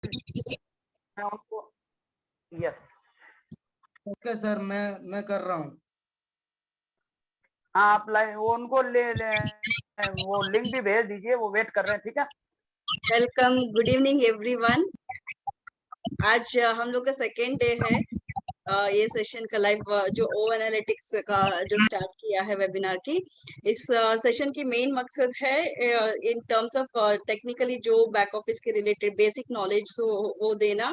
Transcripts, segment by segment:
मैं उनको yes okay sir, मैं कर रहा हूँ। हाँ, आप लाइन वो उनको वो लिंक भी भेज दीजिए, वो वेट कर रहे हैं, ठीक है। Welcome, good evening everyone. आज हम लोग का सेकेंड डे है ये सेशन का लाइव जो ओ एनालिटिक्स का जो स्टार्ट किया है वेबिनार की। इस सेशन की मेन मकसद है इन टर्म्स ऑफ टेक्निकली जो बैक ऑफिस के रिलेटेड बेसिक नॉलेज वो देना।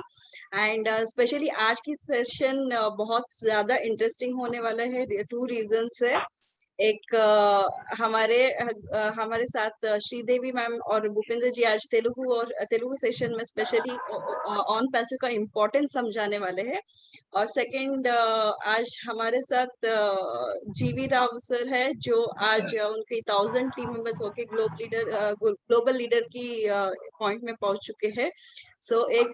एंड स्पेशली आज की सेशन बहुत ज्यादा इंटरेस्टिंग होने वाला है। 2 रीजंस है। एक हमारे साथ श्रीदेवी मैम और भूपेंद्र जी आज तेलुगु सेशन में स्पेशली ऑन पैसिव का इम्पोर्टेंस समझाने वाले हैं। और सेकंड आज हमारे साथ जीवी राव सर है जो आज उनकी 1000 टीम मेंबर्स होके ग्लोबल लीडर की पॉइंट में पहुंच चुके हैं। सो एक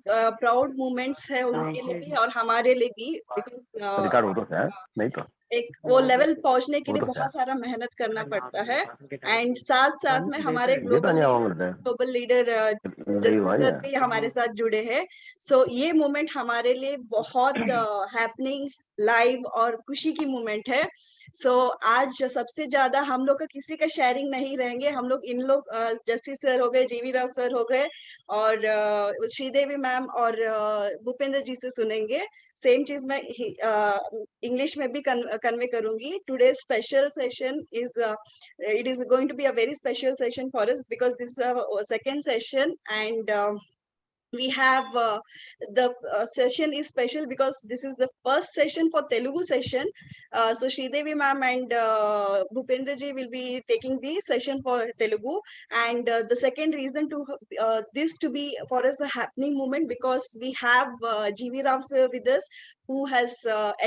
प्राउड मोमेंट्स है उनके लिए भी और हमारे लिए भी, बिकॉज नहीं तो एक वो लेवल पहुंचने के लिए बहुत सारा मेहनत करना पड़ता है। एंड साथ साथ में हमारे ग्लोबल लीडर सर भी हमारे साथ जुड़े हैं। सो ये मोमेंट हमारे लिए बहुत हैपनिंग लाइव और खुशी की मोमेंट है। सो आज सबसे ज्यादा हम लोग का किसी का शेयरिंग नहीं रहेंगे। हम लोग इन लोग जस्टिस सर हो गए, जीवी राव सर हो गए और श्रीदेवी मैम और भूपेंद्र जी से सुनेंगे। सेम चीज मैं इंग्लिश में भी कन्वे करूंगी। Today special session is it is going to be a very special session for us because this is our second session and we have the session is special because this is the first session for Telugu session. So Sridevi ma'am and Bhupendra ji will be taking the session for Telugu. And the second reason to this to be for us a happening moment because we have GV Rao sir with us who has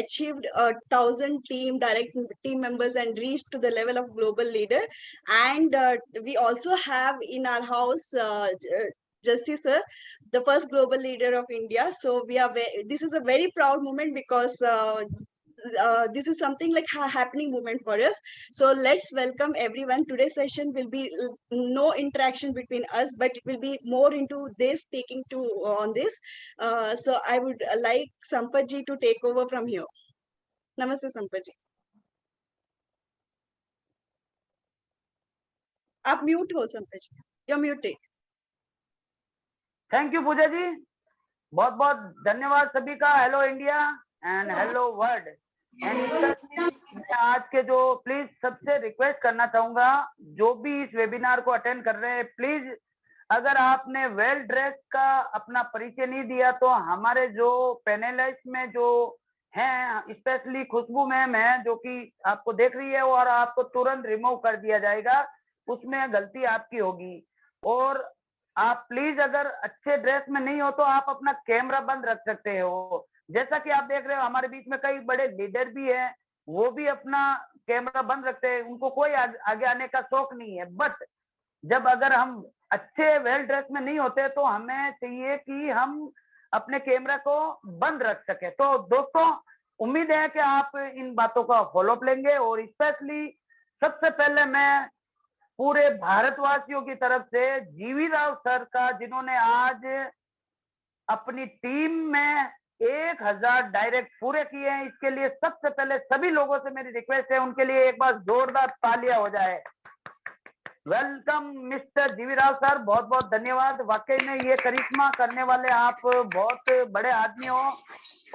achieved 1000 direct team members and reached to the level of global leader. And we also have in our house Justice sir, the first global leader of India. So this is a very proud moment because this is something like a happening moment for us. So let's welcome everyone. Today's session will be no interaction between us, but it will be more into they speaking to on this. So I would like Sampath ji to take over from here. Namaste Sampath ji. आप mute हो संपत जी, you're muted. Thank you Pooja जी, बहुत बहुत धन्यवाद सभी का। Hello India and hello world. And आज के जो प्लीज सबसे रिक्वेस्ट करना चाहूंगा, जो भी इस वेबिनार को अटेंड कर रहे हैं, प्लीज अगर आपने वेल ड्रेस का अपना परिचय नहीं दिया तो हमारे जो पैनलिस्ट में जो हैं, स्पेशली खुशबू मैम है जो कि आपको देख रही है और आपको तुरंत रिमूव कर दिया जाएगा, उसमें गलती आपकी होगी। और आप प्लीज अगर अच्छे ड्रेस में नहीं हो तो आप अपना कैमरा बंद रख सकते हो। जैसा कि आप देख रहे हो हमारे बीच में कई बड़े लीडर भी हैं, वो भी अपना कैमरा बंद रखते हैं, उनको कोई आगे आने का शौक नहीं है। बट जब अगर हम अच्छे वेल ड्रेस में नहीं होते तो हमें चाहिए कि हम अपने कैमरा को बंद रख सके। तो दोस्तों, उम्मीद है कि आप इन बातों का फॉलोअप लेंगे। और स्पेशली सबसे पहले मैं पूरे भारतवासियों की तरफ से जीवी राव सर का, जिन्होंने आज अपनी टीम में 1000 डायरेक्ट पूरे किए हैं, इसके लिए सबसे पहले सभी लोगों से मेरी रिक्वेस्ट है, उनके लिए एक बार जोरदार तालियां हो जाए। वेलकम मिस्टर जीवी राव सर, बहुत बहुत धन्यवाद। वाकई में ये करिश्मा करने वाले आप बहुत बड़े आदमी हो।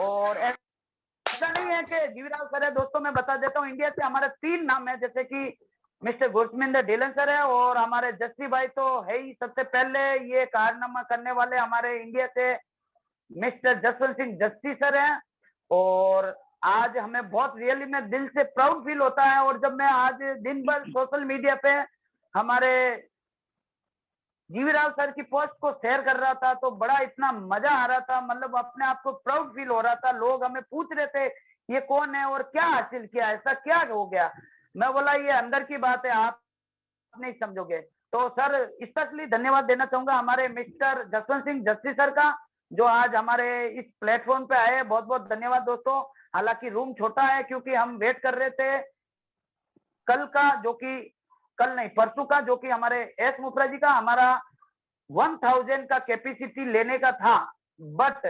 और ऐसा नहीं है कि जीवी राव सर है, दोस्तों मैं बता देता हूँ, इंडिया से हमारे 3 नाम है, जैसे कि मिस्टर गुरसमिंदर ढीलन सर है और हमारे जस्सी भाई तो है ही। सबसे पहले ये कारनामा करने वाले हमारे इंडिया से मिस्टर जसवंत सिंह जस्सी सर हैं। और आज हमें बहुत रियली में दिल से प्राउड फील होता है। और जब मैं आज दिन भर सोशल मीडिया पे हमारे जीवी राव सर की पोस्ट को शेयर कर रहा था तो बड़ा इतना मजा आ रहा था, मतलब अपने आप को प्राउड फील हो रहा था। लोग हमें पूछ रहे थे ये कौन है और क्या हासिल किया, ऐसा क्या हो गया। मैं बोला ये अंदर की बात है, आप नहीं समझोगे। तो सर स्पेशली धन्यवाद देना चाहूंगा हमारे मिस्टर जसवंत सिंह जस्सी सर का, जो आज हमारे इस प्लेटफॉर्म पे आए। बहुत बहुत धन्यवाद दोस्तों। हालांकि रूम छोटा है क्योंकि हम वेट कर रहे थे कल का, जो कि कल नहीं परसों का, जो कि हमारे एस मुफ्रा जी का, हमारा 1000 का कैपेसिटी लेने का था, बट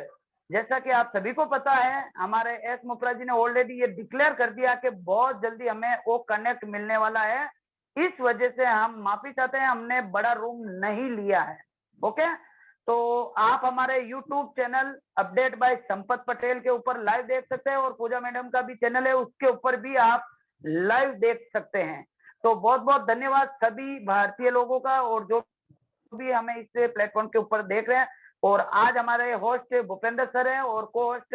जैसा कि आप सभी को पता है, हमारे एस मुफ्रा जी ने ऑलरेडी ये डिक्लेयर कर दिया कि बहुत जल्दी हमें वो कनेक्ट मिलने वाला है। इस वजह से हम माफी चाहते हैं, हमने बड़ा रूम नहीं लिया है। ओके, तो आप हमारे YouTube channel update by Sampat Patel के ऊपर लाइव देख सकते हैं, और पूजा मैडम का भी चैनल है, उसके ऊपर भी आप लाइव देख सकते हैं। तो बहुत बहुत धन्यवाद सभी भारतीय लोगों का, और जो भी हमें इस प्लेटफॉर्म के ऊपर देख रहे हैं। और आज हमारे होस्ट भूपेंद्र सर हैं, और को होस्ट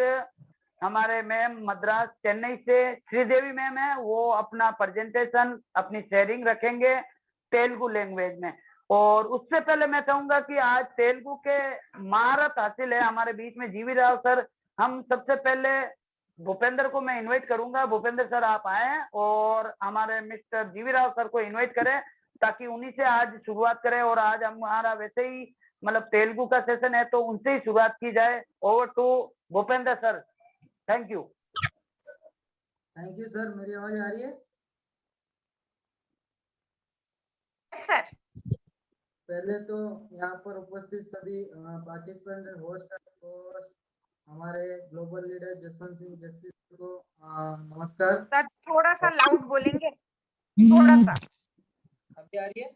हमारे मैम मद्रास चेन्नई से श्रीदेवी मैम है। वो अपना प्रेजेंटेशन, अपनी शेयरिंग रखेंगे तेलुगु लैंग्वेज में। और उससे पहले मैं चाहूंगा कि आज तेलुगु के महारत हासिल है हमारे बीच में जीवी राव सर। हम सबसे पहले भूपेंद्र को मैं इनवाइट करूंगा। भूपेंद्र सर आप आए और हमारे मिस्टर जीवी राव सर को इनवाइट करें, ताकि उन्हीं से आज शुरुआत करें। और आज हमारा वैसे ही मतलब तेलुगु का सेशन है, तो उनसे ही शुरुआत की जाए। Over to Bhupendra sir, thank you. Thank you sir. मेरी आवाज आ रही है? सर, पहले तो यहाँ पर उपस्थित सभी पार्टिसिपेंट, होस्ट, हमारे ग्लोबल लीडर जसवंत सिंह जस्सी को नमस्कार। सर थोड़ा सा लाउड बोलेंगे, थोड़ा सा। अभी आ रही है?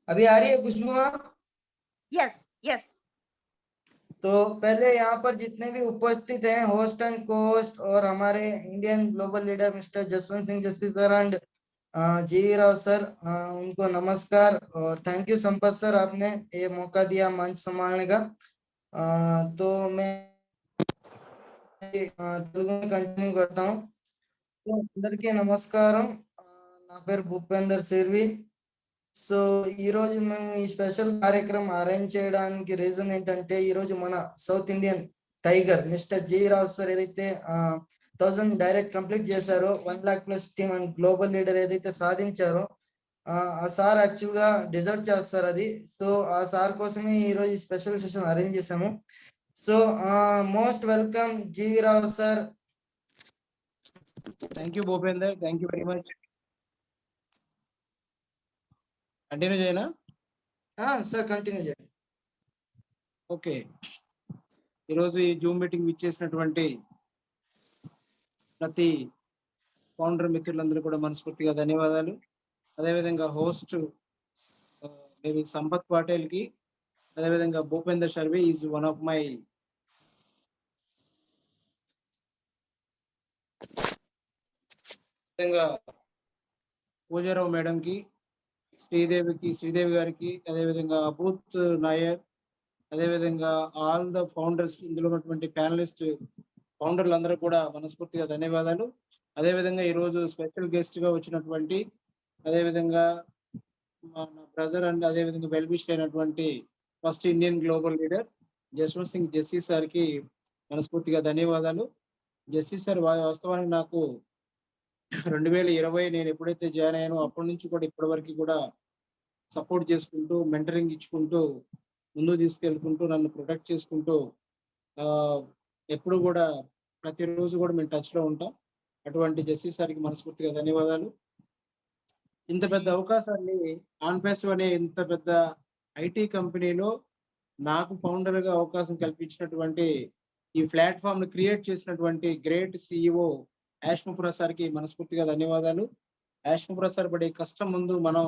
अभी आ रही है खुशबू? Yes yes. तो पहले यहाँ पर जितने भी उपस्थित हैं, होस्ट एंड को-होस्ट, और हमारे Indian global leader mister Jaswant Singh Jassi sir and G V Rao sir, उनको नमस्कार। और थैंक यू संपत सर, आपने ये मौका दिया मंच संभालने का। तो मैं तेलुगु में कंटिन्यू करता हूँ। तो అందరికీ నమస్కారం, నా పేరు భూపేందర్ సిర్వి। సో ఈ రోజు మేము ఈ స్పెషల్ కార్యక్రమం అరేంజ్ చేయడానికి రీజన్ ఏంటంటే, ఈ రోజు మన south Indian tiger mister G Rao sir ఏదైతే 1000 డైరెక్ట్ కంప్లీట్ చేశారో, 1 lakh plus team and global leader ఏదైతే సాధించారో, ఆ సార్ యాక్చువల్ గా డిజర్వ్ చేస్తారు అది. సో ఆ సార్ కోసమే ఈ రోజు స్పెషల్ సెషన్ అరేంజ్ చేశాము. So most welcome G V Rao sir. Thank you, Bhupender. Thank you very much. Continue చేయనా? సార్ కంటిన్యూ చేయండి. ఓకే, ఈరోజు ఈ జూమ్ మీటింగ్ విచ్చేసినటువంటి ప్రతి ఫౌండర్ మిత్రులందరూ కూడా మనస్ఫూర్తిగా ధన్యవాదాలు. అదేవిధంగా హోస్ట్ మేబీ సంపత్ పటేల్ కి, అదేవిధంగా Bhupender శర్వి is one of my Pooja Rao madam కి, శ్రీదేవి గారికి, అదేవిధంగా అభూత్ నాయర్, అదేవిధంగా ఆల్ ద ఫౌండర్స్, ఇందులో ఉన్నటువంటి ప్యానలిస్ట్ ఫౌండర్లందరూ కూడా మనస్ఫూర్తిగా ధన్యవాదాలు. అదేవిధంగా ఈరోజు స్పెషల్ గెస్ట్ గా వచ్చినటువంటి, అదేవిధంగా మన బ్రదర్ అండ్ అదేవిధంగా వెల్విష్ అయినటువంటి first Indian global leader Jaswant Singh Jassi sir కి మనస్ఫూర్తిగా ధన్యవాదాలు. జస్సీ సార్ వాస్తవానికి నాకు 2020 నేను ఎప్పుడైతే జాయిన్ అయ్యానో అప్పటి నుంచి కూడా ఇప్పటి వరకు కూడా సపోర్ట్ చేసుకుంటూ, మెంటరింగ్ ఇచ్చుకుంటూ, ముందుకు తీసుకెళ్తుంటూ, నన్ను ప్రొటెక్ట్ చేసుకుంటూ, ఎప్పుడు కూడా ప్రతిరోజు కూడా మేము టచ్ లో ఉంటాం. అటువంటి జస్సీ సార్కి మనస్ఫూర్తిగా ధన్యవాదాలు. ఇంత పెద్ద అవకాశాన్ని ఆన్పాసివ్ అనే ఇంత పెద్ద ఐటీ కంపెనీలో నాకు ఫౌండర్ గా అవకాశం కల్పించినటువంటి, ఈ ప్లాట్ఫామ్ ని క్రియేట్ చేసినటువంటి గ్రేట్ సిఇఓ యాష్ముపుర సార్కి మనస్ఫూర్తిగా ధన్యవాదాలు. యాష్ముపుర సార్ పడే కష్టం ముందు మనం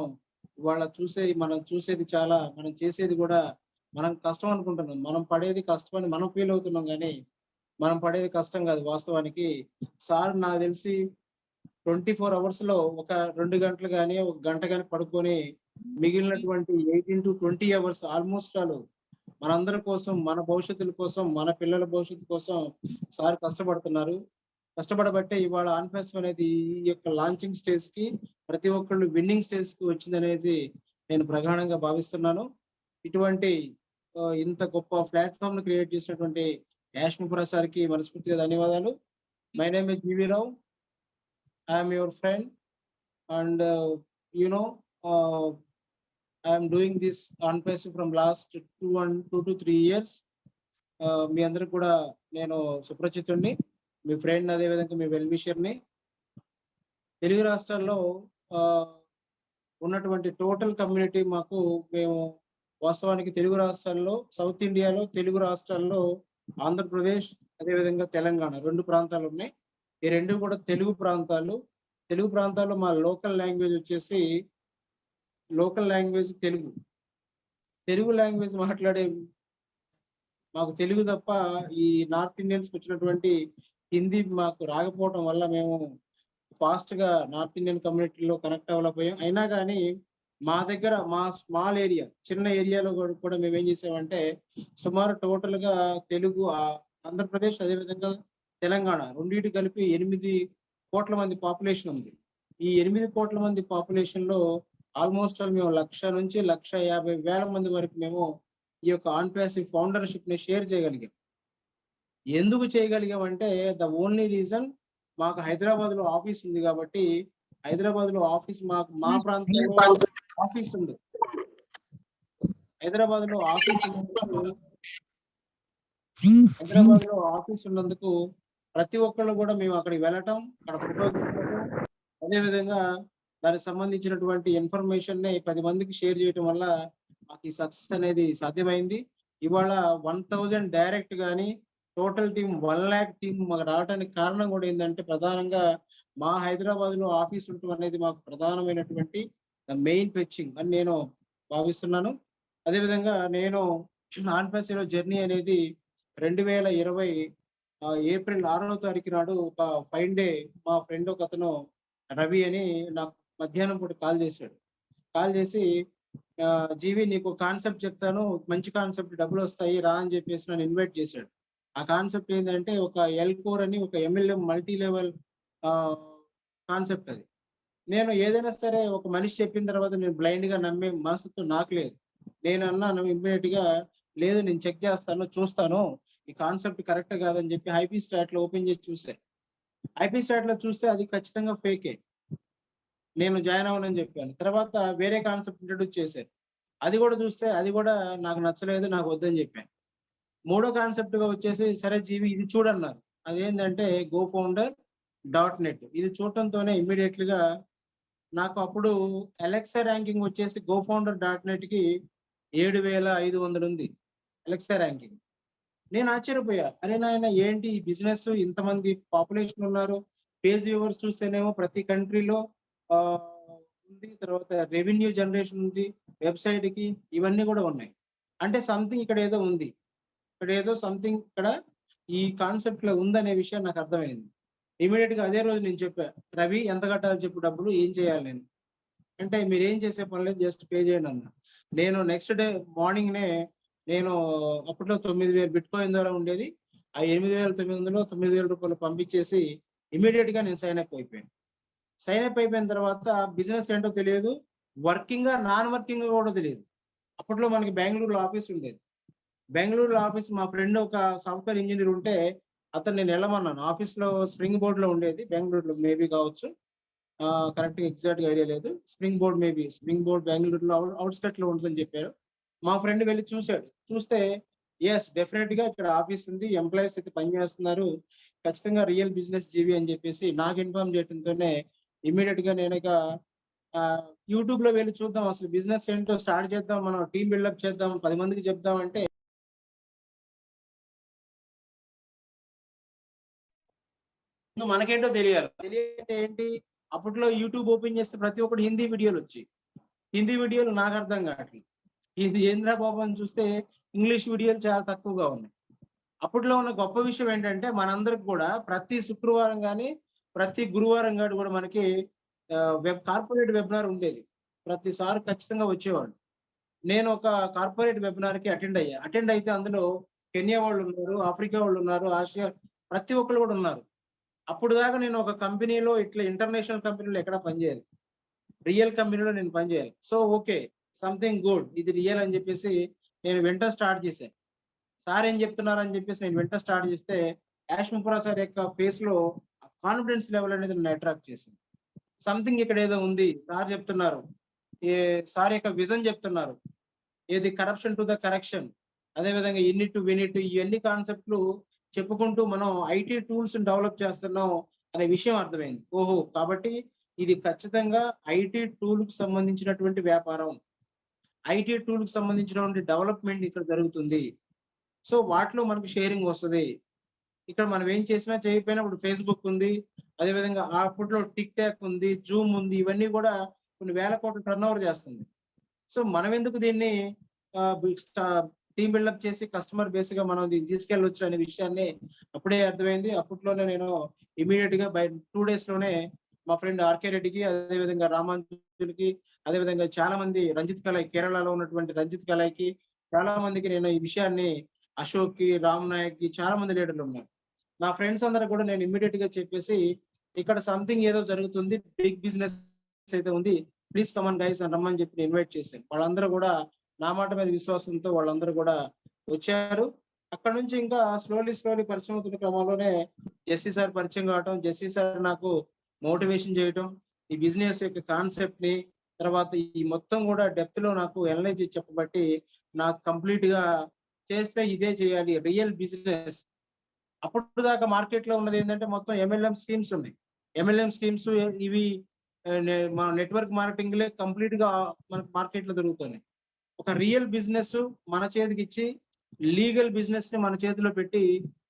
చూసేది చాలా, మనం చేసేది కూడా మనం కష్టం అనుకుంటున్నాం. మనం పడేది కష్టం అని మనం ఫీల్ అవుతున్నాం, కానీ మనం పడేది కష్టం కాదు. వాస్తవానికి సార్ నాకు తెలిసి 24 hours లో ఒక 2 గంటలు కానీ, 1 గంట కానీ పడుకొని మిగిలినటువంటి 18 to 20 hours ఆల్మోస్ట్ ఆల్ మనందరి కోసం, మన భవిష్యత్తుల కోసం, మన పిల్లల భవిష్యత్తు కోసం సార్ కష్టపడుతున్నారు. కష్టపడబట్టే ఇవాళ ఆన్పాసివ్ అనేది ఈ యొక్క లాంచింగ్ స్టేజ్ కి, ప్రతి ఒక్కళ్ళు విన్నింగ్ స్టేజ్ కి వచ్చిందనేది నేను ప్రగాఢంగా భావిస్తున్నాను. ఇటువంటి ఇంత గొప్ప ప్లాట్ఫామ్ ను క్రియేట్ చేసినటువంటి యాష్ముపుర సార్కి మనస్ఫూర్తిగా ధన్యవాదాలు. My name is G V Rao. I am your friend, and I am doing this OnPassive from last 2 to 3 years. మీ అందరూ కూడా నేను సుప్రచితుడిని, మీ ఫ్రెండ్, అదేవిధంగా మీ వెల్విషర్ని. తెలుగు రాష్ట్రాల్లో ఉన్నటువంటి టోటల్ కమ్యూనిటీ మాకు మేము వాస్తవానికి తెలుగు రాష్ట్రాల్లో, సౌత్ ఇండియాలో తెలుగు రాష్ట్రాల్లో ఆంధ్రప్రదేశ్ అదేవిధంగా తెలంగాణ 2 ప్రాంతాలు ఉన్నాయి. ఈ 2 కూడా తెలుగు ప్రాంతాలు. తెలుగు ప్రాంతాల్లో మా లోకల్ లాంగ్వేజ్ వచ్చేసి తెలుగు. తెలుగు లాంగ్వేజ్ మాట్లాడే మాకు తెలుగు తప్ప ఈ నార్త్ ఇండియన్స్కి వచ్చినటువంటి హిందీ మాకు రాకపోవటం వల్ల మేము ఫాస్ట్ గా నార్త్ ఇండియన్ కమ్యూనిటీలో కనెక్ట్ అవ్వలేకపోయాం. అయినా కానీ మా దగ్గర మా స్మాల్ ఏరియా, చిన్న ఏరియాలో కూడా మేము ఏం చేసామంటే సుమారు టోటల్ గా తెలుగు ఆంధ్రప్రదేశ్ అదేవిధంగా తెలంగాణ రెండింటి కలిపి 8 కోట్ల మంది పాపులేషన్ ఉంది. ఈ 8 కోట్ల మంది పాపులేషన్ లో ఆల్మోస్ట్ మేము 1,00,000 నుంచి 1,50,000 మంది వరకు మేము ఈ యొక్క ఆన్ ప్యాసివ్ ఫౌండర్షిప్ ని షేర్ చేయగలిగాం. ఎందుకు చేయగలిగాం అంటే ద ఓన్లీ రీజన్ మాకు హైదరాబాద్ లో ఆఫీస్ ఉంది కాబట్టి, హైదరాబాద్ లో ఆఫీస్ మాకు మా ప్రాంతంలో ఆఫీస్ ఉంది. హైదరాబాద్ లో ఆఫీస్ ఉన్నందుకు ప్రతి ఒక్కళ్ళు కూడా మేము అక్కడికి వెళ్ళటం, అక్కడ ఫోటో తీసుకోవడం, అదేవిధంగా దానికి సంబంధించినటువంటి ఇన్ఫర్మేషన్ ని 10 మందికి షేర్ చేయడం వల్ల మాకు ఈ సక్సెస్ అనేది సాధ్యమైంది. ఇవాళ 1000 డైరెక్ట్ గానీ టోటల్ టీం 1,00,000 టీం మాకు రావడానికి కారణం కూడా ఏంటంటే ప్రధానంగా మా హైదరాబాద్ లో ఆఫీస్ ఉండటం అనేది మాకు ప్రధానమైనటువంటి మెయిన్ ఫెచ్చింగ్ అని నేను భావిస్తున్నాను. అదేవిధంగా నేను ఆన్ ప్యాసివ్ జర్నీ అనేది 2020 ఏప్రిల్ 6వ తారీఖు నాడు ఒక ఫైన్ డే మా ఫ్రెండ్ ఒక అతను రవి అని నాకు మధ్యాహ్నం పూట కాల్ చేశాడు. కాల్ చేసి జీవి నీకు కాన్సెప్ట్ చెప్తాను, మంచి కాన్సెప్ట్, డబ్బులు వస్తాయి రా అని చెప్పేసి నన్ను ఇన్వైట్ చేశాడు. ఆ కాన్సెప్ట్ ఏంటంటే ఒక ఎల్కోర్ అని ఒక MLM మల్టీ లెవెల్ కాన్సెప్ట్. అది నేను ఏదైనా సరే ఒక మనిషి చెప్పిన తర్వాత నేను బ్లైండ్ గా నమ్మే మనసుతో నాకు లేదు. నేను అన్నాను ఇమ్మీడియట్ గా, లేదు నేను చెక్ చేస్తాను, చూస్తాను ఈ కాన్సెప్ట్ కరెక్ట్ కాదని చెప్పి ఐపీ స్టాట్ లో ఓపెన్ చేసి చూసాను. ఐపీ స్టాట్ లో చూస్తే అది ఖచ్చితంగా ఫేకే. నేను జాయిన్ అవ్వనని చెప్పాను. తర్వాత వేరే కాన్సెప్ట్ ఇంట్రడ్యూస్ చేశాను. అది కూడా చూస్తే అది కూడా నాకు నచ్చలేదు, నాకు వద్దని చెప్పాను. 3వ కాన్సెప్ట్ గా వచ్చేసి సరే జీవి ఇది చూడన్నారు. అదేంటంటే GoFounder.net. ఇది చూడటంతోనే ఇమ్మీడియట్ గా నాకు అప్పుడు అలెక్సా ర్యాంకింగ్ వచ్చేసి GoFounder.net కి 7,500 ఉంది అలెక్సా ర్యాంకింగ్. నేను ఆశ్చర్యపోయా, అరే నాయన ఏంటి ఈ బిజినెస్, ఇంతమంది పాపులేషన్ ఉన్నారు, పేజ్ వ్యూవర్స్ చూస్తేనేమో ప్రతి కంట్రీలో ఉంది, తర్వాత రెవెన్యూ జనరేషన్ ఉంది వెబ్సైట్ కి, ఇవన్నీ కూడా ఉన్నాయి. అంటే సంథింగ్ ఇక్కడ ఏదో ఉంది, సంథింగ్ ఇక్కడ ఈ కాన్సెప్ట్ లో ఉందనే విషయం నాకు అర్థమైంది. ఇమీడియట్ గా అదే రోజు నేను చెప్పా, రవి ఎంత కట్టాలి చెప్పు, డబ్బులు ఏం చేయాలి నేను అంటే, మీరు ఏం చేసే పని లేదు, జస్ట్ పే చేయండి అన్న. నేను నెక్స్ట్ డే మార్నింగ్ నే నేను అప్పట్లో 9,000 బిట్ కాయిన్ ద్వారా ఉండేది, ఆ 8,900లో 9,000 రూపాయలు పంపించేసి ఇమీడియట్ గా నేను సైన్ అప్ అయిపోయాను. సైన్ అప్ అయిపోయిన తర్వాత బిజినెస్ ఏంటో తెలియదు, వర్కింగ్ గా నాన్ వర్కింగ్ కూడా తెలియదు. అప్పట్లో మనకి బెంగళూరులో ఆఫీస్ ఉండేది. బెంగళూరులో ఆఫీస్ మా ఫ్రెండ్ ఒక సాఫ్ట్వేర్ ఇంజనీర్ ఉంటే అతను నేను వెళ్ళమన్నాను. ఆఫీస్ లో స్ప్రింగ్ బోర్డ్ లో ఉండేది, బెంగళూరులో మేబీ కావచ్చు, కరెక్ట్ గా ఎగ్జాక్ట్ గా ఐడియా లేదు. స్ప్రింగ్ బోర్డ్ బెంగళూరులో అవుట్స్కట్ లో ఉంటుందని చెప్పారు. మా ఫ్రెండ్ వెళ్ళి చూశాడు. చూస్తే ఎస్ డెఫినెట్ గా ఇక్కడ ఆఫీస్ ఉంది, ఎంప్లాయీస్ అయితే పనిచేస్తున్నారు, ఖచ్చితంగా రియల్ బిజినెస్ జీవి అని చెప్పేసి నాకు ఇన్ఫార్మ్ చేయడంతోనే ఇమ్మీడియట్ గా నేను ఇక యూట్యూబ్ లో వెళ్ళి చూద్దాం, అసలు బిజినెస్ ఏంటో స్టార్ట్ చేద్దాం, మనం టీం బిల్డప్ చేద్దాం, 10 మందికి చెప్దాం అంటే మనకేంటో తెలియాలి. తెలియాలంటే ఏంటి, అప్పట్లో యూట్యూబ్ ఓపెన్ చేస్తే ప్రతి ఒక్కటి హిందీ వీడియోలు వచ్చాయి. హిందీ వీడియోలు నాకు అర్థం కావట్లేదు. ఇది ఏంద్రా బాబు అని చూస్తే ఇంగ్లీష్ వీడియోలు చాలా తక్కువగా ఉన్నాయి. అప్పట్లో ఉన్న గొప్ప విషయం ఏంటంటే మనందరికి కూడా ప్రతి శుక్రవారం కానీ ప్రతి గురువారం గాని కూడా మనకి కార్పొరేట్ వెబినార్ ఉండేది. ప్రతిసారి ఖచ్చితంగా వచ్చేవాళ్ళు. నేను ఒక కార్పొరేట్ వెబినార్ కి అటెండ్ అయితే అందులో కెన్యా వాళ్ళు ఉన్నారు, ఆఫ్రికా వాళ్ళు ఉన్నారు, ఆసియా ప్రతి ఒక్కరు కూడా ఉన్నారు. అప్పుడు దాకా నేను ఒక కంపెనీలో ఇట్లా ఇంటర్నేషనల్ కంపెనీలో ఎక్కడ పనిచేయాలి, రియల్ కంపెనీలో నేను పనిచేయాలి. సో ఓకే, సంథింగ్ గుడ్, ఇది రియల్ అని చెప్పేసి నేను వెంట స్టార్ట్ చేశాను. సార్ ఏం చెప్తున్నారు అని చెప్పేసి నేను వెంట స్టార్ట్ చేస్తే యాష్ ముప్రా సార్ యొక్క ఫేస్ లో కాన్ఫిడెన్స్ లెవెల్ అనేది నన్ను అట్రాక్ట్ చేసింది. సంథింగ్ ఇక్కడ ఏదో ఉంది, సార్ చెప్తున్నారు, సార్ యొక్క విజన్ చెప్తున్నారు, ఏది కరప్షన్ టు ద కరెక్షన్, అదేవిధంగా ఇన్నిట్ టు వినిట్, ఇవన్నీ కాన్సెప్ట్లు చెప్పుకుంటూ మనం ఐటీ టూల్స్ డెవలప్ చేస్తున్నాం అనే విషయం అర్థమైంది. ఓహో, కాబట్టి ఇది ఖచ్చితంగా ఐటీ టూల్ కు సంబంధించినటువంటి వ్యాపారం. ఐటీ టూల్ కు సంబంధించినటువంటి డెవలప్మెంట్ ఇక్కడ జరుగుతుంది. సో వాటిలో మనకు షేరింగ్ వస్తది. ఇక్కడ మనం ఏం చేసినా చేయకపోయినా ఇప్పుడు ఫేస్‌బుక్ ఉంది. అదేవిధంగా అప్పట్లో టిక్ టాక్ ఉంది, జూమ్ ఉంది. ఇవన్నీ కూడా కొన్ని వేల కోట్ల టర్నోవర్ చేస్తుంది. సో మనం ఎందుకు దీన్ని టీమ్ బిల్డప్ చేసి కస్టమర్ బేస్ గా మనం దీన్ని తీసుకెళ్ళొచ్చు అనే విషయాన్ని అప్పుడే అర్థమైంది. అప్పట్లోనే నేను ఇమీడియట్ గా బై 2 days లోనే మా ఫ్రెండ్ ఆర్కే రెడ్డికి, అదేవిధంగా రామాంజులకి, అదేవిధంగా చాలా మంది రంజిత్ కలాయ్, కేరళలో ఉన్నటువంటి రంజిత్ కలాయ్కి చాలా మందికి నేను ఈ విషయాన్ని, అశోక్ కి, రామ్ నాయక్ కి చాలా మంది లీడర్లు ఉన్నారు. నా ఫ్రెండ్స్ అందరూ కూడా నేను ఇమీడియట్ గా చెప్పేసి ఇక్కడ సంథింగ్ ఏదో జరుగుతుంది, బిగ్ బిజినెస్ అయితే ఉంది, ప్లీజ్ కమన్ గైస్ అని రమ్మని చెప్పి ఇన్వైట్ చేశాను. వాళ్ళందరూ కూడా నా మాట మీద విశ్వాసంతో వాళ్ళందరూ కూడా వచ్చారు. అక్కడ నుంచి ఇంకా స్లోలీ పరిచయం అవుతున్న క్రమంలోనే జెస్సీ సార్ పరిచయం కావటం, జెస్సీ సార్ నాకు మోటివేషన్ చేయటం, ఈ బిజినెస్ యొక్క కాన్సెప్ట్ ని, తర్వాత ఈ మొత్తం కూడా డెప్త్ లో నాకు ఎనలైజ్ చెప్పబట్టి నాకు కంప్లీట్ గా చేస్తే ఇదే చేయాలి, రియల్ బిజినెస్. అప్పుడు దాకా మార్కెట్ లో ఉన్నది ఏంటంటే మొత్తం ఎంఎల్ఎం స్కీమ్స్ ఉన్నాయి. ఎంఎల్ఎం స్కీమ్స్ ఇవి మన నెట్వర్క్ మార్కెటింగ్ లే కంప్లీట్ గా మనకు మార్కెట్ లో దొరుకుతున్నాయి. ఒక రియల్ బిజినెస్ మన చేతికి ఇచ్చి, లీగల్ బిజినెస్ ని మన చేతిలో పెట్టి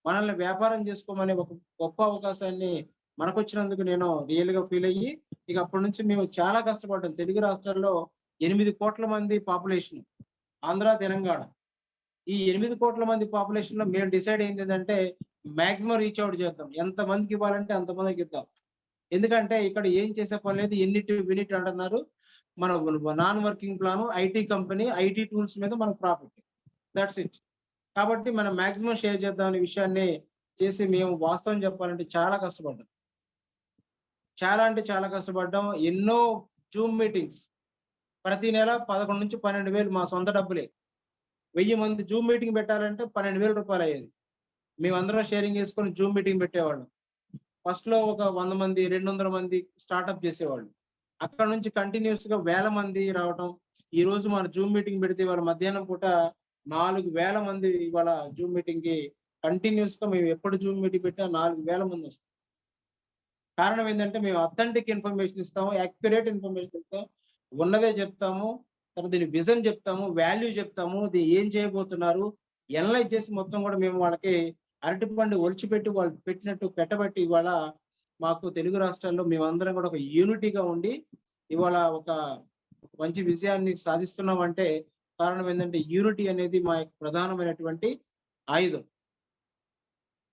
మనల్ని వ్యాపారం చేసుకోమనే ఒక గొప్ప అవకాశాన్ని మనకు వచ్చినందుకు నేను రియల్ గా ఫీల్ అయ్యి, ఇక అప్పటి నుంచి మేము చాలా కష్టపడ్డాం. తెలుగు రాష్ట్రాల్లో 8 కోట్ల మంది పాపులేషన్, ఆంధ్ర, తెలంగాణ. ఈ 8 కోట్ల మంది పాపులేషన్ లో మేము డిసైడ్ అయింది ఏంటంటే మాక్సిమం రీచ్ అవుట్ చేద్దాం, ఎంత మందికి ఇవ్వాలంటే అంతమందికి ఇద్దాం. ఎందుకంటే ఇక్కడ ఏం చేసే పని లేదు, యూనిట్ యూనిట్ అంటున్నారు. మన non working plan, IT company, IT tools మీద మన ప్రాఫిట్, దట్స్ ఇట్. కాబట్టి మనం మాక్సిమం షేర్ చేద్దాం అనే విషయాన్ని చేసి మేము వాస్తవం చెప్పాలంటే చాలా కష్టపడ్డాం. చాలా అంటే చాలా కష్టపడ్డాం. ఎన్నో జూమ్ మీటింగ్స్, ప్రతి నెల 11 నుంచి 12,000 మా సొంత డబ్బులే. 1000 మంది జూమ్ మీటింగ్ పెట్టాలంటే 12,000 రూపాయలు అయ్యేది. మేమందరం షేరింగ్ చేసుకొని జూమ్ మీటింగ్ పెట్టేవాళ్ళం. ఫస్ట్ లో ఒక 100 మంది, 200 మంది స్టార్ట్అప్ చేసేవాళ్ళు. అక్కడ నుంచి కంటిన్యూస్ గా 1000 మంది రావటం. ఈ రోజు మన జూమ్ మీటింగ్ పెడితే ఇవాళ మధ్యాహ్నం పూట 4,000 మంది ఇవాళ జూమ్ మీటింగ్ కి కంటిన్యూస్ గా మేము ఎప్పుడు జూమ్ మీటింగ్ పెట్టినా 4,000 మంది వస్తారు. కారణం ఏంటంటే మేము అథెంటిక్ ఇన్ఫర్మేషన్ ఇస్తాము, యాక్యురేట్ ఇన్ఫర్మేషన్ ఇస్తాం, ఉన్నదే చెప్తాము, తర్వాత దీని విజన్ చెప్తాము, వాల్యూ చెప్తాము, దీన్ని ఏం చేయబోతున్నారు ఎనలైజ్ చేసి మొత్తం కూడా మేము వాళ్ళకి అరటిపండు ఒలిచిపెట్టి వాళ్ళు పెట్టినట్టు పెట్టబట్టి ఇవాళ మాకు తెలుగు రాష్ట్రాల్లో మేమందరం కూడా ఒక యూనిటీగా ఉండి ఇవాళ ఒక మంచి విజయాన్ని సాధిస్తున్నాం. అంటే కారణం ఏంటంటే యూనిటీ అనేది మా యొక్క ప్రధానమైనటువంటి ఆయుధం.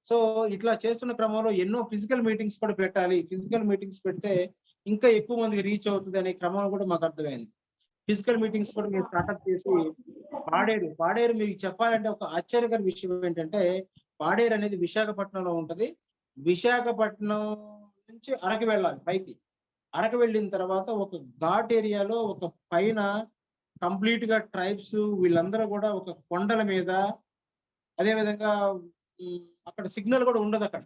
సో ఇట్లా చేస్తున్న క్రమంలో ఎన్నో ఫిజికల్ మీటింగ్స్ కూడా పెట్టాలి, ఫిజికల్ మీటింగ్స్ పెడితే ఇంకా ఎక్కువ మందికి రీచ్ అవుతుంది అనే క్రమంలో కూడా మాకు అర్థమైంది. ఫిజికల్ మీటింగ్స్ కూడా మేము స్టార్ట్అప్ చేసి పాడేరు మీకు చెప్పాలంటే ఒక ఆశ్చర్యకర విషయం ఏంటంటే పాడేరు అనేది విశాఖపట్నంలో ఉంటది. విశాఖపట్నం నుంచి అరకు వెళ్ళాలి పైకి. అరకు వెళ్ళిన తర్వాత ఒక ఘాట్ ఏరియాలో ఒక పైన కంప్లీట్ గా ట్రైబ్స్ వీళ్ళందరూ కూడా ఒక కొండల మీద, అదే విధంగా అక్కడ సిగ్నల్ కూడా ఉండదు. అక్కడ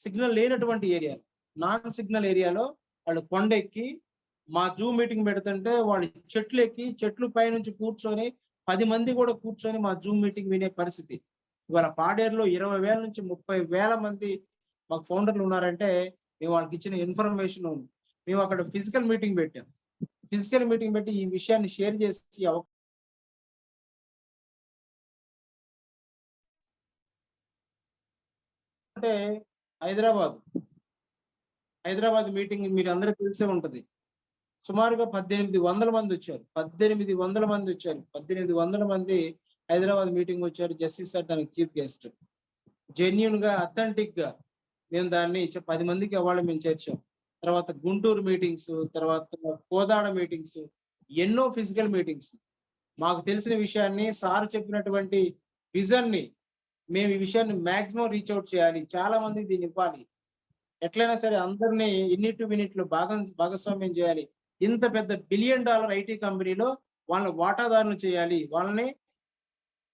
సిగ్నల్ లేనటువంటి ఏరియా, నాన్ సిగ్నల్ ఏరియాలో వాళ్ళు కొండ ఎక్కి మా జూమ్ మీటింగ్ పెడుతుంటే వాళ్ళు చెట్లు ఎక్కి చెట్లు పై నుంచి కూర్చొని 10 మంది కూడా కూర్చొని మా జూమ్ మీటింగ్ వినే పరిస్థితి. ఇవాళ పాడేరులో 20,000 నుంచి 30,000 మంది మాకు ఫౌండర్లు ఉన్నారంటే మేము వాళ్ళకి ఇచ్చిన ఇన్ఫర్మేషన్. మేము అక్కడ ఫిజికల్ మీటింగ్ పెట్టాం. ఫిజికల్ మీటింగ్ పెట్టి ఈ విషయాన్ని షేర్ చేసి అంటే హైదరాబాద్ మీటింగ్ మీరు అందరూ తెలిసే ఉంటది. సుమారుగా 1800 మంది వచ్చారు. 1800 మంది వచ్చారు. 1800 మంది హైదరాబాద్ మీటింగ్ వచ్చారు. జస్టిస్ సార్ దానికి చీఫ్ గెస్ట్. జెన్యూన్ గా, అథెంటిక్ గా మేము దాన్ని 10 మందికి అవార్డు మేము చేర్చాం. తర్వాత గుంటూరు మీటింగ్స్, తర్వాత కోదాడ మీటింగ్స్, ఎన్నో ఫిజికల్ మీటింగ్స్. మాకు తెలిసిన విషయాన్ని, సార్ చెప్పినటువంటి విజన్ ని మేము ఈ విషయాన్ని మాక్సిమం రీచ్ అవుట్ చేయాలి, చాలా మందికి దీన్ని ఇవ్వాలి, ఎట్లయినా సరే అందరినీ యూనిట్ యూనిట్ లో భాగస్వామ్యం చేయాలి. ఇంత పెద్ద $1 బిలియన్ ఐటీ కంపెనీలో వాళ్ళ వాటాదారులు చేయాలి, వాళ్ళని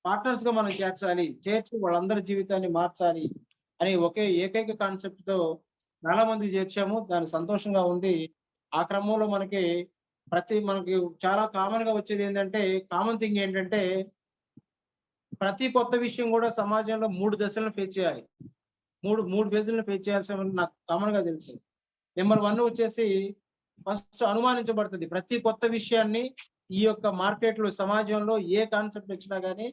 పార్ట్నర్స్ గా మనం చేర్చి వాళ్ళందరి జీవితాన్ని మార్చాలి అనే ఒకే ఏకైక కాన్సెప్ట్ తో చాలా మందికి చేర్చాము. దానికి సంతోషంగా ఉంది. ఆ క్రమంలో మనకి చాలా కామన్ గా వచ్చేది ఏంటంటే, కామన్ థింగ్ ఏంటంటే ప్రతి కొత్త విషయం కూడా సమాజంలో 3 దశలను ఫేస్ చేయాలి. మూడు ఫేజులను ఫేస్ చేయాల్సిన నాకు కామన్ గా తెలుసు. నెంబర్ 1 వచ్చేసి ఫస్ట్ అనుమానించబడుతుంది. ప్రతి కొత్త విషయాన్ని ఈ యొక్క మార్కెట్లో సమాజంలో ఏ కాన్సెప్ట్ వచ్చినా కానీ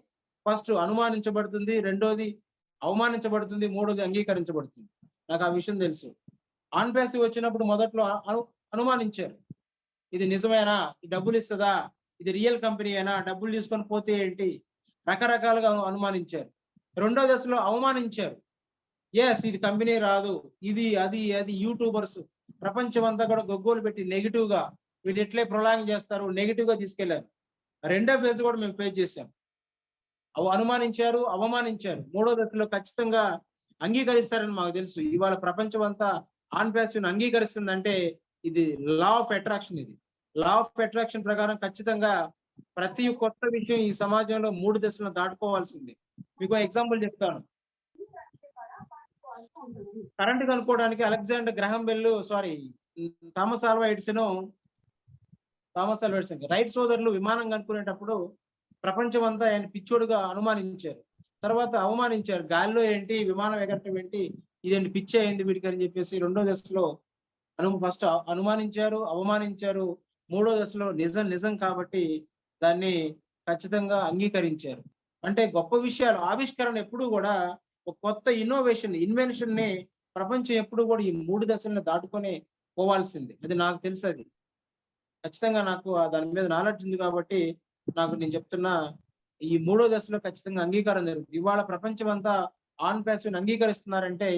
ఫస్ట్ అనుమానించబడుతుంది, రెండోది అవమానించబడుతుంది, మూడోది అంగీకరించబడుతుంది. నాకు ఆ విషయం తెలుసు. ఆన్ ప్యాసివ్ వచ్చినప్పుడు మొదట్లో అనుమానించారు. ఇది నిజమేనా, డబ్బులు ఇస్తుందా, ఇది రియల్ కంపెనీ అయినా, డబ్బులు తీసుకొని పోతే ఏంటి, రకరకాలుగా అనుమానించారు. రెండో దశలో అవమానించారు. ఇది కంపెనీ రాదు, ఇది అది యూట్యూబర్స్ ప్రపంచం అంతా కూడా గొగ్గోలు పెట్టి నెగిటివ్ గా వీళ్ళు ఎట్లే ప్రొలాంగ్ చేస్తారు, నెగిటివ్ గా తీసుకెళ్లారు. రెండో ఫేజ్ కూడా మేము ఫేస్ చేశాం. అనుమానించారు, అవమానించారు. మూడో దశలో ఖచ్చితంగా అంగీకరిస్తారని మాకు తెలుసు. ఇవాళ ప్రపంచం అంతా ఆన్ ప్యాసివ్ అంగీకరిస్తుందంటే ఇది లా ఆఫ్ అట్రాక్షన్. ఇది లా ఆఫ్ అట్రాక్షన్ ప్రకారం ఖచ్చితంగా ప్రతి కొత్త విషయం ఈ సమాజంలో 3 దశలను దాటుకోవాల్సిందే. మీకు ఎగ్జాంపుల్ చెప్తాను. కరెంట్ కనుక్కోవడానికి Alexander Graham Bell Thomas Alva Edison right సోదరులు విమానం కనుక్కునేటప్పుడు ప్రపంచం అంతా ఆయన పిచ్చోడుగా అనుమానించారు. తర్వాత అవమానించారు. గాలిలో ఏంటి, విమానం ఎగరటం ఏంటి, ఇదేంటి పిచ్చి అయింది వీడికి అని చెప్పేసి రెండో దశలో ఫస్ట్ అనుమానించారు, అవమానించారు. మూడో దశలో నిజం కాబట్టి దాన్ని ఖచ్చితంగా అంగీకరించారు. అంటే గొప్ప విషయాలు, ఆవిష్కరణ ఎప్పుడు కూడా ఒక కొత్త ఇన్వెన్షన్ ని ప్రపంచం ఎప్పుడు కూడా ఈ 3 దశలను దాటుకొని పోవాల్సింది. అది నాకు తెలుసు. అది ఖచ్చితంగా నాకు దాని మీద నాలెడ్జ్ ఉంది కాబట్టి నేను చెప్తున్నా, ఈ 3వ దశలో ఖచ్చితంగా అంగీకారం జరుగుతుంది. ఇవాళ ప్రపంచం అంతా ఆన్ ప్యాసివ్ అంగీకరిస్తున్నారంటే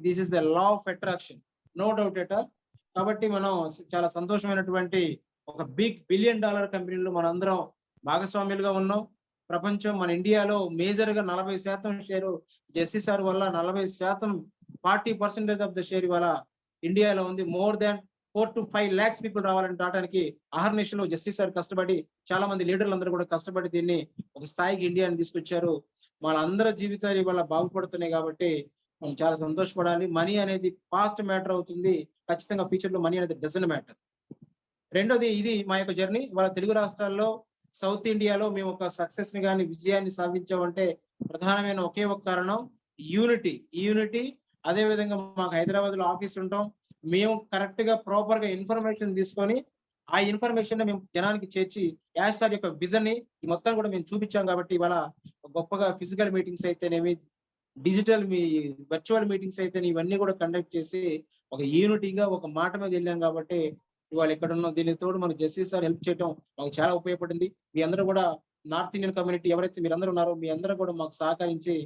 this is the law of attraction, no doubt at all. కాబట్టి మనం చాలా సంతోషమైనటువంటి ఒక బిగ్ $1 బిలియన్ కంపెనీలో మనందరం భాగస్వామ్యులుగా ఉన్నాం. ప్రపంచం మన ఇండియాలో మేజర్ గా 40% షేరు జెస్సీ సార్ వల్ల 40%, 40% ఆఫ్ ద షేర్ ఇవాళ ఇండియాలో ఉంది. More than 4 to 5 lakhs people రావాలని రావడానికి అహర్నిశలో జస్టిస్ సార్ కష్టపడి, చాలా మంది లీడర్లు అందరూ కూడా కష్టపడి దీన్ని ఒక స్థాయికి ఇండియాని తీసుకొచ్చారు. వాళ్ళందరి జీవితాలు ఇవాళ బాగుపడుతున్నాయి కాబట్టి మనం చాలా సంతోషపడాలి. మనీ అనేది పాస్ట్ మ్యాటర్ అవుతుంది, ఖచ్చితంగా ఫ్యూచర్ లో మనీ అనేది డజన్ మ్యాటర్. రెండోది, ఇది మా యొక్క జర్నీ. వాళ్ళ తెలుగు రాష్ట్రాల్లో, సౌత్ ఇండియాలో మేము ఒక సక్సెస్ ని కానీ విజయాన్ని సాధించామంటే ప్రధానమైన ఒకే ఒక కారణం యూనిటీ. అదే విధంగా మాకు హైదరాబాద్ లో ఆఫీస్ ఉంటాం. మేము కరెక్ట్ గా ప్రాపర్ గా ఇన్ఫర్మేషన్ తీసుకొని ఆ ఇన్ఫర్మేషన్ మేము జనానికి చేర్చి యాష్ సార్ యొక్క విజన్ ని మొత్తం కూడా మేము చూపించాం. కాబట్టి ఇవాళ గొప్పగా ఫిజికల్ మీటింగ్స్ అయితేనేమి, డిజిటల్ వర్చువల్ మీటింగ్స్ అయితే ఇవన్నీ కూడా కండక్ట్ చేసి ఒక యూనిటీగా ఒక మాట మీద వెళ్ళాం. కాబట్టి ఇవాళ ఇక్కడ ఉన్న దీనికి తోడు మనకు జస్టిస్ సార్ హెల్ప్ చేయడం మాకు చాలా ఉపయోగపడింది. మీ అందరూ కూడా నార్త్ ఇండియన్ కమ్యూనిటీ ఎవరైతే మీరందరూ ఉన్నారో మీ అందరూ కూడా మాకు సహకరించి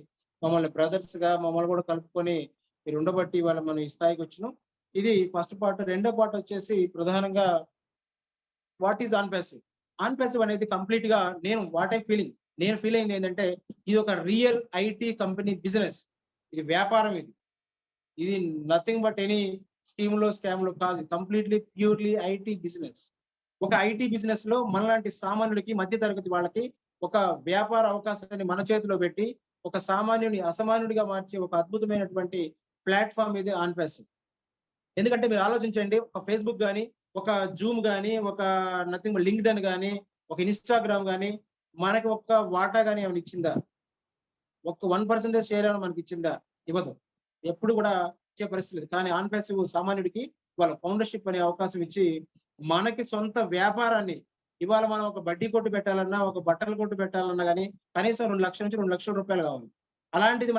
మమ్మల్ని బ్రదర్స్ గా మమ్మల్ని కూడా కలుపుకొని మీరు ఉండబట్టి ఇవాళ మనం ఈ స్థాయికి వచ్చినాం. ఇది ఫస్ట్ పార్ట్. రెండో పార్ట్ వచ్చేసి ప్రధానంగా వాట్ ఈజ్ ఆన్ ప్యాసివ్ అనేది కంప్లీట్ గా నేను ఫీల్ అయింది ఏంటంటే ఇది ఒక రియల్ ఐటీ కంపెనీ బిజినెస్. ఇది వ్యాపారం. ఇది నథింగ్ బట్ ఎనీ స్కామ్లో కాదు. Completely purely IT business. ఒక ఐటీ బిజినెస్ లో మనలాంటి సామాన్యుడికి, మధ్య తరగతి వాళ్ళకి ఒక వ్యాపార అవకాశాన్ని మన చేతిలో పెట్టి ఒక సామాన్యుని అసామాన్యుడిగా మార్చే ఒక అద్భుతమైనటువంటి ప్లాట్ఫామ్ ఇది ఆన్ ప్యాసివ్. ఎందుకంటే మీరు ఆలోచించండి, ఒక ఫేస్బుక్ కానీ, ఒక జూమ్ కానీ, ఒక నథింగ్ లింక్డ్ఇన్ కానీ, ఒక ఇన్స్టాగ్రామ్ కానీ మనకి ఒక్క వాటా కానీ ఏమైనా ఇచ్చిందా? ఒక్క 1% షేర్ ఏమైనా మనకి ఇచ్చిందా? ఇవ్వదు. ఎప్పుడు కూడా ఇచ్చే పరిస్థితి లేదు. కానీ ఆన్ ప్యాసివ్ సామాన్యుడికి వాళ్ళ ఫౌండర్షిప్ అనే అవకాశం ఇచ్చి మనకి సొంత వ్యాపారాన్ని, ఇవాళ మనం ఒక బడ్డీ కొట్టు పెట్టాలన్నా, ఒక బట్టల కొట్టు పెట్టాలన్నా కానీ కనీసం 2 లక్షల నుంచి 2 లక్షల రూపాయలు కావాలి. అలాంటిది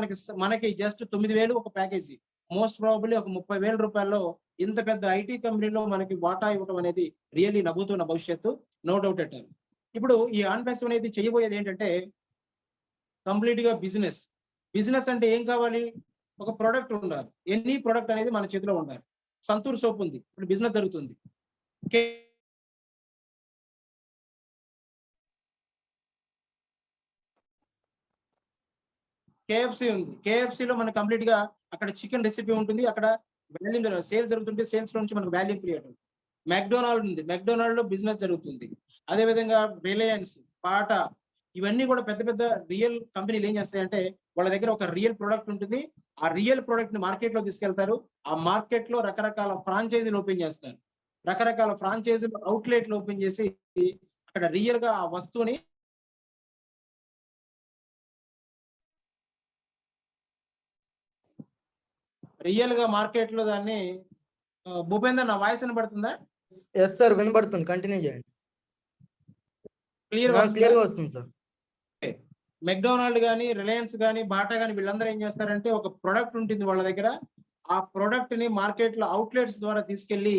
మనకి జస్ట్ 9,000 ఒక ప్యాకేజీ. మోస్ట్ ప్రాబబ్లీ ఒక 30,000 రూపాయల్లో ఇంత పెద్ద ఐటీ కంపెనీలో మనకి వాటా ఇవ్వడం అనేది రియల్లీ నవ్వుతున్న భవిష్యత్తు, నో డౌట్ ఎట్ ఆల్. ఇప్పుడు ఈ ఆన్ ప్యాసివ్ అనేది చేయబోయేది ఏంటంటే కంప్లీట్ గా బిజినెస్ అంటే ఏం కావాలి? ఒక ప్రొడక్ట్ ఉండాలి. ఎనీ ప్రొడక్ట్ అనేది మన చేతిలో ఉండాలి. సంతూర్ సోప్ ఉంది, ఇప్పుడు బిజినెస్ జరుగుతుంది. కేఎఫ్సి ఉంది, కేఎఫ్సి లో మనకి కంప్లీట్ గా అక్కడ చికెన్ రెసిపీ ఉంటుంది, అక్కడ వాల్యూ సేల్స్ జరుగుతుంటే సేల్స్ లో నుంచి మనకు వాల్యూ క్రియేట్ అవుతుంది. మెక్డొనాల్డ్ ఉంది, మెక్డొనాల్డ్ లో బిజినెస్ జరుగుతుంది. అదే విధంగా రిలయన్స్, బాటా, ఇవన్నీ కూడా పెద్ద పెద్ద రియల్ కంపెనీలు ఏం చేస్తాయంటే వాళ్ళ దగ్గర ఒక రియల్ ప్రొడక్ట్ ఉంటుంది. ఆ రియల్ ప్రొడక్ట్ ని మార్కెట్ లో తీసుకెళ్తారు. ఆ మార్కెట్ లో రకరకాల ఫ్రాంచైజీలు ఓపెన్ చేస్తారు. రకరకాల ఫ్రాంచైజీలు అవుట్లెట్లు ఓపెన్ చేసి అక్కడ రియల్ గా ఆ వస్తువుని రియల్ గా మార్కెట్ లో దాన్ని భూపేందర్, నా వాయిస్ వినబడుతుందా? ఎస్ సార్, వినబడుతుంది, కంటిన్యూ చేయండి. క్లియర్ క్లియర్ గా వస్తుంది సార్. మెక్డొనాల్డ్ కానీ, రిలయన్స్ కానీ, బాటా కానీ వీళ్ళందరూ ఏం చేస్తారంటే ఒక ప్రొడక్ట్ ఉంటుంది వాళ్ళ దగ్గర. ఆ ప్రొడక్ట్ ని మార్కెట్ లో అవుట్లెట్స్ ద్వారా తీసుకెళ్లి,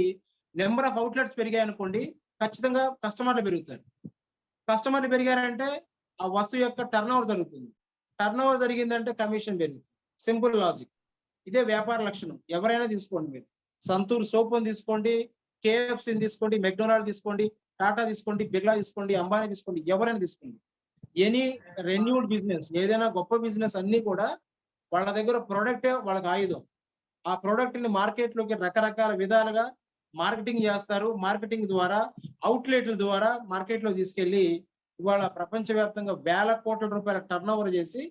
నెంబర్ ఆఫ్ అవుట్లెట్స్ పెరిగాయి అనుకోండి, ఖచ్చితంగా కస్టమర్లు పెరుగుతారు. కస్టమర్లు పెరిగారంటే ఆ వస్తువు యొక్క టర్న్ ఓవర్ జరుగుతుంది. టర్న్ ఓవర్ జరిగిందంటే కమిషన్ పెరుగుతుంది. Simple logic. ఇదే వ్యాపార లక్షణం. ఎవరైనా తీసుకోండి, మీరు సంతూర్ సోప్ తీసుకోండి, కేఎఫ్సీని తీసుకోండి, మెక్డొనాల్డ్ తీసుకోండి, టాటా తీసుకోండి, బిర్లా తీసుకోండి, అంబానీ తీసుకోండి, ఎవరైనా తీసుకోండి. ఎనీ రెన్యూడ్ బిజినెస్, ఏదైనా గొప్ప బిజినెస్ అన్ని కూడా వాళ్ళ దగ్గర ప్రొడక్టే వాళ్ళకి ఆయుధం. ఆ ప్రొడక్ట్ ని మార్కెట్ లోకి రకరకాల విధాలుగా మార్కెటింగ్ చేస్తారు. మార్కెటింగ్ ద్వారా, అవుట్లెట్ల ద్వారా మార్కెట్ లో తీసుకెళ్లి ఇవాళ ప్రపంచవ్యాప్తంగా వేల కోట్ల రూపాయల టర్న్ ఓవర్ చేసి,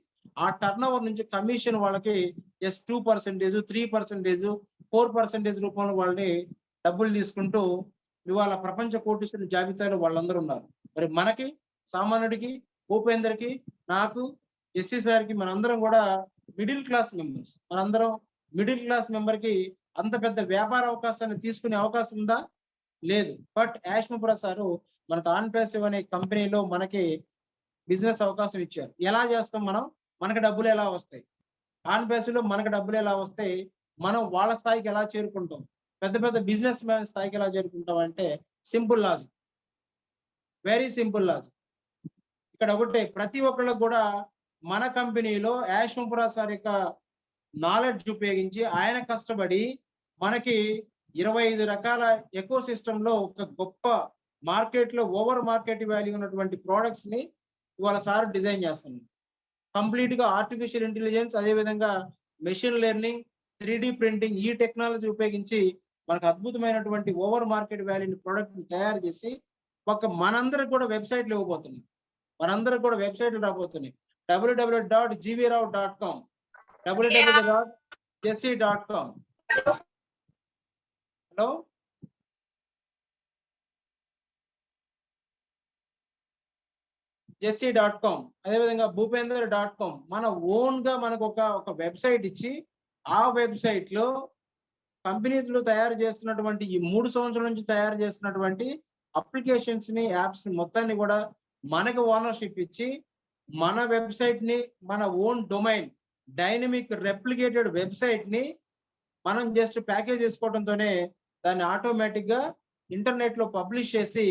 ఆ టర్న్ ఓవర్ నుంచి కమిషన్ వాళ్ళకి జస్ట్ 2%, 3%, 4% రూపంలో వాళ్ళని డబ్బులు తీసుకుంటూ ఇవాళ ప్రపంచ కోటీశ్వరుల జాబితాలో వాళ్ళందరూ ఉన్నారు. మరి మనకి, సామాన్యుడికి, భూపేందర్కి, నాకు, ఎస్సీ సార్కి, మనందరం కూడా మిడిల్ క్లాస్ మెంబర్స్. మనందరం మిడిల్ క్లాస్ మెంబర్ కి అంత పెద్ద వ్యాపార అవకాశాన్ని తీసుకునే అవకాశం ఉందా? లేదు. బట్ యాష్మపుర సారు మనకు ఆన్పేసివ్ అనే కంపెనీలో మనకి బిజినెస్ అవకాశం ఇచ్చారు. ఎలా చేస్తాం మనం? మనకి డబ్బులు ఎలా వస్తాయి? ఆన్పేసివ్ లో మనకి డబ్బులు ఎలా వస్తాయి? మనం వాళ్ళ స్థాయికి ఎలా చేరుకుంటాం? పెద్ద పెద్ద బిజినెస్ మ్యాన్ స్థాయికి ఎలా చేరుకుంటాం అంటే simple logic, very simple logic. ఇక్కడ ఒకటే, ప్రతి ఒక్కళ్ళకు కూడా మన కంపెనీలో యాష్మపుర సార్ యొక్క నాలెడ్జ్ ఉపయోగించి, ఆయన కష్టపడి మనకి 25 రకాల ఎకో సిస్టమ్ లో ఒక గొప్ప మార్కెట్ లో ఓవర్ మార్కెట్ వాల్యూ ఉన్నటువంటి ప్రోడక్ట్స్ ని ఇవాళ సార్ డిజైన్ చేస్తున్నారు. కంప్లీట్ గా ఆర్టిఫిషియల్ ఇంటెలిజెన్స్, అదే విధంగా మెషిన్ లెర్నింగ్, 3D ప్రింటింగ్, ఈ టెక్నాలజీ ఉపయోగించి మనకు అద్భుతమైనటువంటి ఓవర్ మార్కెట్ వాల్యూని ప్రోడక్ట్ ని తయారు చేసి మనందరికి కూడా వెబ్సైట్లు ఇవ్వబోతున్నాయి. మనందరికి కూడా వెబ్సైట్లు రాబోతున్నాయి. www.gvrao.com, www.jesse.com. హలో, jesse.com, అదేవిధంగా భూపేందర్.com. మన ఓన్ గా మనకు ఒక వెబ్సైట్ ఇచ్చి, ఆ వెబ్సైట్ లో కంపెనీలు తయారు చేస్తున్నటువంటి ఈ 3 సంవత్సరాల నుంచి తయారు చేస్తున్నటువంటి అప్లికేషన్స్ ని, యాప్స్ ని మొత్తాన్ని కూడా మనకి ఓనర్షిప్ ఇచ్చి, మన వెబ్సైట్ ని, మన own domain dynamic replicated website ని మనం జస్ట్ ప్యాకేజ్ చేసుకోవడంతోనే దాన్ని ఆటోమేటిక్ గా ఇంటర్నెట్ లో పబ్లిష్ చేసి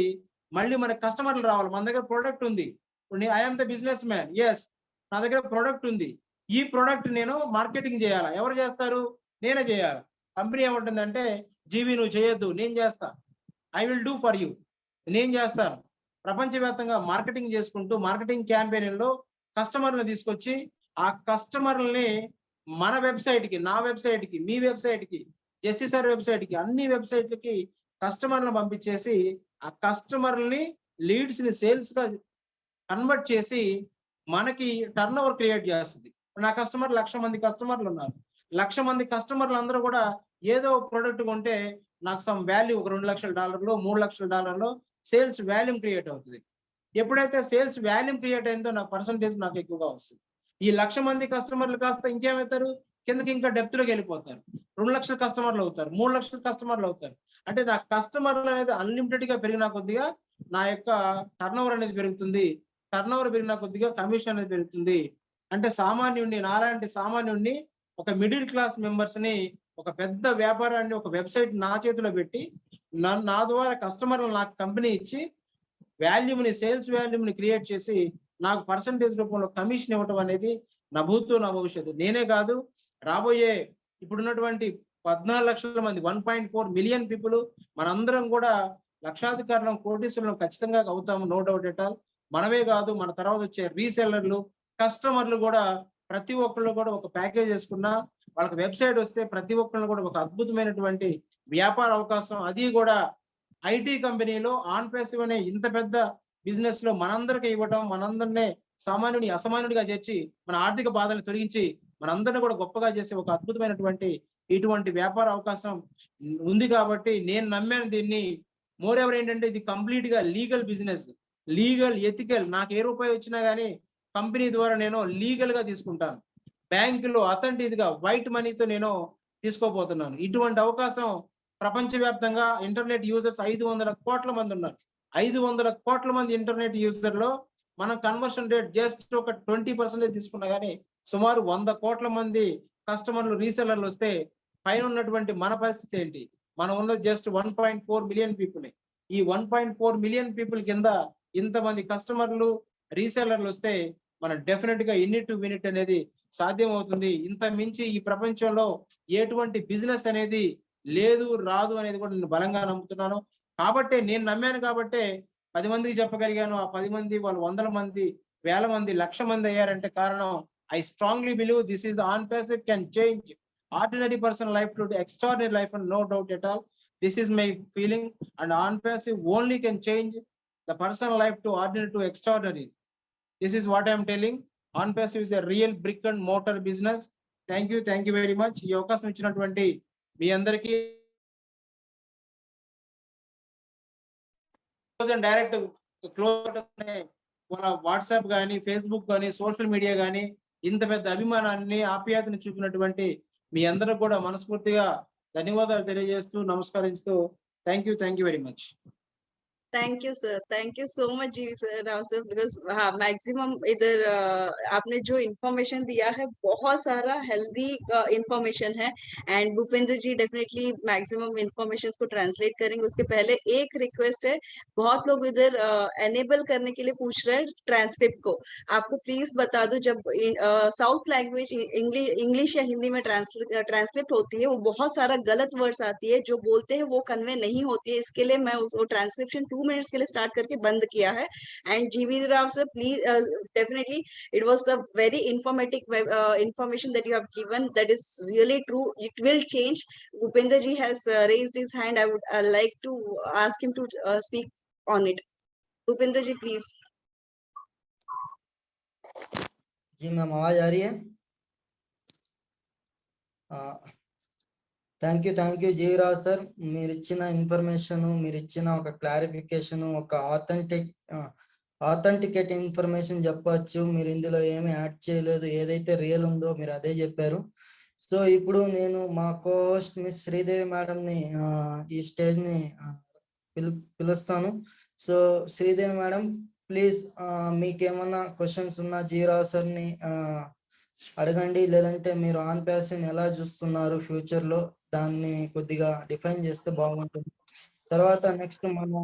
మళ్ళీ మన కస్టమర్లు రావాలి. మన దగ్గర ప్రోడక్ట్ ఉంది. ఇప్పుడు I'm the businessman, yes, నా దగ్గర ప్రోడక్ట్ ఉంది. ఈ ప్రోడక్ట్ నేను మార్కెటింగ్ చేయాలా? ఎవరు చేస్తారు? నేనే చేయాలి. కంపెనీ ఏమంటుందంటే, జీవి నువ్వు చేయొద్దు, నేను చేస్తా, I will do for you, నేను చేస్తాను. ప్రపంచవ్యాప్తంగా మార్కెటింగ్ చేసుకుంటూ మార్కెటింగ్ క్యాంపెయిన్లో కస్టమర్లను తీసుకొచ్చి, ఆ కస్టమర్లని మన వెబ్సైట్ కి, నా వెబ్సైట్ కి, మీ వెబ్సైట్ కి, జెస్సీ సార్ వెబ్సైట్ కి, అన్ని వెబ్సైట్లకి కస్టమర్లను పంపించేసి ఆ కస్టమర్లని లీడ్స్ ని సేల్స్ గా కన్వర్ట్ చేసి మనకి టర్న్ ఓవర్ క్రియేట్ చేస్తుంది. నా కస్టమర్ 1,00,000 మంది కస్టమర్లు ఉన్నారు. 1,00,000 మంది కస్టమర్లు అందరూ కూడా ఏదో ప్రొడక్ట్ కొంటే నాకు సమ్ వాల్యూ, ఒక $2,00,000, $3,00,000 సేల్స్ వాల్యూమ్ క్రియేట్ అవుతుంది. ఎప్పుడైతే సేల్స్ వాల్యూమ్ క్రియేట్ అయిందో నా పర్సంటేజ్ నాకు ఎక్కువగా వస్తుంది. ఈ 1,00,000 మంది కస్టమర్లు కాస్త ఇంకేమవుతారు? కిందకి ఇంకా డెప్త్ లోకి వెళ్ళిపోతారు. 2,00,000 కస్టమర్లు అవుతారు, 3,00,000 కస్టమర్లు అవుతారు. అంటే నా కస్టమర్లు అనేది అన్లిమిటెడ్ గా పెరిగిన కొద్దిగా నా యొక్క టర్న్ ఓవర్ అనేది పెరుగుతుంది. టర్న్ ఓవర్ పెరిగిన కొద్దిగా కమిషన్ అనేది పెరుగుతుంది. అంటే సామాన్యుడిని, నాలాంటి సామాన్యుడిని, ఒక మిడిల్ క్లాస్ మెంబర్స్ ని, ఒక పెద్ద వ్యాపారాన్ని, ఒక వెబ్సైట్ నా చేతిలో పెట్టి నా ద్వారా కస్టమర్లు నాకు కంపెనీ ఇచ్చి వాల్యూమ్ ని, సేల్స్ వాల్యూమ్ ని క్రియేట్ చేసి నాకు పర్సంటేజ్ రూపంలో కమిషన్ ఇవ్వటం అనేది నా భూతో నా భవిష్యత్తు. నేనే కాదు, రాబోయే ఇప్పుడున్నటువంటి 14 లక్షల మంది, 1.4 మిలియన్ పీపుల్, మనందరం కూడా లక్షాధికారులం, కోటీశ్వరులం ఖచ్చితంగా అవుతాము, నో డౌట్ ఎట్ ఆల్. మనమే కాదు, మన తర్వాత వచ్చే రీసెల్లర్లు, కస్టమర్లు కూడా ప్రతి ఒక్కళ్ళు కూడా ఒక ప్యాకేజ్ చేసుకున్నా, వాళ్ళకి వెబ్సైట్ వస్తే ప్రతి ఒక్కళ్ళు కూడా ఒక అద్భుతమైనటువంటి వ్యాపార అవకాశం. అది కూడా ఐటీ కంపెనీలో ఆన్పేసివ్ అనే ఇంత పెద్ద బిజినెస్ లో మనందరికీ ఇవ్వటం, మనందరినీ సామాన్యుని అసామాన్యుడిగా చేర్చి మన ఆర్థిక బాధలను తొలగించి మనందరినీ కూడా గొప్పగా చేసే ఒక అద్భుతమైనటువంటి ఇటువంటి వ్యాపార అవకాశం ఉంది. కాబట్టి నేను నమ్మాను దీన్ని. మోర్ ఎవర్ ఏంటంటే ఇది కంప్లీట్ గా లీగల్ బిజినెస్, లీగల్, ఎథికల్. నాకు ఏ రూపాయి వచ్చినా గానీ కంపెనీ ద్వారా నేను లీగల్ గా తీసుకుంటాను. బ్యాంకులో అథెంటిక్ గా వైట్ మనీతో నేను తీసుకోబోతున్నాను. ఇటువంటి అవకాశం ప్రపంచవ్యాప్తంగా ఇంటర్నెట్ యూజర్స్ 500 కోట్ల మంది ఉన్నారు. 500 కోట్ల మంది ఇంటర్నెట్ యూజర్ లో మన కన్వర్షన్ రేట్ జస్ట్ ఒక 20% తీసుకున్నా కానీ సుమారు 100 కోట్ల మంది కస్టమర్లు రీసెలర్లు వస్తే పైన ఉన్నటువంటి మన పరిస్థితి ఏంటి? మనం ఉన్నది జస్ట్ 1.4 మిలియన్ పీపుల్. ఈ 1.4 మిలియన్ పీపుల్ కింద ఇంతమంది కస్టమర్లు రీసెలర్లు వస్తే మనం డెఫినెట్ గా యూనిట్ టు యూనిట్ అనేది సాధ్యం అవుతుంది. ఇంత మించి ఈ ప్రపంచంలో ఎటువంటి బిజినెస్ అనేది లేదు రాదు అనేది కూడా నేను బలంగా నమ్ముతున్నాను. కాబట్టి నేను నమ్మాను కాబట్టే 10 మందికి చెప్పగలిగాను. ఆ 10 మంది వాళ్ళు 100 మంది, 1000 మంది, 1,00,000 మంది అయ్యారంటే కారణం I strongly believe this is on-passive can change ordinary person life to extraordinary life and no doubt at all. This is my feeling, and on-passive only can change the person life to ordinary to extraordinary. This is what I am telling. On-passive is a real brick and mortar business. Thank you very much. ఈ అవకాశం ఇచ్చినటువంటి మీ అందరికీ direct close మన WhatsApp కానీ Facebook కానీ social media కానీ ఇంత పెద్ద అభిమానాన్ని ఆప్యాయతను చూపినటువంటి మీ అందరూ కూడా మనస్ఫూర్తిగా ధన్యవాదాలు తెలియజేస్తూ నమస్కరిస్తూ thank you very much. Thank you sir, thank you so much जी सर, राव सर, बिकॉज हाँ मैक्सिमम इधर आपने जो इन्फॉर्मेशन दिया है बहुत सारा हेल्दी इन्फॉर्मेशन है and Bhupendra ji definitely maximum information को ट्रांसलेट करेंगे. उसके पहले एक रिक्वेस्ट है, बहुत लोग इधर एनेबल करने के लिए पूछ रहे हैं ट्रांसक्रिप्ट को. आपको प्लीज बता दो, जब साउथ लैंग्वेज इंग्लिश या हिंदी में ट्रांसक्रिप्ट होती है वो बहुत सारा गलत वर्ड्स आती है, जो बोलते हैं वो कन्वे नहीं होती है. इसके लिए मैं उसको ट्रांसक्रिप्शन 2 मिनट्स के लिए स्टार्ट करके बंद किया है. And G V Rao sir please, definitely it was a very informative information that you have given, that is really true, it will change. Bhupendra ji has raised his hand. I would like to ask him to speak on it. Bhupendra ji please. जी ma'am, आवाज आ रही है? Thank you Jeevaraj sir. మీరు ఇచ్చిన information, మీరు ఇచ్చిన ఒక క్లారిఫికేషన్, ఒక ఆథెంటికేట్ ఇన్ఫర్మేషన్ చెప్పచ్చు. మీరు ఇందులో ఏమి యాడ్ చేయలేదు, ఏదైతే రియల్ ఉందో మీరు అదే చెప్పారు. సో ఇప్పుడు నేను మా కోస్ట్ మిస్ శ్రీదేవి మేడం ని ఈ స్టేజ్ ని పిలుస్తాను. సో శ్రీదేవి మేడం ప్లీజ్, మీకేమన్నా క్వశ్చన్స్ ఉన్నా జీవరాజ్ సార్ ని అడగండి, లేదంటే మీరు ఆన్ ప్యాసివ్ ఎలా చూస్తున్నారు ఫ్యూచర్ లో దాన్ని కొద్దిగా డిఫైన్ చేస్తే బాగుంటుంది. తర్వాత నెక్స్ట్ మన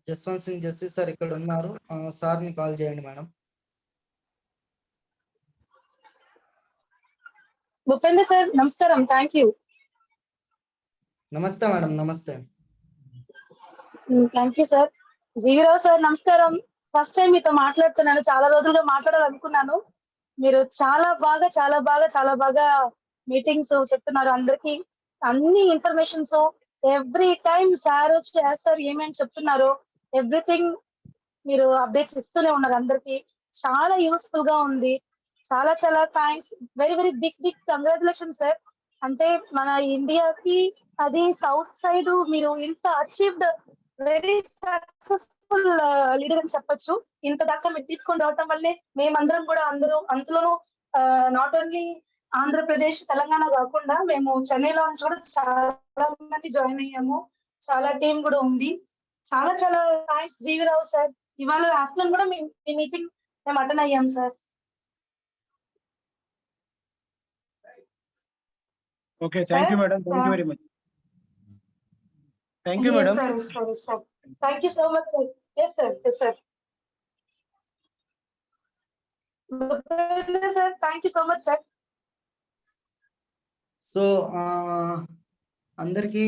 జస్వంత్ సింగ్ జస్సి సార్ ఇక్కడ ఉన్నారు, సార్ ని కాల్ చేయండి మేడం. భూపేంద్ర సార్ నమస్కారం, థ్యాంక్ యూ. నమస్తే మేడం, నమస్తే. Thank you sir. GV Rao sir నమస్కారం. ఫస్ట్ టైం మీతో మాట్లాడుతున్నాను, చాలా రోజులుగా మాట్లాడాలనుకున్నాను. మీరు చాలా బాగా మీటింగ్స్ చెప్తున్నారు అందరికి, అన్ని informations every time sir sir ఏమేమి చెప్తున్నారో ఎవ్రీథింగ్ మీరు అప్డేట్స్ ఇస్తూనే ఉన్నారు అందరికి. చాలా యూస్ఫుల్ గా ఉంది. చాలా thanks, very big congratulation sir. అంటే మన ఇండియాకి అది సౌత్ సైడ్ మీరు ఇంత అచీవ్డ్ వెరీ సక్సెస్ఫుల్ లీడర్ అని చెప్పొచ్చు. ఇంత దాకా మీరు తీసుకొని రావటం వల్లే మేమందరం కూడా అందులోనూ నాట్ ఓన్లీ ఆంధ్రప్రదేశ్ తెలంగాణ కాకుండా మేము చెన్నైలో నుంచి కూడా చాలా మంది జాయిన్ అయ్యాము. చాలా టీం కూడా ఉంది. చాలా థ్యాంక్స్ జీవీరావు సార్. ఇవాళ ఆఫ్టర్నూన్ కూడా మీ మీటింగ్ మేము అటెండ్ అయ్యాం sir. Okay, thank you madam, thank you very much. Thank you madam. Sir thank you so much sir. Yes sir sir thank you so much sir. So అందరికి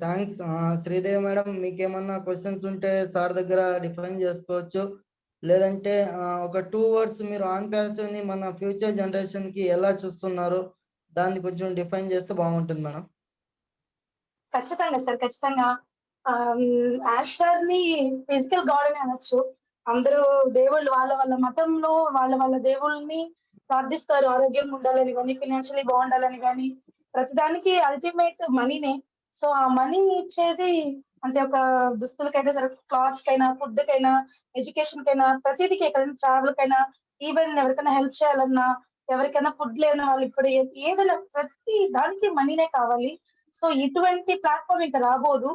thanks. Sridevi madam, మీకేమన్నా questions ఉంటే sir దగ్గర define చేసుకోవచ్చు, లేదంటే ఒక 2 words మీరు on passive ని మన ఫ్యూచర్ జనరేషన్ కి ఎలా చూస్తున్నారు దాన్ని కొంచెం డిఫైన్ చేస్తే బాగుంటుంది మేడం. ఖచ్చితంగా సార్, ఖచ్చితంగా. యాషర్ ని ఫిజికల్ గాడ్ అని అనొచ్చు. అందరూ దేవుళ్ళు వాళ్ళ మతంలో వాళ్ళ దేవుళ్ళని ప్రార్థిస్తారు, ఆరోగ్యం ఉండాలని కానీ, ఫినాన్షియలీ బాగుండాలని కానీ. ప్రతిదానికి అల్టిమేట్ మనీనే. సో ఆ మనీ ఇచ్చేది అంటే ఒక దుస్తులకైనా సరే, క్లాత్స్ కైనా, ఫుడ్ కైనా, ఎడ్యుకేషన్ కైనా, ప్రతిదికి ఎక్కడైనా ట్రావెల్ కైనా, ఈవెన్ ఎవరికైనా హెల్ప్ చేయాలన్నా, ఎవరికైనా ఫుడ్ లేని వాళ్ళు ఇప్పుడు ఏదైనా ప్రతి దానికి మనీనే కావాలి. సో ఇటువంటి ప్లాట్ఫామ్ ఇంకా రాబోదు.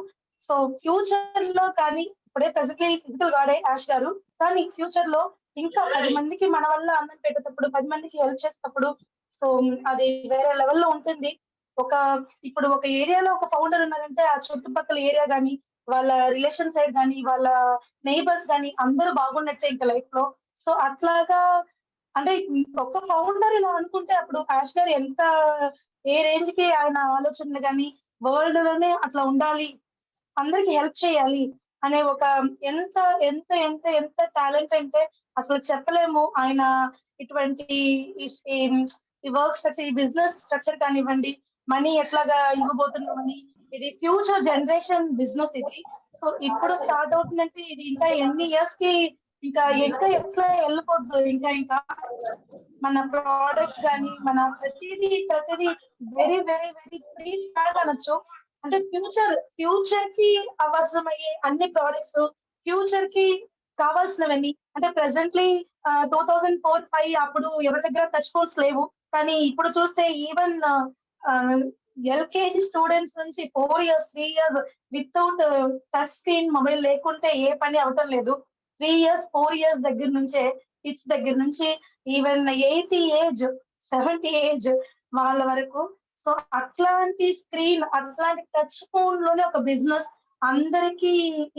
సో ఫ్యూచర్ లో కానీ ఇప్పుడే ప్రెసెంట్లీ ఫిజికల్ గాడే యాష్ గారు, కానీ ఫ్యూచర్ లో ఇంకా 10 మందికి మన వల్ల అన్నం పెట్టేటప్పుడు, 10 మందికి హెల్ప్ చేసేటప్పుడు సో అది వేరే లెవెల్లో ఉంటుంది. ఇప్పుడు ఒక ఏరియాలో ఒక ఫౌండర్ ఉన్నారంటే ఆ చుట్టుపక్కల ఏరియా గానీ, వాళ్ళ రిలేషన్ సైడ్ గానీ, వాళ్ళ నైబర్స్ గానీ అందరూ బాగున్నట్టే ఇంకా లైఫ్ లో. సో అట్లాగా అంటే ఒక ఫౌండర్ ఇలా అనుకుంటే అప్పుడు యాష్ గారు ఎంత ఏ రేంజ్ కి ఆయన ఆలోచనలు గానీ వరల్డ్ లోనే అట్లా ఉండాలి, అందరికి హెల్ప్ చేయాలి అనే ఒక ఎంత ఎంత ఎంత ఎంత టాలెంట్ అంటే అసలు చెప్పలేము. ఆయన ఇటువంటి ఈ వర్క్ స్ట్రక్చర్, ఈ బిజినెస్ స్ట్రక్చర్ కానివ్వండి, మనీ ఎట్లాగా ఇవ్వబోతున్నామని, ఇది ఫ్యూచర్ జనరేషన్ బిజినెస్ ఇది. సో ఇప్పుడు స్టార్ట్ అవుతుందంటే ఇది ఇంకా ఎన్ని ఇయర్స్ కి ఇంకా ఎట్లా వెళ్ళిపోద్దు. ఇంకా మన ప్రోడక్ట్స్ కానీ మన ప్రతిదీ very very very free tag అనొచ్చు. అంటే ఫ్యూచర్ కి అవసరమయ్యే అన్ని ప్రోడక్ట్స్, ఫ్యూచర్ కి కావాల్సినవన్నీ అంటే ప్రెసెంట్లీ 2004-5 అప్పుడు ఎవరి దగ్గర టచ్ ఫోన్స్ లేవు. కానీ ఇప్పుడు చూస్తే ఈవెన్ ఎల్కేజీ స్టూడెంట్స్ నుంచి 4 years 3 years without touch screen mobile లేకుంటే ఏ పని అవటం లేదు. 3 years 4 years దగ్గర నుంచే కిడ్స్ దగ్గర నుంచి ఈవెన్ 80 ఏజ్ 70 ఏజ్ వాళ్ళ వరకు. సో అట్లాంటి స్క్రీన్, అట్లాంటి టచ్ ఫోన్ లోనే ఒక బిజినెస్, అందరికీ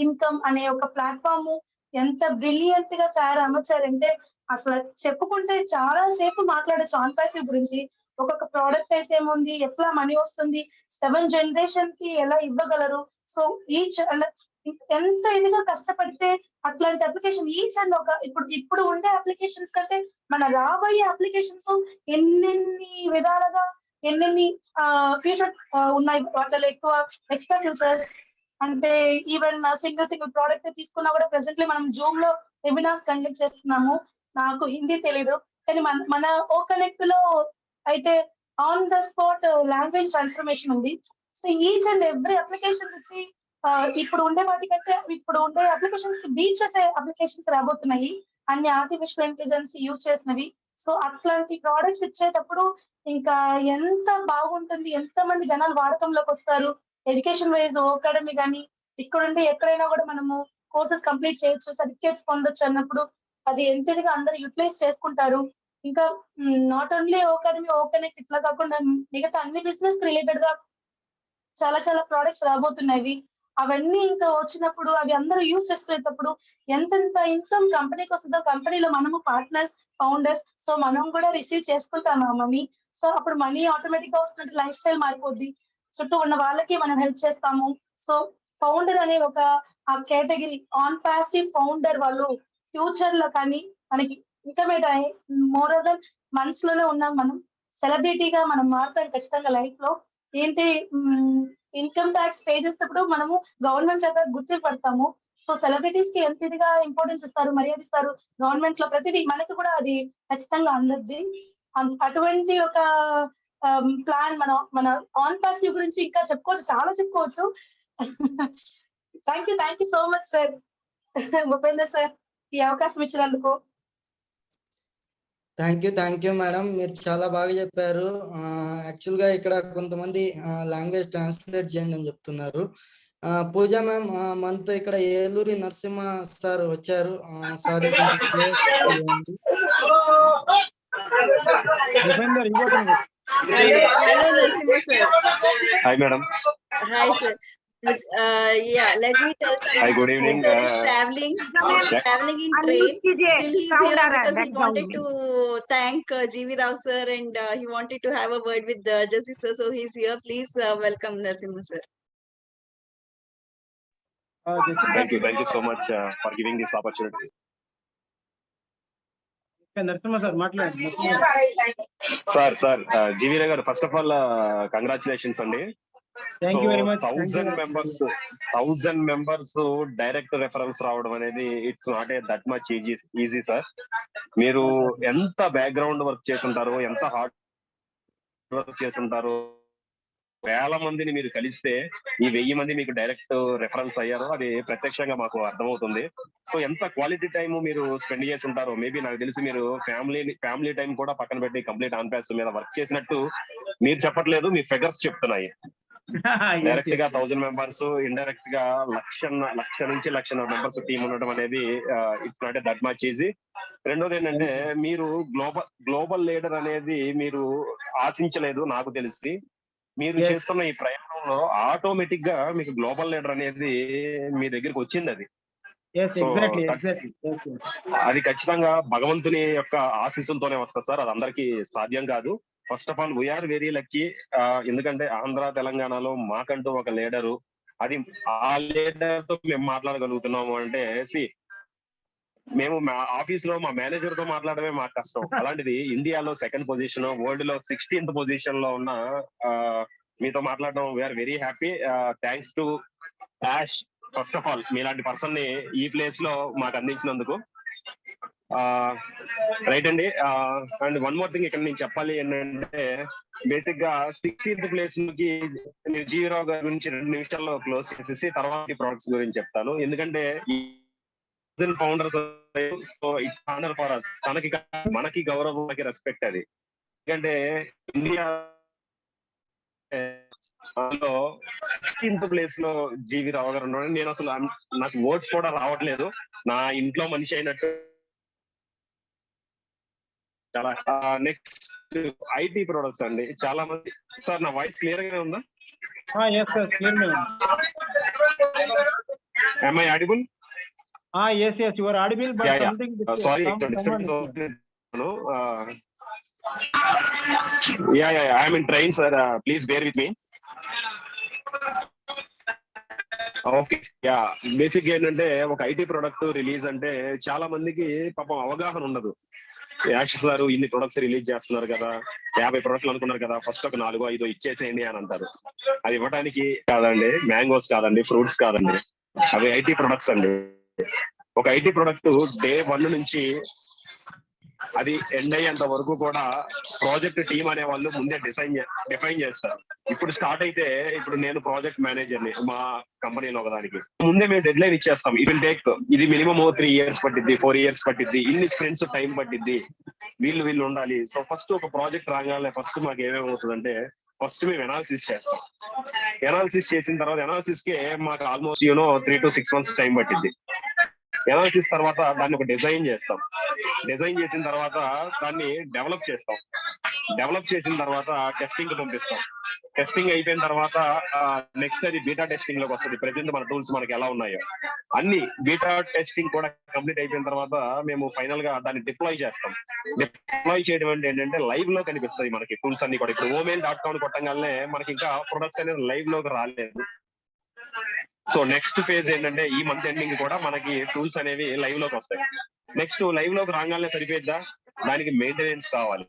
ఇన్కమ్ అనే ఒక ప్లాట్ఫామ్ ఎంత బ్రిలియంట్ గా సార్ అమర్చారంటే అసలు చెప్పుకుంటే చాలా సేపు మాట్లాడచ్చు ఆన్ ప్యాసివ్ గురించి. ఒక్కొక్క ప్రోడక్ట్ అయితే ఏముంది, ఎట్లా మనీ వస్తుంది, 7 generation కి ఎలా ఇవ్వగలరు. సో ఈచ్ ఎంత ఇదిగా కష్టపడితే అట్లాంటి అప్లికేషన్ ఈచ్ అండ్ ఒక ఇప్పుడు ఉండే అప్లికేషన్స్ కంటే మన రాబోయే అప్లికేషన్స్ ఎన్నెన్ని విధాలుగా ఎన్నెన్ని ఫీచర్ ఉన్నాయి, వాటిలో ఎక్కువ ఎక్స్ట్రా ఫీచర్స్. అంటే ఈవెన్ సింగిల్ ప్రోడక్ట్ తీసుకున్నా కూడా ప్రెసెంట్లీ మనం జూమ్ లో వెబినార్స్ కండక్ట్ చేస్తున్నాము. నాకు హిందీ తెలీదు, కానీ మన ఓ కనెక్ట్ లో అయితే on the spot language transformation ఉంది. So each and every application వచ్చి ఇప్పుడు ఉండే వాటికంటే ఇప్పుడు ఉండే అప్లికేషన్స్ కి బీట్ చేసే అప్లికేషన్స్ రాబోతున్నాయి, అన్ని ఆర్టిఫిషియల్ ఇంటెలిజెన్స్ యూజ్ చేసినవి. సో అట్లాంటి ప్రోడక్ట్స్ ఇచ్చేటప్పుడు ఇంకా ఎంత బాగుంటుంది, ఎంత మంది జనాలు వాడకంలోకి వస్తారు. ఎడ్యుకేషన్ వైజ్ అకాడమీ కానీ ఇక్కడ ఉండి ఎక్కడైనా కూడా మనము కోర్సెస్ కంప్లీట్ చేయొచ్చు, సర్టిఫికేట్స్ పొందొచ్చు అన్నప్పుడు అది ఎంతగా అందరూ యూటిలైజ్ చేసుకుంటారు. ఇంకా నాట్ ఓన్లీ అకాడమీ కనెక్ట్ ఇట్లా కాకుండా మిగతా అన్ని బిజినెస్ రిలేటెడ్ గా చాలా చాలా ప్రోడక్ట్స్ రాబోతున్నాయి. అవన్నీ ఇంకా వచ్చినప్పుడు అవి అందరూ యూజ్ చేసుకునేటప్పుడు ఎంతెంత ఇన్కమ్ కంపెనీకి వస్తుందో, కంపెనీలో మనము పార్ట్నర్స్ ఫౌండర్స్ సో మనం కూడా రిసీవ్ చేసుకుంటాం ఆ మనీ. సో అప్పుడు మనీ ఆటోమేటిక్ గా వస్తున్నట్టు లైఫ్ స్టైల్ మారిపోద్ది, చుట్టూ ఉన్న వాళ్ళకి మనం హెల్ప్ చేస్తాము. సో ఫౌండర్ అనే ఒక ఆ కేటగిరీ ఆన్ పాసివ్ ఫౌండర్ వాళ్ళు ఫ్యూచర్ లో కానీ మనకి ఇంటర్మీడియట్ అయ్యి మోర్ దెన్ మనసులోనే ఉన్నాం. మనం సెలబ్రిటీగా మనం మారుతాం ఖచ్చితంగా లైఫ్ లో. ఏంటి ఇన్కమ్ ట్యాక్స్ పే చేసేటప్పుడు మనము గవర్నమెంట్ చేత గుర్తుపడతాము. సో సెలబ్రిటీస్ కి ఎంత ఇదిగా ఇంపార్టెన్స్ ఇస్తారు, మర్యాద ఇస్తారు గవర్నమెంట్ లో, ప్రతిదీ మనకి కూడా అది ఖచ్చితంగా అందద్ది. అటువంటి ఒక ప్లాన్ మన ఆన్ పాసివ్ గురించి ఇంకా చెప్పుకోవచ్చు, చాలా చెప్పుకోవచ్చు. Thank you so much sir, Bhupender sir, ఈ అవకాశం ఇచ్చినందుకు. థ్యాంక్ యూ మేడం, మీరు చాలా బాగా చెప్పారు. యాక్చువల్ గా ఇక్కడ కొంతమంది లాంగ్వేజ్ ట్రాన్స్లేట్ చేయండి అని చెప్తున్నారు. పూజ మ్యామ్, మనతో ఇక్కడ ఏలూరి నరసింహ సార్ వచ్చారు. Sir Hello Narasimha sir. Hi madam. Hi sir. Yeah, let me tell something. Hi, good evening. Sir is traveling in train. Still he is here because he wanted to thank GV Rao sir and he wanted to have a word with Jesse sir. So he is here. Please welcome Narasimha sir. Thank you so much for giving this opportunity. Narasimha sir మాట్లాడండి. Sir GV రావు గారు, first of all congratulations అండి. Thank you very much. 1000 members direct reference రావడం అనేది it's not a that much easy sir. మీరు ఎంత background work చేస్తుంటారు, ఎంత hard work చేస్తుంటారు, వేల మందిని మీరు కలిస్తే ఈ 1000 మంది మీకు డైరెక్ట్ రెఫరెన్స్ అయ్యారు, అది ప్రత్యక్షంగా మాకు అర్థమవుతుంది. సో ఎంత క్వాలిటీ టైం మీరు స్పెండ్ చేసి ఉంటారో, మేబీ నాకు తెలిసి మీరు ఫ్యామిలీ టైం కూడా పక్కన పెట్టి కంప్లీట్ ఆన్ ప్యాస్ మీద వర్క్ చేసినట్టు మీరు చెప్పట్లేదు, మీ ఫిగర్స్ చెప్తున్నాయి. డైరెక్ట్ గా 1000 మెంబర్స్, ఇండైరెక్ట్ గా లక్ష నుంచి 1,00,000 మెంబర్స్ టీం ఉండడం అనేది it's not that much easy. రెండోది ఏంటంటే మీరు గ్లోబల్ లీడర్ అనేది మీరు ఆశించలేదు నాకు తెలిసి. మీరు Yes. చేస్తున్న ఈ ప్రయాణంలో ఆటోమేటిక్ గా మీకు గ్లోబల్ లీడర్ అనేది మీ దగ్గరికి వచ్చింది. అది yes So, exactly that's- exactly అది ఖచ్చితంగా భగవంతుని యొక్క ఆశీస్సులతోనే వస్తుంది సార్. అది అందరికీ సాధ్యం కాదు. First of all we are very lucky. ఎందుకంటే ఆంధ్ర తెలంగాణలో మాకంటూ ఒక లీడరు, అది ఆ లీడర్ తో మేము మాట్లాడగలుగుతున్నాము అంటే మేము మా ఆఫీస్ లో మా మేనేజర్ తో మాట్లాడమే మాకు కష్టం. అలాంటిది ఇండియాలో 2nd పొజిషన్, వరల్డ్ లో 16th పొజిషన్ లో ఉన్న మీతో మాట్లాడడం we are very happy. Thanks to Yash first of all, మీలాంటి పర్సన్ ని ఈ ప్లేస్ లో మాకు అందించినందుకు. రైట్ అండి. అండ్ వన్ మోర్ థింగ్ ఇక్కడ నేను చెప్పాలి ఏంటంటే బేసిక్ గా 16th ప్లేస్ కి నేను జీవరావు గారి గురించి 2 నిమిషాల్లో క్లోజ్ చేసేసి తర్వాత ఈ ప్రొడక్ట్స్ గురించి చెప్తాను. ఎందుకంటే founders so it's honour for us. మనకి గౌరవం, మనకి రెస్పెక్ట్ అది. ఎందుకంటే ఇండియా లో 16th ప్లేస్ లో జీవి రావు గారు ఉన్నాడు. నేను అసలు నాకు వర్డ్స్ కూడా రావట్లేదు. నా ఇంట్లో మనిషి అయినట్టు. చాలా నెక్స్ట్ ఐటీ ప్రొడక్ట్స్ అండి. చాలా మంది సార్, నా వాయిస్ క్లియర్ గానే ఉందా? Yes sir clear. am I audible? Yes you are audible but Yeah. Something Sorry, disturbance no. Yeah, I am in train, sir. Please bear with me. Okay. Yeah, basic ఏంటంటే ఒక IT product release అంటే చాలా మందికి పాపం అవగాహన ఉండదు. Ash గారు ఇన్ని ప్రొడక్ట్స్ రిలీజ్ చేస్తున్నారు కదా, 50 ప్రొడక్ట్లు అనుకున్నారు కదా, ఫస్ట్ ఒక 4-5 ఇచ్చేసేయండి అని అంటారు. అది ఇవ్వడానికి కాదండి, మ్యాంగోస్ కాదండి, ఫ్రూట్స్ కాదండి, అవి ఐటీ ప్రొడక్ట్స్ అండి. ఒక ఐటీ ప్రొడక్ట్ డే 1 నుంచి అది ఎండ్ అయ్యేంత వరకు కూడా ప్రాజెక్ట్ టీమ్ అనే వాళ్ళు ముందే డిఫైన్ చేస్తారు. ఇప్పుడు స్టార్ట్ అయితే, ఇప్పుడు నేను ప్రాజెక్ట్ మేనేజర్ని మా కంపెనీలో ఒకదానికి, ముందే మేము డెడ్ లైన్ ఇచ్చేస్తాం. ఇది టేక్, ఇది మినిమం 3 years పట్టిద్ది, 4 years పట్టిద్ది, ఇన్ని స్ప్రింట్స్ టైం పట్టిద్ది, వీళ్ళు ఉండాలి. సో ఫస్ట్ ఒక ప్రాజెక్ట్ రాగానే ఫస్ట్ మాకు ఏమేమవుతుందంటే ఫస్ట్ మేము ఎనాలిసిస్ చేస్తాం. ఎనాలిసిస్ చేసిన తర్వాత ఎనాలిసిస్ కే మాకు ఆల్మోస్ట్ 3 to 6 months టైం పట్టిద్ది. ఎనాలిసిస్ తర్వాత దాన్ని ఒక డిజైన్ చేస్తాం. డిజైన్ చేసిన తర్వాత దాన్ని డెవలప్ చేస్తాం. డెవలప్ చేసిన తర్వాత టెస్టింగ్ కి పంపిస్తాం. టెస్టింగ్ అయిపోయిన తర్వాత నెక్స్ట్ అది బీటా టెస్టింగ్ లోకి వస్తుంది. ప్రెసెంట్ మన టూల్స్ మనకి ఎలా ఉన్నాయో అన్ని బీటా టెస్టింగ్ కూడా కంప్లీట్ అయిపోయిన తర్వాత మేము ఫైనల్ గా దాన్ని డిప్లాయ్ చేస్తాం. డిప్లాయ్ చేయడం అంటే ఏంటంటే లైవ్ లో కనిపిస్తుంది మనకి టూల్స్ అన్ని కూడా. ఇప్పుడు omail.com కొట్టంగానే మనకి ఇంకా ప్రొడక్ట్స్ అనేది లైవ్ లోకి రాలేదు. సో నెక్స్ట్ ఫేజ్ ఏంటంటే ఈ మంత్ ఎండింగ్ కూడా మనకి టూల్స్ అనేవి లైవ్ లోకి వస్తాయి. నెక్స్ట్ లైవ్ లోకి రాగానే సరిపోద్దా, దానికి మెయింటెనెన్స్ కావాలి.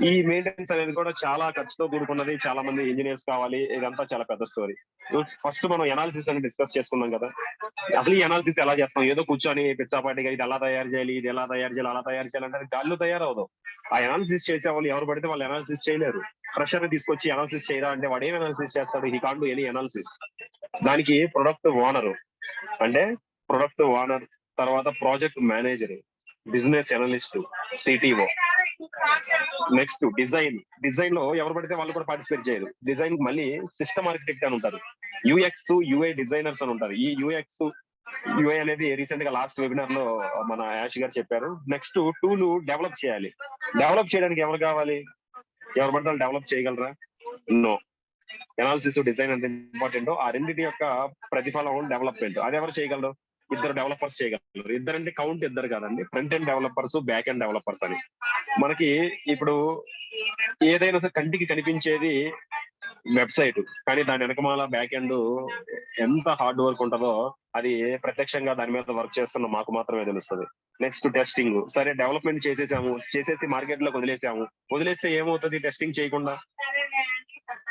ఈ మెయింటెనెన్స్ అనేది కూడా చాలా ఖర్చుతో కూడుకున్నది, చాలా మంది ఇంజనీర్స్ కావాలి, ఇదంతా చాలా పెద్ద స్టోరీ. ఫస్ట్ మనం ఎనాలిసిస్ అని డిస్కస్ చేసుకున్నాం కదా. అసలు ఈ ఎనాలిసిస్ ఎలా చేస్తాం? ఏదో కూర్చొని పిచ్చాపాటిగా ఇది ఎలా తయారు చేయాలి, ఇది ఎలా తయారు చేయాలి, అలా తయారు చేయాలంటే గాల్లో తయారవదు. ఆ ఎనాలిసిస్ చేసే వాళ్ళు ఎవరు పడితే వాళ్ళు ఎనాలిసిస్ చేయలేరు. ఫ్రెషర్ ని తీసుకొచ్చి ఎనాలిసిస్ చేయరా అంటే వాడు ఏం ఎనాలిసిస్ చేస్తాడు? He can't do any analysis. దానికి ప్రొడక్ట్ ఓనర్ అంటే ప్రొడక్ట్ ఓనర్, తర్వాత project manager, business analyst, CTO, next design లో ఎవరు పడితే వాళ్ళు కూడా పార్టిసిపేట్ చేయరు. డిజైన్ మళ్ళీ సిస్టమ్ ఆర్కిటెక్ట్ అని ఉంటారు, యూఎక్స్ యూఐ డిజైనర్స్ అని ఉంటారు. ఈ యూఎక్స్ యూఐ అనేది రీసెంట్ గా లాస్ట్ వెబినార్ లో మన యాష్ గారు చెప్పారు. నెక్స్ట్ టూల్ డెవలప్ చేయాలి. డెవలప్ చేయడానికి ఎవరు కావాలి? ఎవరు పడితే వాళ్ళు డెవలప్ చేయగలరా? నో. ఎనాలిసిస్, డిజైన్ ఎంత ఇంపార్టెంట్, ఆ రెండింటి యొక్క ప్రతిఫలం డెవలప్మెంట్. అది ఎవరు చేయగలరు? 2 డెవలపర్స్ చేయగలరు. ఇద్దరంటే కౌంట్ ఇద్దరు కాదండి, front end developers, back end developers అని. మనకి ఇప్పుడు ఏదైనా సరే కంటికి కనిపించేది వెబ్సైట్, కానీ దాని వెనకమాల బ్యాక్ ఎండ్ ఎంత హార్డ్ వర్క్ ఉంటుందో అది ప్రత్యక్షంగా దాని మీద వర్క్ చేస్తున్న మాకు మాత్రమే తెలుస్తుంది. Next testing. సరే డెవలప్మెంట్ చేసేసి మార్కెట్ లోకి వదిలేస్తే ఏమవుతుంది టెస్టింగ్ చేయకుండా?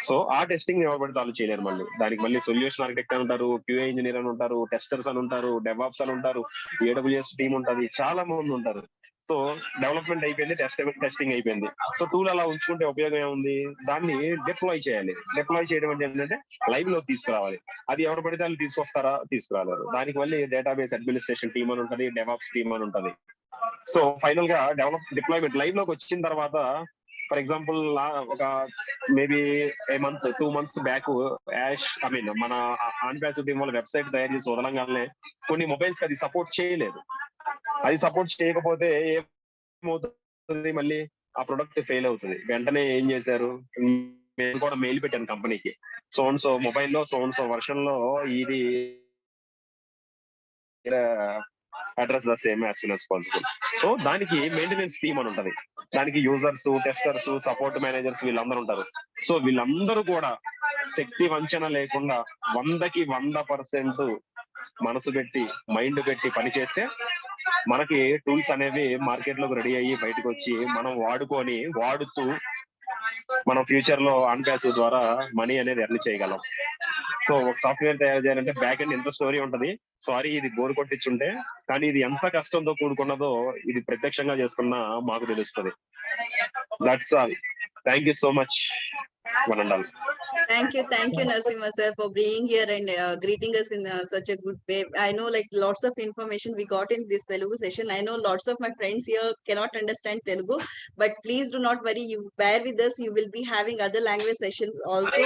సో ఆ టెస్టింగ్ ఎవరు పడితే వాళ్ళు చేయలేరు. దానికి మళ్ళీ సొల్యూషన్ ఆర్కిటెక్ట్ అని ఉంటారు, క్యూఏ ఇంజనీర్ అని ఉంటారు, టెస్టర్స్ అని ఉంటారు, డెవాప్స్ అని ఉంటారు, AWS టీమ్ ఉంటుంది, చాలా మంది ఉంటారు. సో డెవలప్మెంట్ అయిపోయింది, టెస్టింగ్ అయిపోయింది. సో టూల్ అలా ఉంచుకుంటే ఉపయోగం ఏముంది? దాన్ని డిప్లాయ్ చేయాలి. డిప్లాయ్ చేయడం అంటే ఏంటంటే లైవ్ లో తీసుకురావాలి. అది ఎవరు పడితే వాళ్ళు తీసుకొస్తారా? తీసుకురాలేరు. దానికి మళ్ళీ డేటాబేస్ అడ్మినిస్ట్రేషన్ టీమ్ అని ఉంటుంది, డెవాప్స్ టీమ్ అని ఉంటుంది. సో ఫైనల్ గా డిప్లాయ్మెంట్ లైవ్ లోకి వచ్చిన తర్వాత ఫర్ ఎగ్జాంపుల్ ఒక maybe a month 2 months back Yash I mean మన ఆన్పాస్ టీం వాళ్ళ వెబ్సైట్ తయారు చేసి వదలంగానే కొన్ని మొబైల్స్ అది సపోర్ట్ చేయలేదు. అది సపోర్ట్ చేయకపోతే ఏమవుతుంది, మళ్ళీ ఆ ప్రొడక్ట్ ఫెయిల్ అవుతుంది. వెంటనే ఏం చేశారు, నేను కూడా మెయిల్ పెట్టాను కంపెనీకి, సో మొబైల్లో సో వర్షన్ లో ఇది address the same as soon as possible. So దానికి మెయింటెనెన్స్ టీమ్ అని ఉంటది, దానికి యూజర్స్, టెస్టర్స్, సపోర్ట్ మేనేజర్స్ వీళ్ళందరూ ఉంటారు. సో వీళ్ళందరూ కూడా శక్తి వంచన లేకుండా 100కి 100% మనసు పెట్టి మైండ్ పెట్టి పని చేస్తే మనకి టూల్స్ అనేవి మార్కెట్ లోకి రెడీ అయ్యి బయటకు వచ్చి మనం వాడుతూ మనం ఫ్యూచర్ లో ఆన్పాస్ ద్వారా మనీ అనేది ఎర్న్ చేయగలం. సో ఒక సాఫ్ట్వేర్ తయారు చేయాలంటే బ్యాక్ ఎండ్ ఎంత స్టోరీ ఉంటది. సారీ ఇది బోర్ కొట్టించుంటే, కానీ ఇది ఎంత కష్టంతో కూడుకున్నదో ఇది ప్రత్యక్షంగా చేసుకున్నా మాకు తెలుస్తుంది. That's all. Thank you so much one and all. Thank you, Narasimha sir, for being here and greeting us in such a good way. I know like lots of information we got in this Telugu session. I know lots of my friends here cannot understand Telugu, but please do not worry. You bear with us. You will be having other language sessions also,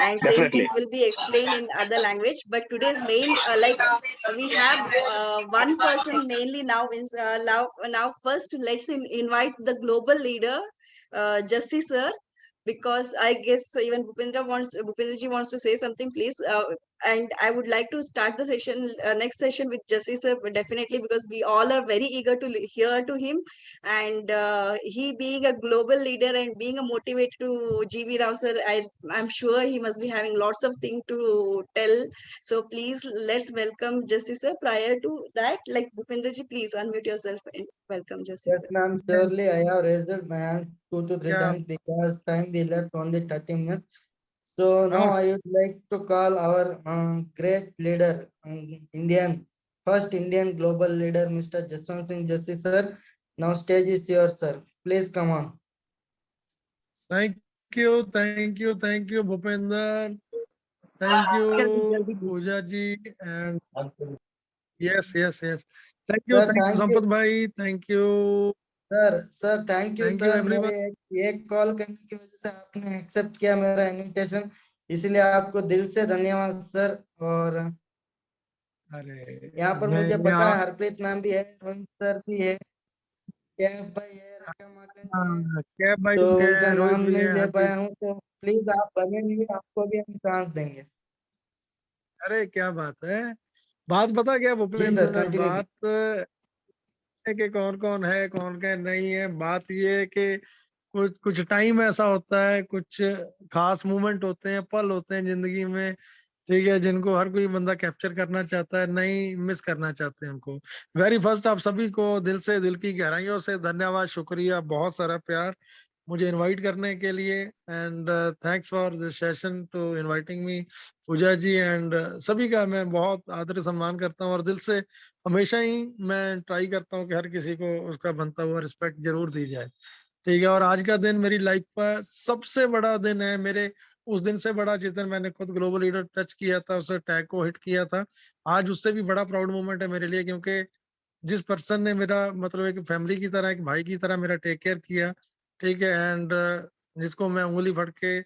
and same Definitely. things will be explained in other language. But today's main we have one person mainly now. Now first let's invite the global leader, Jassi sir. Because I guess even Bhupendraji wants to say something, please. And I would like to start the session, next session with Jassi sir, definitely, because we all are very eager to hear to him. And he being a global leader and being a motivator to GV Rao sir, I'm sure he must be having lots of things to tell. So please, let's welcome Jassi sir. Prior to that, like Bhupendraji, please unmute yourself and welcome Jassi Yes, sir. ma'am. Surely I have raised my hands 2 to 3 times because time we left only 30 minutes. So now I would like to call our great leader, first Indian global leader, Mr. Jaswant Singh Jassi sir. Now stage is yours, sir. Please come on. Thank you, Bhupender. Thank you, Pooja ji, and yes. Thank you, Sir, thank you. Sampath bhai. Thank you. Sir thank you Thank you, sir. everyone. मेरे एक call करने की वजह से आपने accept किया मेरा invitation, इसलिए आपको दिल से धन्यवाद सर। और अरे यहाँ पर मुझे पता है हरप्रीत मैम भी है, रोहित सर भी है, कैफ भाई है, रकम है, क्या भाई तो है, उनका रोहित नाम भी नहीं है, ले हरप्रीत। पाया हूँ, तो प्लीज आप बने रहिए, आपको भी हम चांस देंगे। अरे क्या बात है, बात पता क्या जी भूपेंद्र सर, कंटिन्यू बात है कि कौन है कौन नहीं है। बात ये है कि कुछ टाइम ऐसा होता है, कुछ खास मोमेंट होते हैं, पल होते हैं जिंदगी में, ठीक है, जिनको हर कोई बंदा कैप्चर करना चाहता है, नहीं मिस करना चाहते हैं उनको। वेरी फर्स्ट आप सभी को दिल से, दिल की गहराइयों से धन्यवाद, शुक्रिया, बहुत सारा प्यार मुझे इनवाइट करने के लिए। And thanks for this session to inviting me, Pooja ji and सभी का मैं बहुत आदर सम्मान करता हूँ। और दिल से हमेशा ही मैं ट्राई करता हूँ कि हर किसी को उसका बनता हुआ रिस्पेक्ट जरूर दी जाए, ठीक है। और आज का दिन मेरी लाइफ का सबसे बड़ा दिन है, मेरे उस दिन से बड़ा जिस दिन मैंने खुद ग्लोबल लीडर टच किया था, उसे टैग को हिट किया था, आज उससे भी बड़ा प्राउड मोमेंट है मेरे लिए, क्योंकि जिस पर्सन ने मेरा मतलब एक फैमिली की तरह, एक भाई की तरह मेरा टेक केयर किया, ठीक है, एंड जिसको मैं उंगली फड़ के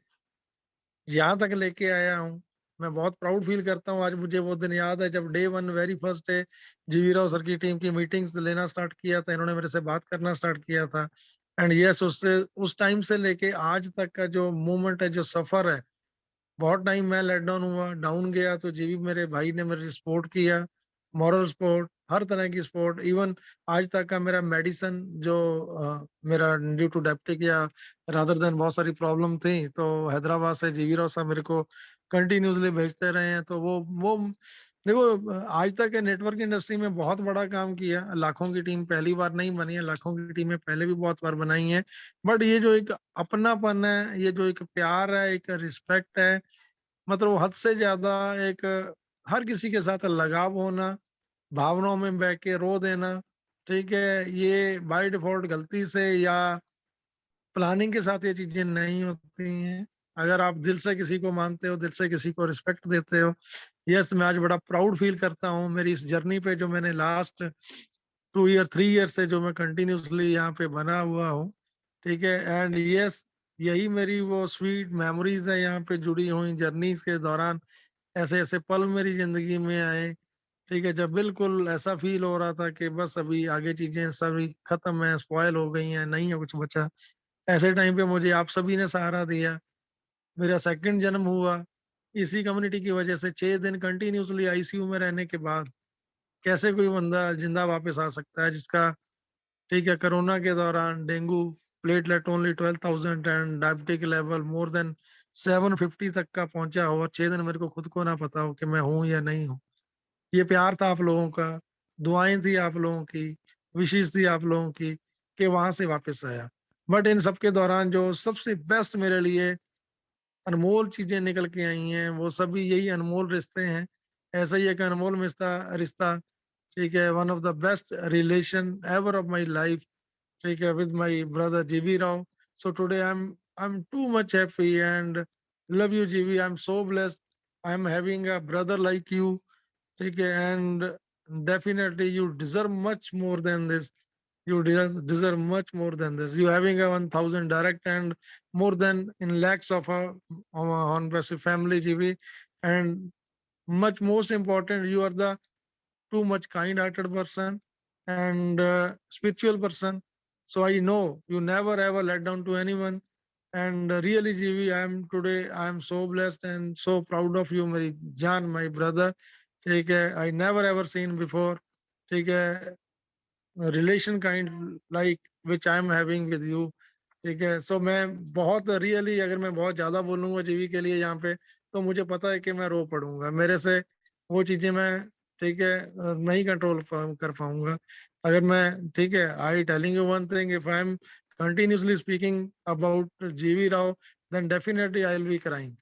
यहाँ तक लेके आया हूँ, मैं बहुत प्राउड फील करता हूँ। आज मुझे वो दिन याद है जब डे 1 वेरी फर्स्ट डे जीवी राव सर की टीम की मीटिंग्स लेना स्टार्ट किया था, इन्होंने मेरे से बात करना स्टार्ट किया था। एंड यस, उससे उस टाइम से लेके आज तक का जो मूवमेंट है, जो सफर है, बहुत टाइम मैं लेट डाउन हुआ, डाउन गया, तो जीवी मेरे भाई ने मेरी सपोर्ट किया, मॉरल सपोर्ट, हर तरह की सपोर्ट। इवन आज तक का मेरा मेडिसिन जो मेरा ड्यू टू डायबिटिक या रादर देन बहुत सारी प्रॉब्लम थी, तो हैदराबाद से जीवी राव साहब मेरे को कंटिन्यूसली भेजते रहे हैं। तो वो देखो, आज तक के नेटवर्क इंडस्ट्री में बहुत बड़ा काम किया, लाखों की टीम पहली बार नहीं बनी है, लाखों की टीमें पहले भी बहुत बार बनाई हैं, बट ये जो एक अपनापन है, ये जो एक प्यार है, एक रिस्पेक्ट है, मतलब वो हद से ज्यादा एक हर किसी के साथ लगाव होना, भावनाओं में बह के रो देना, ठीक है, ये बाय डिफॉल्ट गलती से या प्लानिंग के साथ ये चीजें नहीं होती हैं। अगर आप दिल से किसी को मानते हो, दिल से किसी को रिस्पेक्ट देते हो, यस, मैं आज बड़ा प्राउड फील करता हूँ मेरी इस जर्नी पे, जो मैंने लास्ट 2 ईयर 3 ईयर से जो मैं कंटिन्यूसली यहाँ पे बना हुआ हूँ, ठीक है। एंड यस, यही मेरी वो स्वीट मेमोरीज है यहाँ पे जुड़ी हुई जर्नीज के दौरान। ऐसे ऐसे पल मेरी जिंदगी में आए, ठीक है, जब बिल्कुल ऐसा फील हो रहा था कि बस अभी आगे चीजें सभी खत्म है, स्पॉयल हो गई हैं, नहीं है कुछ बचा। ऐसे टाइम पे मुझे आप सभी ने सहारा दिया। मेरा सेकंड जन्म हुआ इसी कम्युनिटी की वजह से। 6 दिन कंटिन्यूसली आईसीयू में रहने के बाद कैसे कोई बंदा जिंदा वापस आ सकता है, जिसका, ठीक है, कोरोना के दौरान dengue platelet only 12,000 and diabetic level more than 750 तक का पहुंचा हो, और 6 दिन मेरे को खुद को ना पता हो कि मैं हूं या नहीं हूं। ये प्यार था आप लोगों का, दुआएं थी आप लोगों की, विशेष थी आप लोगों की, कि वहां से वापस आया। बट इन सबके दौरान जो सबसे बेस्ट मेरे लिए अनमोल चीजें निकल के आई हैं, वो सभी यही अनमोल रिश्ते हैं। ऐसा ही एक अनमोल रिश्ता, ठीक है, one of the best relation ever of my life, ठीक है, with my brother GB Rao. So today I'm too much happy and love you GB. I'm so blessed. I'm having a brother like you. ठीक है, and definitely you deserve much more than this. You deserve much more than this. You having a 1,000 direct and more than in lakhs of on passive family GB, and much most important, you are the too much kind-hearted person and spiritual person. So I know you never ever let down to anyone. And really, GV, I am so blessed and so proud of you, my Jan, my brother. ठीक है, I never ever seen before. ठीक है, relation kind like which I am having with you. ठीक है, सो मैं बहुत really, अगर मैं बहुत ज्यादा बोलूंगा जीवी के लिए यहाँ पे, तो मुझे पता है कि मैं रो पड़ूंगा। मेरे से वो चीजें मैं, ठीक है, नहीं कंट्रोल कर पाऊंगा। अगर मैं, ठीक है, I telling you one thing, if I am continuously speaking about G V Rao, then definitely I will be crying,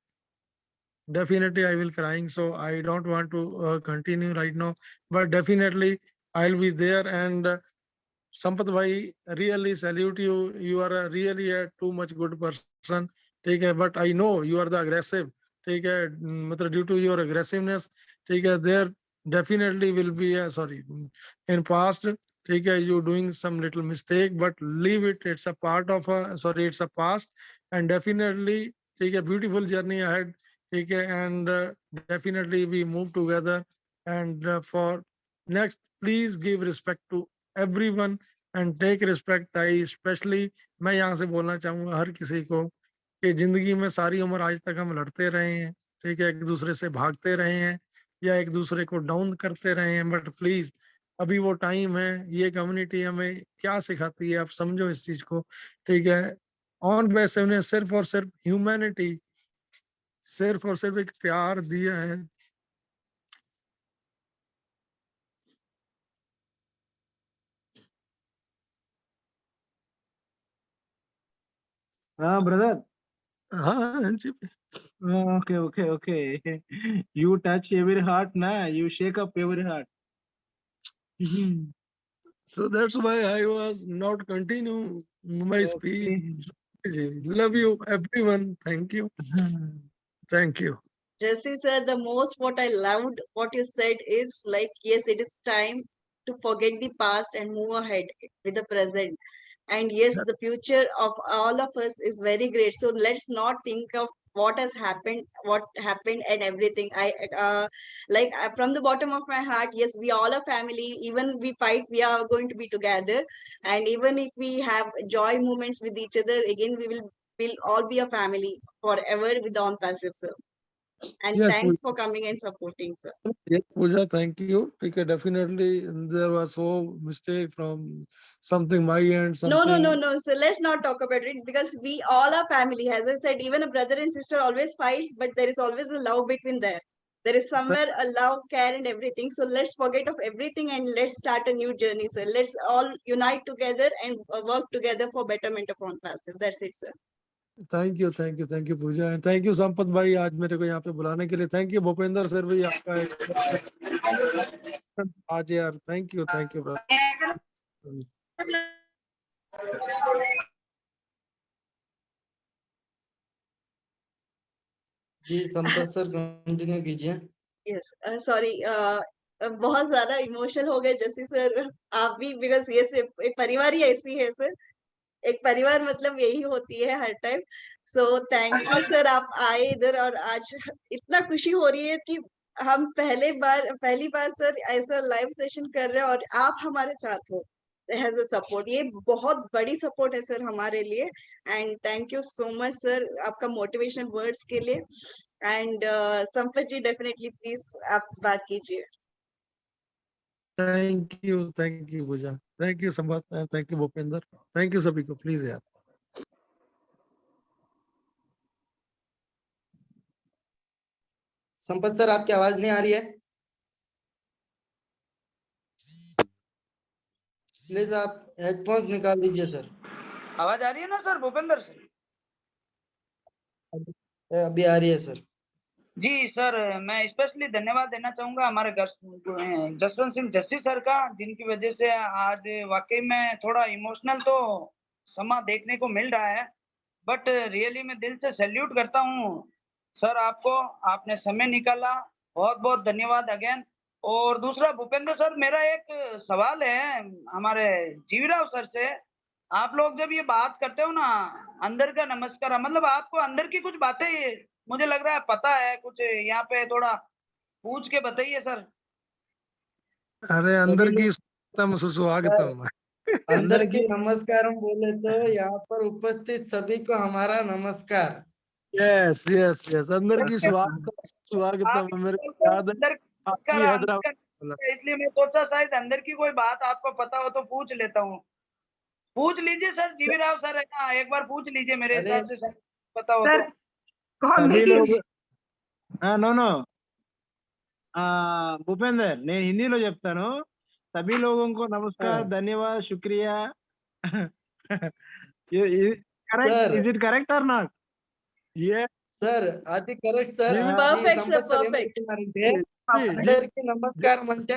definitely I will crying. So I don't want to continue right now, but definitely I'll be there. And Sampath bhai, really salute you. You are a really a too much good person. ठीक है, but I know you are the aggressive. ठीक है, मतलब due to your aggressiveness, ठीक है, there definitely will be a, sorry, in past, ठीक है, you doing some little mistake, but leave it. It's a part of a, sorry, it's a past, and definitely, ठीक है, beautiful journey ahead. ठीक है, and definitely we move together. And for next, please give respect to everyone and take respect. I specially मैं यहाँ से बोलना चाहूंगा हर किसी को कि जिंदगी में सारी उम्र आज तक हम लड़ते रहे हैं, ठीक है, एक दूसरे से भागते रहे हैं या एक दूसरे को डाउन करते रहे हैं, बट प्लीज अभी वो टाइम है। ये कम्युनिटी हमें क्या सिखाती है, आप समझो इस चीज को, ठीक है। ऑन बेसिस ने सिर्फ और सिर्फ ह्यूमैनिटी, सिर्फ और सिर्फ एक प्यार दिया है। brother. हाँ जी। Okay. You touch every heart, na? You shake up every heart. So that's why I was not continue my speech. Love you everyone. Thank you. Thank you. Jesse sir, the most what I loved what you said is like, yes, it is time to forget the past and move ahead with the present. And yes, the future of all of us is very great. So let's not think of what happened and everything. From the bottom of my heart, yes, we all are family. Even we fight, we are going to be together. And even if we have joy moments with each other, again, we'll all be a family forever with On Passive, sir. And Yes, thanks for coming and supporting, sir. yes, Pooja, thank you. Because definitely there was so mistake from something my end. No. So let's not talk about it because we all are family. As I said, even a brother and sister always fights, but there is always a love between them. There is somewhere a love, care, and everything. So let's forget of everything and let's start a new journey, sir. Let's all unite together and work together for betterment of On Passive. That's it, sir. Thank you Pooja, and thank you Sampat भाई आज मेरे को यहाँ पे बुलाने के लिए। Thank you Bhupendra sir भाई, आपका आज यार, थैंक यू जी संपत सर कंटिन्यू कीजिए। यस, सॉरी, बहुत ज्यादा इमोशनल हो गए जैसे सर आप भी, बिकॉज ये परिवार ही ऐसी है सर। एक परिवार मतलब यही होती है हर time. So thank you sir, आप आए इधर और आज इतना खुशी हो रही है कि हम पहली बार सर ऐसा लाइव सेशन कर रहे हैं और आप हमारे साथ हो एज अ सपोर्ट। ये बहुत बड़ी सपोर्ट है सर हमारे लिए। And thank you so much sir आपका मोटिवेशन वर्ड्स के लिए। And Sampat ji definitely please आप बात कीजिए। Thank you Pooja, thank you Sampat, thank you Bhupendra, thank you सभी को। प्लीज यार संपत सर आपकी आवाज नहीं आ रही है, प्लीज आप हेडफोन्स निकाल दीजिए सर। आवाज आ रही है ना सर भूपेंद्र से? अभी आ रही है सर। जी सर, मैं स्पेशली धन्यवाद देना चाहूंगा हमारे जसवंत सिंह जस्सी सर का, जिनकी वजह से आज वाकई में थोड़ा इमोशनल तो समा देखने को मिल रहा है, बट रियली मैं दिल से सैल्यूट करता हूँ सर आपको, आपने समय निकाला, बहुत बहुत धन्यवाद अगेन। और दूसरा भूपेंद्र सर, मेरा एक सवाल है हमारे जीवीराव सर से। आप लोग जब ये बात करते हो ना अंदर का नमस्कार, मतलब आपको अंदर की कुछ बातें मुझे लग रहा है पता है, कुछ यहाँ पे थोड़ा पूछ के बताइए सर। अरे अंदर की सुस्वागतम। अंदर की नमस्कार हम बोले तो यहाँ पर उपस्थित सभी को हमारा नमस्कार। यस यस यस, अंदर की स्वागतम मेरे को याद है अंदर आपकी हैदराबाद। इसलिए मैं सोचा शायद अंदर की कोई बात आपको पता हो तो पूछ लेता हूँ। पूछ लीजिए सर, जीवी राव सर है ना, एक बार पूछ लीजिए, मेरे अरे हिसाब से शायद पता हो सर तो। सभी कम्युनिटी लोग నో भूपेंद्र నేను హిందీలో చెప్తాను. सभी लोगों को नमस्कार, हाँ। धन्यवाद, शुक्रिया. Correct, sir is it correct और नॉट? ये सर అది correct sir. Perfect, sir, Sampath sir ఏం perfect. చెప్తున్నారంటే जी అందరికి నమస్కారం అంటే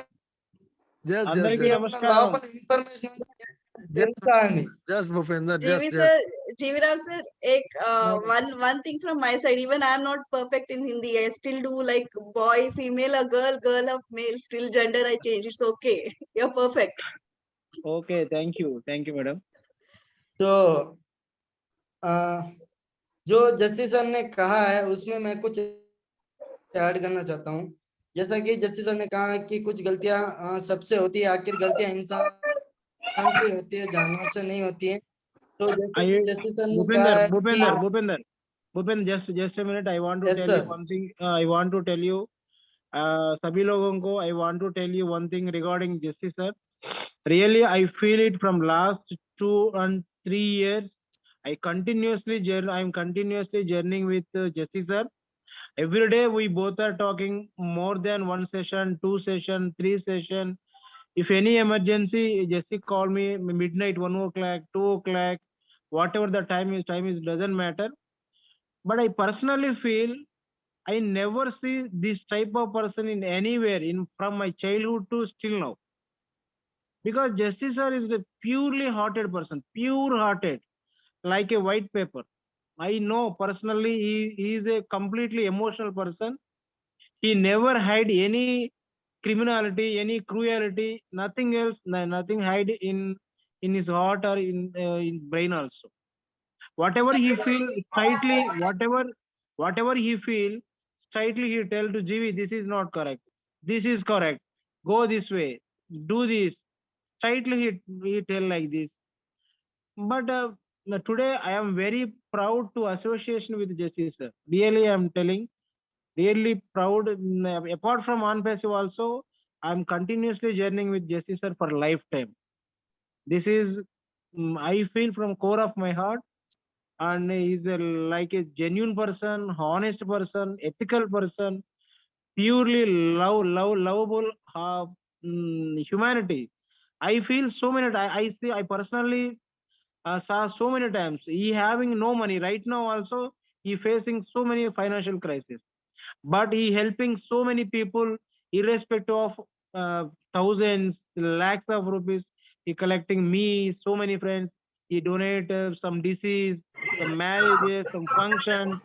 जस्ट అందరికీ మీ जस्ट యొక్క నమస్కారం. లోపల ఇన్ఫర్మేషన్ తెలుసా అని. जस्ट भूपेंद्र जीवी जस्ट सर, जीवीराव sir, एक one thing from my side. Even I am not perfect in Hindi. I still do like boy, female, a girl, girl, a male. Still gender I change. It's okay. You're perfect. Okay, thank you madam. तो आ, जो Jassi sir ने कहा है उसमें मैं कुछ add करना चाहता हूँ। जैसा कि जस्सी सर ने कहा है कि कुछ गलतियां सबसे होती है, आखिर गलतियां इंसान से होती है, जानवर से नहीं होती है। तो जैसे कि जस्सी सर ने कहा है कि Bhupendra just a minute, I want to yes tell you sir, one thing. I want to tell you, सभी लोगों को I want to tell you one thing regarding Jesse sir. Really, I feel it from last 2 and 3 years. I'm continuously journeying with Jesse sir. Every day we both are talking more than 1 session, 2 session, 3 session. If any emergency, Jesse call me midnight, 1 o'clock, 2 o'clock, whatever the time is doesn't matter. But I personally feel I never see this type of person in anywhere in from my childhood to still now. Because Jesse sir is a purely hearted person, pure hearted, like a white paper. I know personally he is a completely emotional person. He never hide any criminality, any cruelty, nothing else, nothing hide in his heart or in brain also. Whatever he feel slightly, whatever he feel slightly, he tell to GV, this is not correct, this is correct, go this way, do this. Slightly he tell like this. But today I am very proud to association with Jesse sir. Really I am telling, really proud. Apart from on passive also, I am continuously journeying with Jesse sir for lifetime. This is I feel from core of my heart. And he's like a genuine person, honest person, ethical person, purely lovable humanity. I feel so many. I personally saw so many times. He having no money right now. Also, he facing so many financial crises, but he helping so many people, irrespective of thousands, lakhs of rupees. He collecting me, so many friends. He donate some disease, some marriages, some function.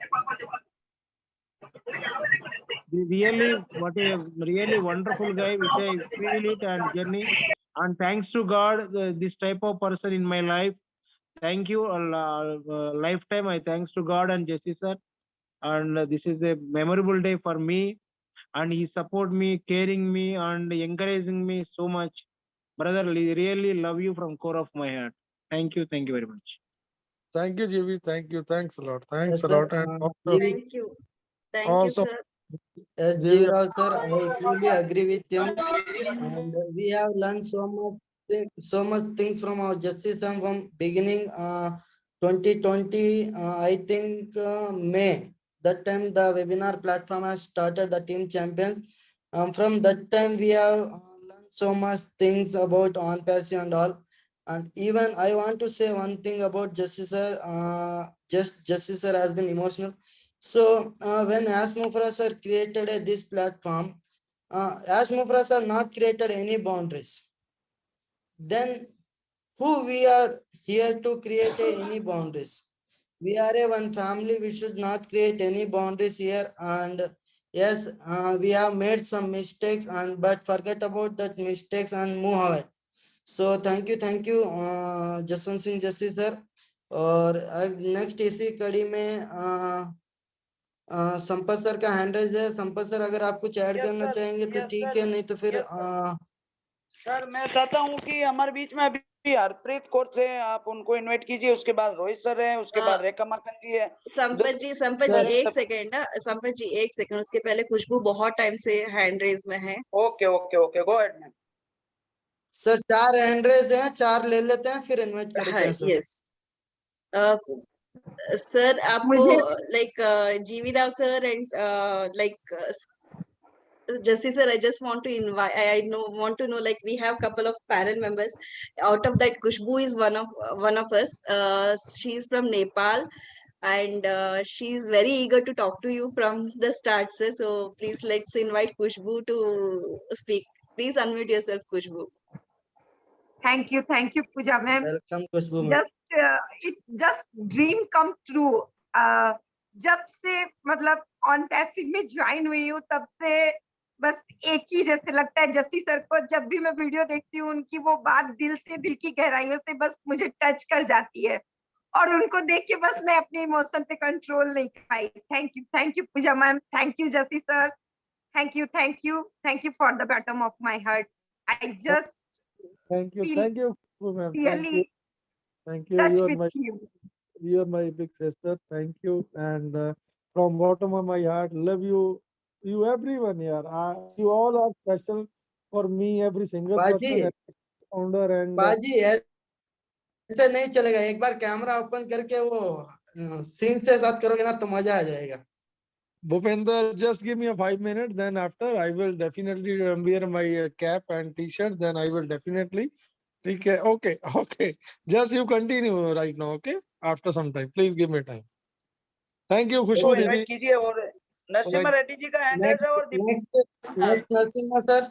Really, what a really wonderful guy, which I feel it and journey. And thanks to God, this type of person in my life. thank you lifetime. I thanks to God and Jesse sir, and this is a memorable day for me. And he support me, caring me, and encouraging me so much. Brother, really love you from core of my heart. Thank you very much. Thank you, GB. Thank you. Thanks a lot. Thanks Yes, a sir. lot. And also, Yes, Thank you. Thank you, also, sir. yes, GB, Jivaraj sir, I truly agree with him. And we have learned so much things from our justice and from beginning 2020. I think May. That time the webinar platform has started the team champions. From that time we have learned so much things about on passive and all. And even I want to say one thing about Justice sir. Justice sir has been emotional. So when Asmufra sir created this platform, Asmufra sir not created any boundaries. Then who we are here to create any boundaries? We are a one family. We should not create any boundaries here. And yes, we have made some mistakes, and but forget about that mistakes and move ahead. So thank you, Jaswant Singh Jassi sir. और next इसी कड़ी में Sampat sir का hand raise है. Sampat sir अगर आप कुछ add करना चाहेंगे तो ठीक है, नहीं तो फिर सर मैं चाहता हूँ कि हमारे बीच में अभी हरप्रीत कौर थे, आप उनको इनवाइट कीजिए. उसके बाद रोहित सर है, उसके बाद रेखा माखन जी है. संपत जी एक सेकेंड ना. संपत जी एक सेकेंड, उसके पहले खुशबू बहुत टाइम से हैंड रेज में है. Okay okay okay, go ahead ma'am. Sir 4 hand raise हैं, 4 ले लेते हैं फिर इनवाइट करते हैं सर. यस सर, आपको like G V Rao sir and like Jesse sir, I just want to invite. Want to know. Like we have couple of panel members. Out of that, Kushbu is one of us. She's from Nepal, and she's very eager to talk to you from the start, sir. So please let's invite Kushbu to speak. Please unmute yourself, Kushbu. Thank you, Pooja ma'am. Welcome Khushboo ma'am. It's just dream come true. जब से मतलब on passive में join हुई हूँ तब से बस एक ही जैसे लगता है जस्सी सर को. जब भी मैं वीडियो देखती हूँ उनकी वो बात दिल की गहराइयों से बस मुझे टच कर जाती है, और उनको देख के बस मैं अपने इमोशन पे कंट्रोल नहीं पाई. Thank you Pooja ma'am. Thank you Jassi sir. Thank you for the bottom of my heart. I just thank you, ma'am. really Thank you. touch with you. You are my big sister. Thank you. And from bottom of my heart, love you. You everyone here. You all are special for me. Every single बाजी, person, every founder and बाजी ऐसे नहीं चलेगा. एक बार camera open करके वो scene से साथ करोगे ना तो मजा आ जाएगा. Bhupender, just give me a 5 minutes. Then after, I will definitely wear my cap and t-shirt. Then I will definitely. Okay. Just you continue right now. Okay. After some time, please give me time. Thank you, Khushbu invite दीदी. कीजिए. और नरसिम्हा रेड्डी जी का hand raise है, और next Narasimha sir.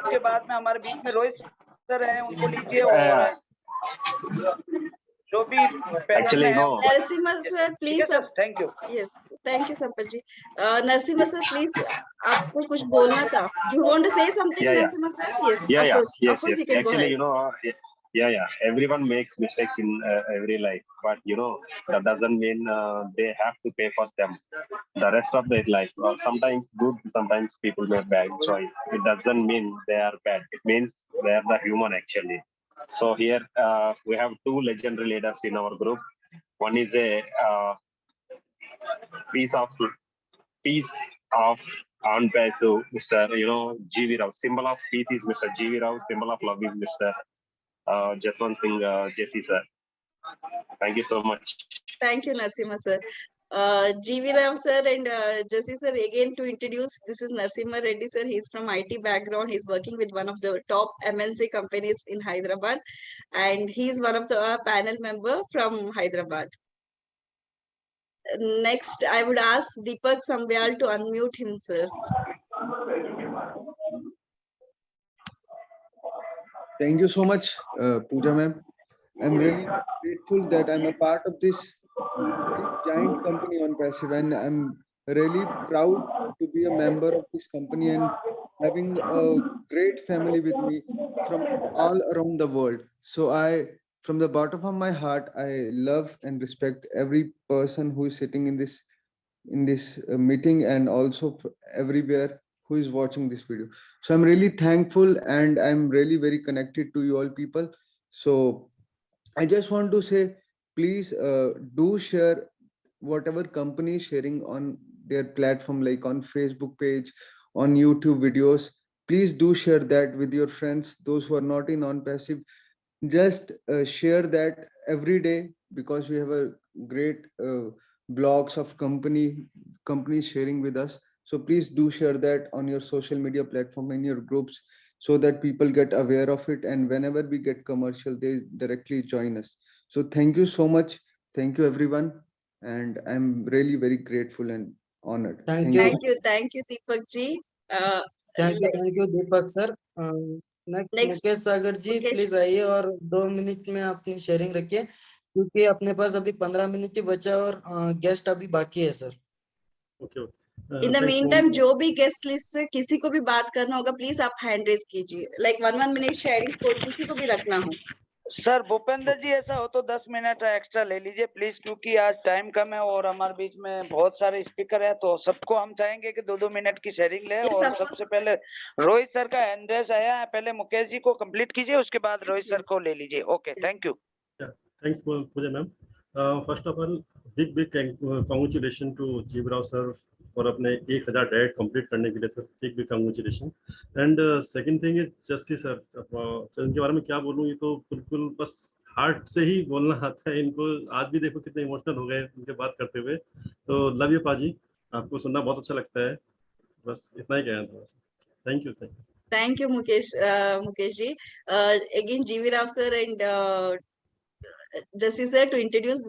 के बाद में हमारे बीच में रोहित सर हैं, उनको लीजिए. और जो भी Actually, no. Narasimha sir, please. Thank you. Yes, thank you, Sampath ji. Narasimha sir, please. आपको कुछ बोलना था. You want to say something, Yeah. Narasimha sir? Yes. Yes. Of course, you can go Actually, ahead. Everyone makes mistakes in every life, but that doesn't mean they have to pay for them the rest of their life. Sometimes good, sometimes people make bad choice. It doesn't mean they are bad. It means they are the human actually. So here we have two legendary leaders in our group. One is a piece of on to Mr. G.V. Rao. Symbol of peace is Mr. G.V. Rao. Symbol of love is Mr. Jaswant Singh Jesse sir. Thank you so much. Thank you, Narasimha sir. G.V. Rao sir and Jesse sir, again to introduce, this is Narasimha Reddy sir. He's from IT background. He's working with one of the top MNC companies in Hyderabad, and he's one of the panel member from Hyderabad. Next, I would ask Deepak Sambyal to unmute himself. Thank you so much, Pooja ma'am. I'm really grateful that I'm a part of this giant company on passive, and I'm really proud to be a member of this company and having a great family with me from all around the world. So from the bottom of my heart, I love and respect every person who is sitting in this meeting, and also everywhere who is watching this video. So I'm really thankful, and I'm really very connected to you all people. So I just want to say, please do share whatever company is sharing on their platform, like on Facebook page, on YouTube videos. Please do share that with your friends, those who are not in OnPassive. Just share that every day, because we have a great blogs of companies sharing with us. So please do share that on your social media platform, in your groups, so that people get aware of it, and whenever we get commercial, they directly join us. So thank you so much. Thank you everyone, and I'm really very grateful and honored. Thank you. Thank you, Deepak ji. Thank you Deepak sir. Next Next, Mukesh Sagar ji, Mukesh. Please आइए और 2 minute में अपनी sharing रखिए, क्योंकि अपने पास अभी 15 minute ही बचा और गेस्ट अभी बाकी है sir. In the mean time जो भी गेस्ट लिस्ट से किसी को भी बात करना होगा, प्लीज आप हैंड रेज कीजिए, लाइक 1 मिनट शेयरिंग कोई किसी को भी रखना हो। सर भूपेंद्र जी, ऐसा हो तो 10 मिनट एक्स्ट्रा ले लीजिए प्लीज, क्योंकि आज टाइम कम है और हमारे बीच में बहुत सारे स्पीकर है, तो सबको हम चाहेंगे कि 2-2 मिनट की शेयरिंग ले। और सबसे पहले रोहित सर का हैंड रेज आया है, पहले मुकेश जी को कंप्लीट कीजिए, उसके बाद रोहित सर को ले लीजिए। Okay, thank you. Thanks, Pooja ma'am. First of all, big congratulations to Jeevrao sir और अपने 1000 डायरेक्ट कंप्लीट करने के लिए sir, big congratulation. And second thing is Jassi sir, इनके बारे में क्या बोलूँ, ये तो बिल्कुल बस हार्ट से ही बोलना आता है इनको। आज भी देखो कितने इमोशनल हो गए उनके बात करते हुए। तो लव यू पाजी, आपको सुनना बहुत अच्छा लगता है, बस इतना ही कहना था। Thank you. Thank you, Mukesh ji. Again, GV Rao sir and Jassi sir, to introduce,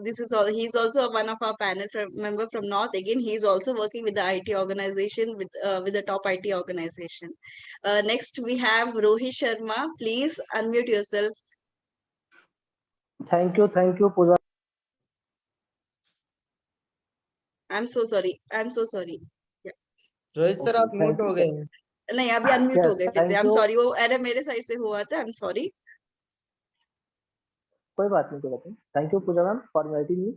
he's also one of our panel member from North. Again, he's also working with the IT organization, with the top IT organization. Next, we have Rohit Sharma. Please unmute yourself. Thank you, Pooja. I'm so sorry. Yeah. Rohit sir आप mute हो गए। नहीं, अभी unmute हो गए फिर से। I'm sorry, वो एरर मेरे साइड से हुआ था। I'm sorry. कोई बात नहीं। Thank you Pooja ma'am for inviting me.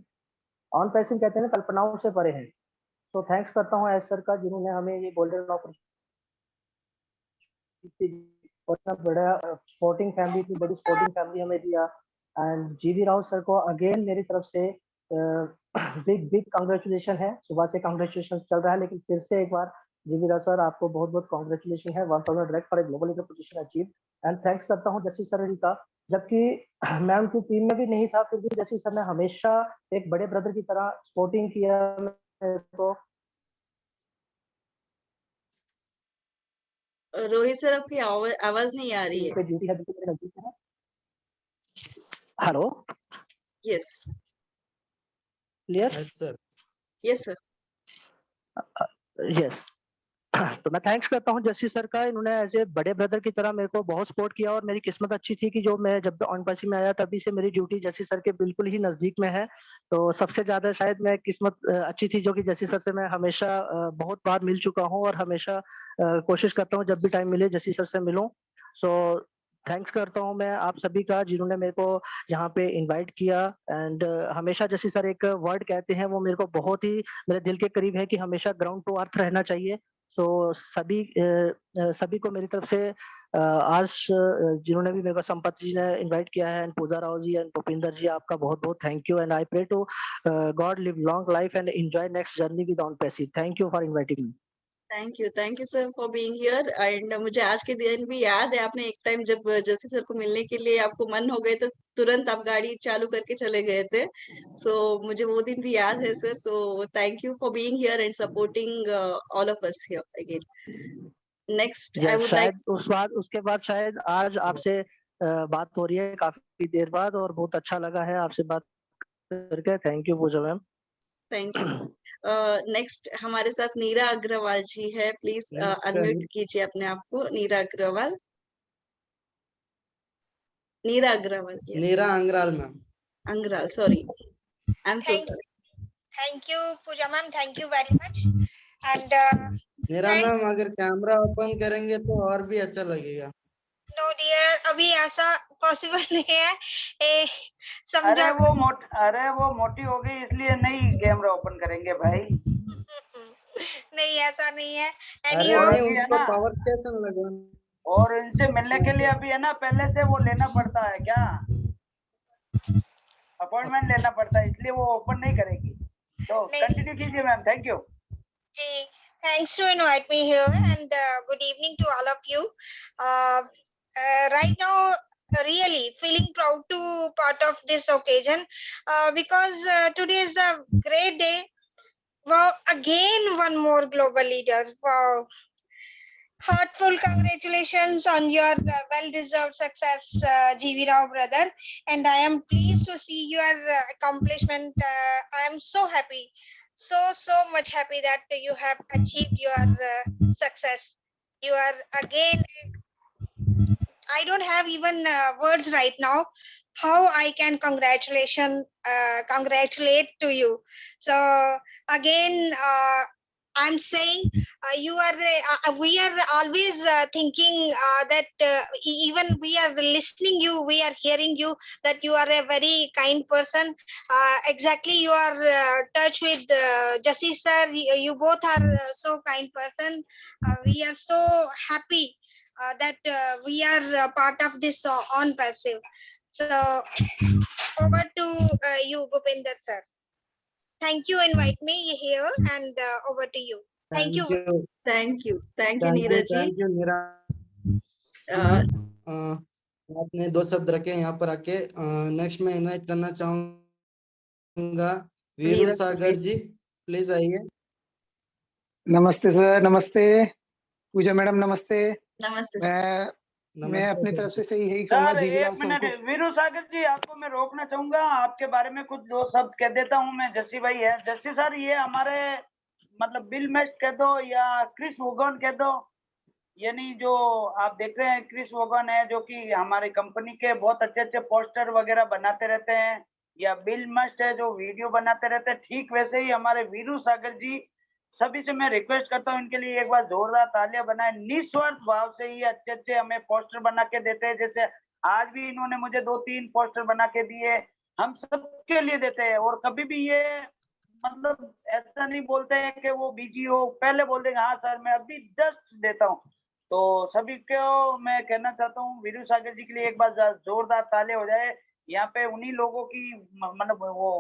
On passing कहते हैं कल्पनाओं से परे हैं, तो थैंक्स करता हूँ एस सर का, जिन्होंने हमें ये गोल्डन अपॉर्चुनिटी, बड़ा स्पोर्टिंग फैमिली, इतनी बड़ी स्पोर्टिंग फैमिली हमें दिया। एंड जीवी राव सर को अगेन मेरी तरफ से बिग कांग्रेचुलेशन है। सुबह से कांग्रेचुलेशन चल रहा है, लेकिन फिर से एक बार जीवी राव सर आपको बहुत बहुत कांग्रेचुलेशन है। 1000 direct for a global leader position achieve. And thanks करता हूँ जस्सी सर का, जबकि मैं उनकी टीम में भी नहीं था, फिर भी जस्सी सर ने हमेशा एक बड़े ब्रदर की तरह सपोर्टिंग किया मेरे को। रोहित सर, आपकी आवाज नहीं आ रही है। ड्यूटी है, hello, yes clear sir. Yes sir. Yes, तो मैं थैंक्स करता हूँ जस्सी सर का, इन्होंने एज ए बड़े ब्रदर की तरह मेरे को बहुत सपोर्ट किया। और मेरी किस्मत अच्छी थी कि जो मैं जब ऑन पैसिंग में आया तभी से मेरी ड्यूटी जस्सी सर के बिल्कुल ही नजदीक में है। तो सबसे ज्यादा शायद मैं किस्मत अच्छी थी, जो कि जस्सी सर से मैं हमेशा बहुत बार मिल चुका हूँ और हमेशा कोशिश करता हूँ जब भी टाइम मिले जस्सी सर से मिलूं। सो थैंक्स करता हूँ मैं आप सभी का, जिन्होंने मेरे को यहाँ पे इनवाइट किया। एंड हमेशा जस्सी सर एक वर्ड कहते हैं, वो मेरे को बहुत ही मेरे दिल के करीब है, कि हमेशा ग्राउंड टू अर्थ रहना चाहिए। सो सभी को मेरी तरफ से आज जिन्होंने भी मेरे को संपत जी ने इनवाइट किया है, एंड पूजा राव जी एंड भूपिंदर जी, आपका बहुत बहुत thank you. And I pray to God live long life and enjoy next journey with on passive. Thank you for inviting me. Thank you sir for being here. And मुझे आज के दिन भी याद है, आपने एक टाइम जब जस्सी सर को मिलने के लिए आपको मन हो गए तो तुरंत आप गाड़ी चालू करके चले गए थे। सो मुझे वो दिन भी याद है sir. So thank you for being here and supporting all of us here again. Next I would like, उसके बाद शायद आज आपसे बात हो रही है काफी देर बाद, और बहुत अच्छा लगा है आपसे बात करके। Thank you Pooja ma'am. Thank you. Next हमारे साथ नीरा अग्रवाल जी है। प्लीज अनम्यूट कीजिए अपने आप को। Neera Agarwal. Neera Agarwal. Neera Angral ma'am. Angral, sorry, I am so sorry. Thank you Pooja ma'am, thank you very much. And Neera ma'am, अगर कैमरा ओपन करेंगे तो और भी अच्छा लगेगा। नो डियर, अभी ऐसा पॉसिबल नहीं है। अरे वो मोटी हो गई इसलिए नहीं कैमरा ओपन करेंगे भाई। नहीं, ऐसा नहीं है। अरे और नहीं, अभी है उनको ना, पावर स्टेशन लगा। और इनसे मिलने के लिए अभी है ना पहले से वो लेना पड़ता है, क्या अपॉइंटमेंट लेना पड़ता है, इसलिए वो ओपन नहीं करेगी। तो कंटिन्यू कीजिए मैम, थैंक यू। जी, thanks to invite me here, and good evening to all of you. Right now, really feeling proud to part of this occasion, because today is a great day. Wow, again one more global leader. Wow. Heartful congratulations on your well-deserved success, GV Rao brother, and I am pleased to see your accomplishment. I am so happy, so much happy that you have achieved your success. You are again, I don't have even words right now how I can congratulate to you. So again, I'm saying you are we are always thinking that even we are listening you, we are hearing you, that you are a very kind person. Exactly, you are touch with Jassi sir. You both are so kind person. We are so happy that we are part of this on passive. So over to you, Bhupinder sir. Thank you, invite me here, and over to you. Thank you. Thank you, Neeraj Neeraj ji. Thank you, Neeraj. आपने 2 शब्द रखे यहाँ पर आके। Next मैं invite करना चाहूंगा वीरू सागर जी, please आइए। नमस्ते सर, नमस्ते पूजा मैडम, नमस्ते। नमस्ते। मैं अपनी तरफ से यही कहूंगा सर जी एक मिनट, वीरू सागर जी आपको मैं रोकना चाहूंगा, आपके बारे में कुछ 2 शब्द कह देता हूँ मैं। जस्सी भाई है, जस्सी सर ये हमारे मतलब बिल मेस्ट कह दो या क्रिस वोगन कह दो, यानी जो आप देख रहे हैं क्रिस वोगन है जो कि हमारी कंपनी के बहुत अच्छे पोस्टर वगैरह बनाते रहते हैं, या बिल मस्ट है जो वीडियो बनाते रहते हैं, ठीक वैसे ही हमारे वीरू सागर जी। सभी से मैं रिक्वेस्ट करता हूँ इनके लिए एक बार जोरदार तालियां बनाएं। निस्वार्थ भाव से ही अच्छे हमें पोस्टर बना के देते हैं, जैसे आज भी इन्होंने मुझे 2-3 पोस्टर बना के दिए, हम सबके लिए देते हैं। और कभी भी ये मतलब ऐसा नहीं बोलते हैं कि वो बिजी हो, पहले बोल देंगे हाँ सर मैं अभी जस्ट देता हूँ। तो सभी को मैं कहना चाहता हूँ वीरू सागर जी के लिए एक बार जोरदार ताले हो जाए। यहाँ पे उन्हीं लोगों की मतलब वो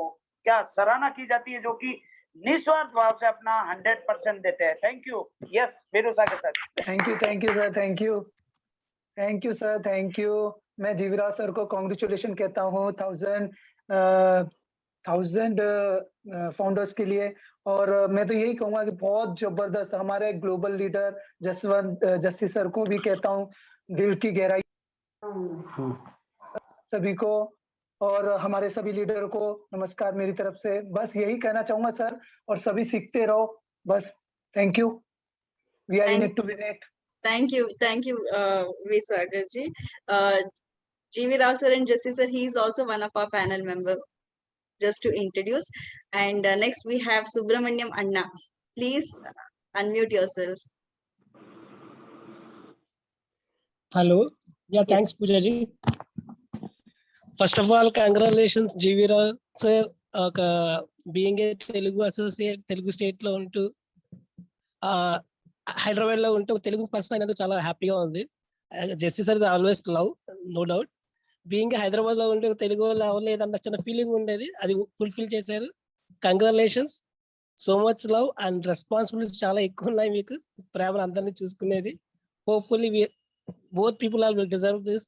क्या सराहना की जाती है जो कि निस्वार्थ भाव से अपना 100% देते हैं। Thank you. Yes Veeru Sagar sir. Thank you sir, thank you sir, thank you. मैं जीवीराव सर को कॉन्ग्रेचुलेशन कहता हूँ 1000 फाउंडर्स के लिए। और मैं तो यही कहूंगा कि बहुत जबरदस्त हमारे ग्लोबल लीडर जस्सी सर को भी कहता हूँ दिल की गहराई सभी को, और हमारे सभी लीडर को नमस्कार मेरी तरफ से। बस यही कहना चाहूंगा सर, और सभी सीखते रहो बस। Thank you. We are in it to win it. Thank you, V. Sagar ji. GV Rao sir and Jassi sir, he is also one of our panel member. Just to introduce, and next we have Subramaniam Anna. Please unmute yourself. Hello. Yeah, thanks Pooja ji. First of all, congratulations GV Rao sir, being a Telugu associate, Telugu state lo untu Hyderabad లో ఉంటే Telugu person అనేది చాలా హ్యాపీగా ఉంది. Justice sir always love, no doubt. Being Hyderabad లో ఉంటే తెలుగు లేదన్న చిన్న ఫీలింగ్ ఉండేది, అది ఫుల్ఫిల్ చేశారు. Congratulations, so much love and responsibilities చాలా ఎక్కువ ఉన్నాయి మీకు, ప్రేమను అందరినీ చూసుకునేది. Hopefully both people are will deserve this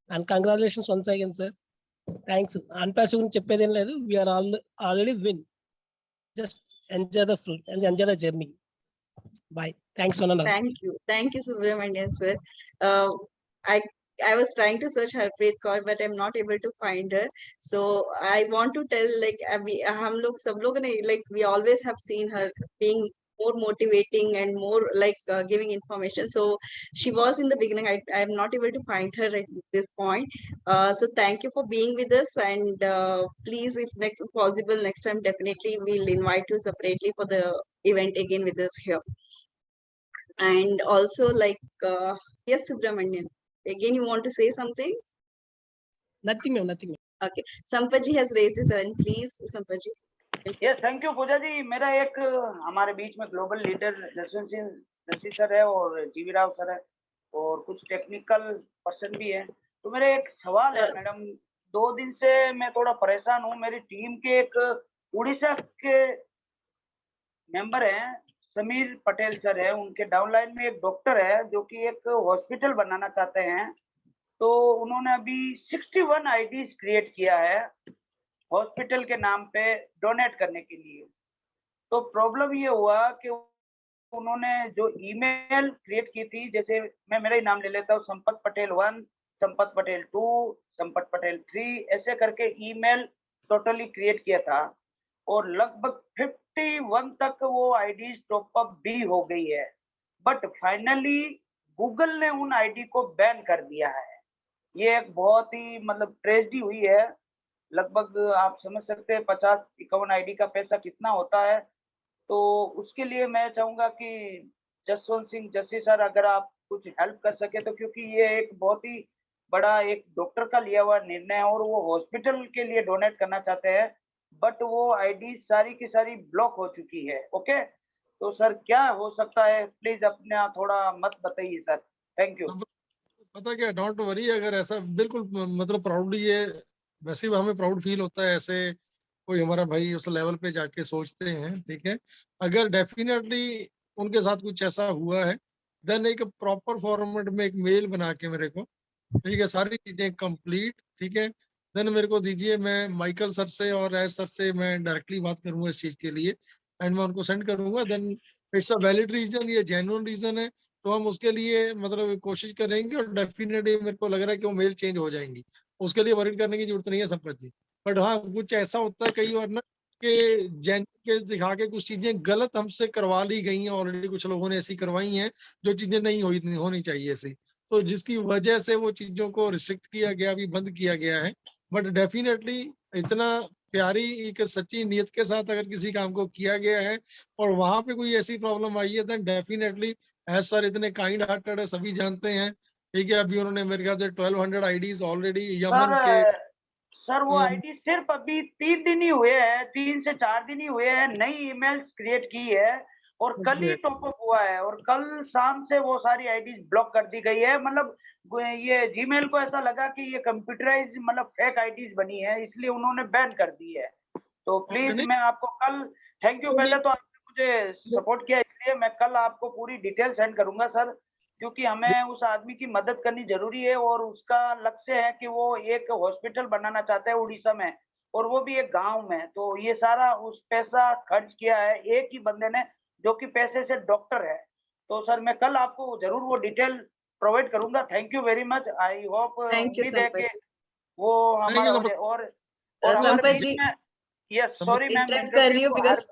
and congratulations once again sir. Thanks. అన్పాస్ గురించి చెప్పేదేం లేదు, we are already win. Just enjoy the fruit and enjoy the journey. Bye. Thanks, Vanana. Thank you, Subramanian sir. I was trying to search Harpreet Kaur, but I'm not able to find her. So I want to tell, like, हम लोग सब लोग ने, like, we always have seen her being more motivating and more like giving information. So she was in the beginning. I am not able to find her at this point. So thank you for being with us, and please, if next possible, next time definitely we'll invite you separately for the event again with us here. And also, like, yes, Subramanian. Again, you want to say something? Nothing, ma'am. Nothing. Okay. Sampath ji has raised his hand. Please, Sampath ji. Yes thank you Pooja ji. मेरा एक हमारे बीच में global leader Jaswant Singh Jassi sir है और जीवी Rao sir है और कुछ टेक्निकल पर्सन भी है। तो मेरा एक सवाल है मैडम, 2 दिन से मैं थोड़ा परेशान हूँ। मेरी टीम के एक उड़ीसा के मेंबर हैं, समीर पटेल सर है, उनके डाउनलाइन में एक डॉक्टर है जो कि एक हॉस्पिटल बनाना चाहते हैं। तो उन्होंने अभी 61 आईडीज क्रिएट किया है हॉस्पिटल के नाम पे डोनेट करने के लिए। तो प्रॉब्लम ये हुआ कि उन्होंने जो ईमेल क्रिएट की थी, जैसे मैं मेरा ही नाम ले लेता हूँ, संपत पटेल 1, संपत पटेल 2, संपत पटेल 3, ऐसे करके ईमेल टोटली क्रिएट किया था और लगभग 51 तक वो आईडीज टॉप अप भी हो गई है। बट फाइनली गूगल ने उन आईडी को बैन कर दिया है। ये एक बहुत ही मतलब ट्रेजेडी हुई है। लगभग आप समझ सकते हैं 50-51 आईडी का पैसा कितना होता है। तो उसके लिए मैं चाहूंगा कि जसवंत सिंह जस्सी सर अगर आप कुछ हेल्प कर सके तो, क्योंकि ये एक बहुत ही बड़ा एक डॉक्टर का लिया हुआ निर्णय है और वो हॉस्पिटल के लिए डोनेट करना चाहते हैं, बट वो आईडी सारी की सारी ब्लॉक हो चुकी है। ओके, तो सर क्या हो सकता है, प्लीज अपना थोड़ा मत बताइए सर। Thank you. पता क्या, डोंट वरी, अगर ऐसा बिल्कुल मतलब प्राउडली है, वैसे भी हमें प्राउड फील होता है ऐसे कोई हमारा भाई उस लेवल पे जाके सोचते हैं, ठीक है। अगर डेफिनेटली उनके साथ कुछ ऐसा हुआ है, देन एक प्रॉपर फॉर्मेट में एक मेल बना के मेरे को, ठीक है, सारी चीजें कंप्लीट, ठीक है, देन मेरे को दीजिए। मैं माइकल सर से और एस सर से मैं डायरेक्टली बात करूंगा इस चीज के लिए एंड मैं उनको सेंड करूंगा। Then it's a valid reason, ये जेन्युइन रीजन है, तो हम उसके लिए मतलब कोशिश करेंगे और डेफिनेटली मेरे को लग रहा है कि वो मेल चेंज हो जाएंगी, उसके लिए वरीड करने की जरूरत नहीं है संपत जी। बट हाँ, कुछ ऐसा होता है कई बार ना कि जेन्युइन केस दिखा के कुछ चीजें गलत हमसे करवा ली गई हैं, ऑलरेडी कुछ लोगों ने ऐसी करवाई हैं जो चीजें नहीं होनी चाहिए ऐसी, तो जिसकी वजह से वो चीजों को रिस्ट्रिक्ट किया गया, अभी बंद किया गया है। बट डेफिनेटली इतना प्यारी एक सच्ची नीयत के साथ अगर किसी काम को किया गया है और वहां पे कोई ऐसी प्रॉब्लम आई है, देन डेफिनेटली एज सर इतने काइंड हार्टेड है, सभी जानते हैं, ठीक है। अभी उन्होंने मेरे ख्याल से 1200 आईडीज ऑलरेडी यमन के सर वो आईडी सिर्फ अभी 3 दिन ही हुए हैं, 3 से 4 दिन ही हुए हैं, नई ईमेल्स क्रिएट की है और कल ही टॉप अप हुआ है और कल शाम से वो सारी आईडीज ब्लॉक कर दी गई है। मतलब ये जीमेल को ऐसा लगा कि ये कंप्यूटराइज मतलब फेक आईडीज बनी है, इसलिए उन्होंने बैन कर दी है। तो प्लीज मैं आपको कल, थैंक यू, पहले तो आपने मुझे सपोर्ट किया इसलिए मैं कल आपको पूरी डिटेल सेंड करूंगा सर, क्योंकि हमें उस आदमी की मदद करनी जरूरी है और उसका लक्ष्य है कि वो एक हॉस्पिटल बनाना चाहता है उड़ीसा में और वो भी एक गांव में। तो ये सारा उस पैसा खर्च किया है एक ही बंदे ने जो कि पैसे से डॉक्टर है। तो सर मैं कल आपको जरूर वो डिटेल प्रोवाइड करूंगा। Thank you very much. I hope उम्मीद है कि वो हमारा और संपत जी, यस सॉरी मैम इंटरप्ट कर रही हूँ बिकॉज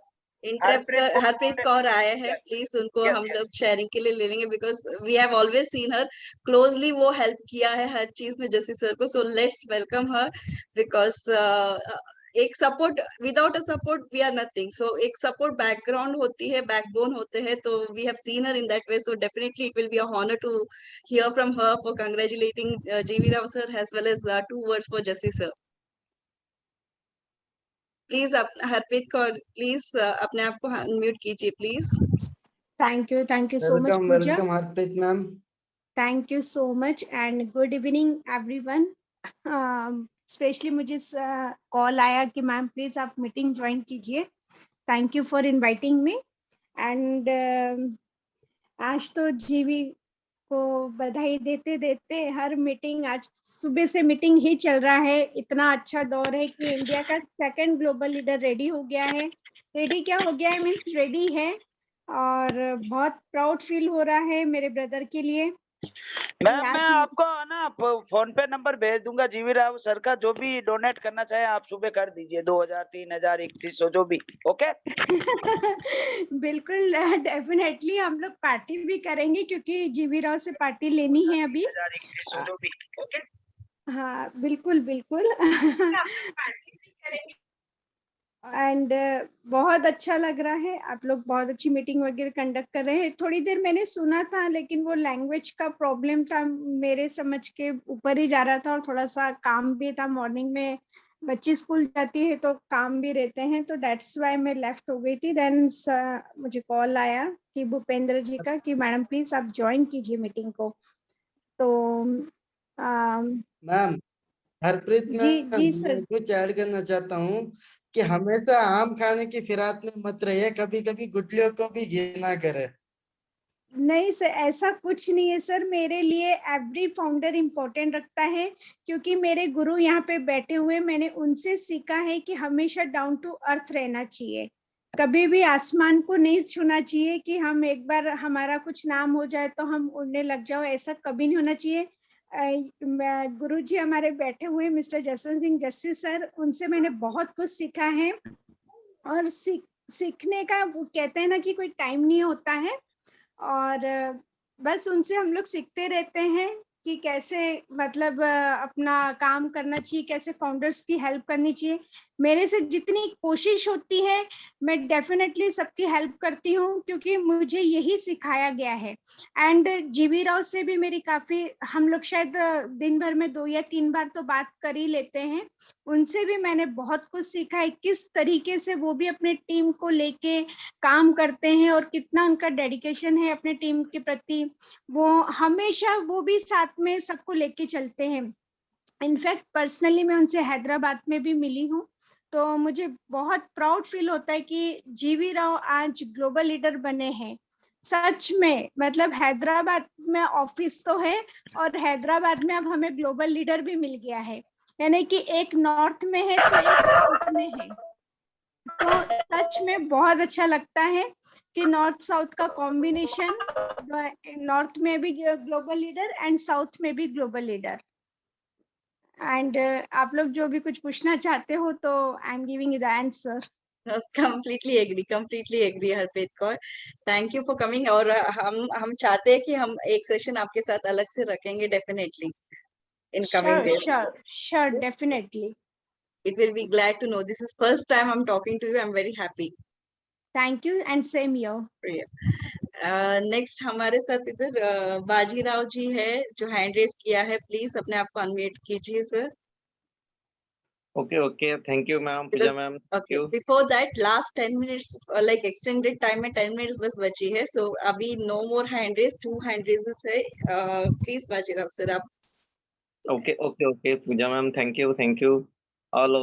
हरप्रीत कौर आए हैं, प्लीज उनको हम लोग शेयरिंग के लिए ले लेंगे because we have always seen her closely, वो हेल्प किया है हर चीज में जस्सी सर को। So let's welcome her because एक support, without a support we are nothing. So एक सपोर्ट बैकग्राउंड होती है, बैकबोन होते हैं, तो we have seen her in that way. So definitely it will be a honour to hear from her for congratulating G V Rao sir as well as 2 words for Jassi sir. Please Harpreet Kaur, please अपने आप को unmute कीजिए please. Thank you so much welcome welcome Harpreet ma'am. Thank you so much and good evening everyone. Specially मुझे call आया कि ma'am please आप meeting join कीजिए। Thank you for inviting me and आज तो जीवी को बधाई देते देते हर मीटिंग, आज सुबह से मीटिंग ही चल रहा है। इतना अच्छा दौर है कि इंडिया का 2nd ग्लोबल लीडर रेडी हो गया है। रेडी क्या हो गया है मीन्स रेडी है और बहुत प्राउड फील हो रहा है मेरे ब्रदर के लिए। मैम मैं आपको ना फोन पे नंबर भेज दूंगा जीवी राव सर का, जो भी डोनेट करना चाहे आप सुबह कर दीजिए, 2000 3000 3100 जो भी। ओके बिल्कुल डेफिनेटली हम लोग पार्टी भी करेंगे क्योंकि जीवी राव से पार्टी लेनी है अभी। हाँ बिल्कुल बिल्कुल एंड बहुत अच्छा लग रहा है, आप लोग बहुत अच्छी मीटिंग वगैरह कंडक्ट कर रहे हैं। थोड़ी देर मैंने सुना था लेकिन वो लैंग्वेज का प्रॉब्लम था, मेरे समझ के ऊपर ही जा रहा था और थोड़ा सा काम भी था। मॉर्निंग में बच्ची स्कूल जाती है तो काम भी रहते हैं, तो दैट्स वाई मैं लेफ्ट हो गई थी। देन मुझे कॉल आया कि भूपेंद्र जी का कि मैडम प्लीज आप ज्वाइन कीजिए मीटिंग को। तो मैम हरप्रीत जी मैम, जी मैं सर। कुछ ऐड करना चाहता हूँ कि हमेशा आम खाने की फिराक में मत रहिए, कभी कभी गुटलियों को भी घिना करे। नहीं सर, ऐसा कुछ नहीं है सर, मेरे लिए एवरी फाउंडर इम्पोर्टेंट रखता है, क्योंकि मेरे गुरु यहाँ पे बैठे हुए, मैंने उनसे सीखा है कि हमेशा डाउन टू अर्थ रहना चाहिए, कभी भी आसमान को नहीं छूना चाहिए कि हम एक बार हमारा कुछ नाम हो जाए तो हम उड़ने लग जाओ, ऐसा कभी नहीं होना चाहिए। गुरु जी हमारे बैठे हुए मिस्टर जसवंत सिंह जस्सी सर, उनसे मैंने बहुत कुछ सीखा है। और सीखने का वो कहते हैं ना कि कोई टाइम नहीं होता है, और बस उनसे हम लोग सीखते रहते हैं कि कैसे मतलब अपना काम करना चाहिए, कैसे फाउंडर्स की हेल्प करनी चाहिए। मेरे से जितनी कोशिश होती है मैं डेफिनेटली सबकी हेल्प करती हूँ, क्योंकि मुझे यही सिखाया गया है। एंड जीवी राव से भी मेरी काफी, हम लोग शायद दिन भर में 2 या 3 बार तो बात कर ही लेते हैं। उनसे भी मैंने बहुत कुछ सीखा है, किस तरीके से वो भी अपने टीम को लेके काम करते हैं और कितना उनका डेडिकेशन है अपने टीम के प्रति। वो हमेशा वो भी साथ में सबको लेके चलते हैं। इनफैक्ट पर्सनली मैं उनसे हैदराबाद में भी मिली हूँ, तो मुझे बहुत प्राउड फील होता है कि जीवी राव आज ग्लोबल लीडर बने हैं। सच में मतलब हैदराबाद में ऑफिस तो है और हैदराबाद में अब हमें ग्लोबल लीडर भी मिल गया है, यानी कि एक नॉर्थ में है तो एक साउथ में है। तो सच में बहुत अच्छा लगता है कि नॉर्थ साउथ का कॉम्बिनेशन, नॉर्थ में भी ग्लोबल लीडर एंड साउथ में भी ग्लोबल लीडर। एंड आप लोग जो भी कुछ पूछना चाहते हो तो I am giving you the answer. completely agree Harpreet Kaur, thank you for coming. और हम चाहते हैं कि हम एक सेशन आपके साथ अलग से रखेंगे definitely in coming days. Sure, definitely. It will be glad to know. This is first time I'm talking to you. I'm very happy. Thank you and same here. Next हमारे साथ इधर बाजीराव जी है जो हैंड रेज किया है, please अपने आप को अनम्यूट कीजिए sir. Okay, thank you ma'am, Pooja ma'am. Okay, before that last 10 minutes like extended time में 10 minutes बस बची है, so अभी no more hand raise, 2 hand raises है, please बाजीराव सर आप। Okay, Pooja ma'am, thank you all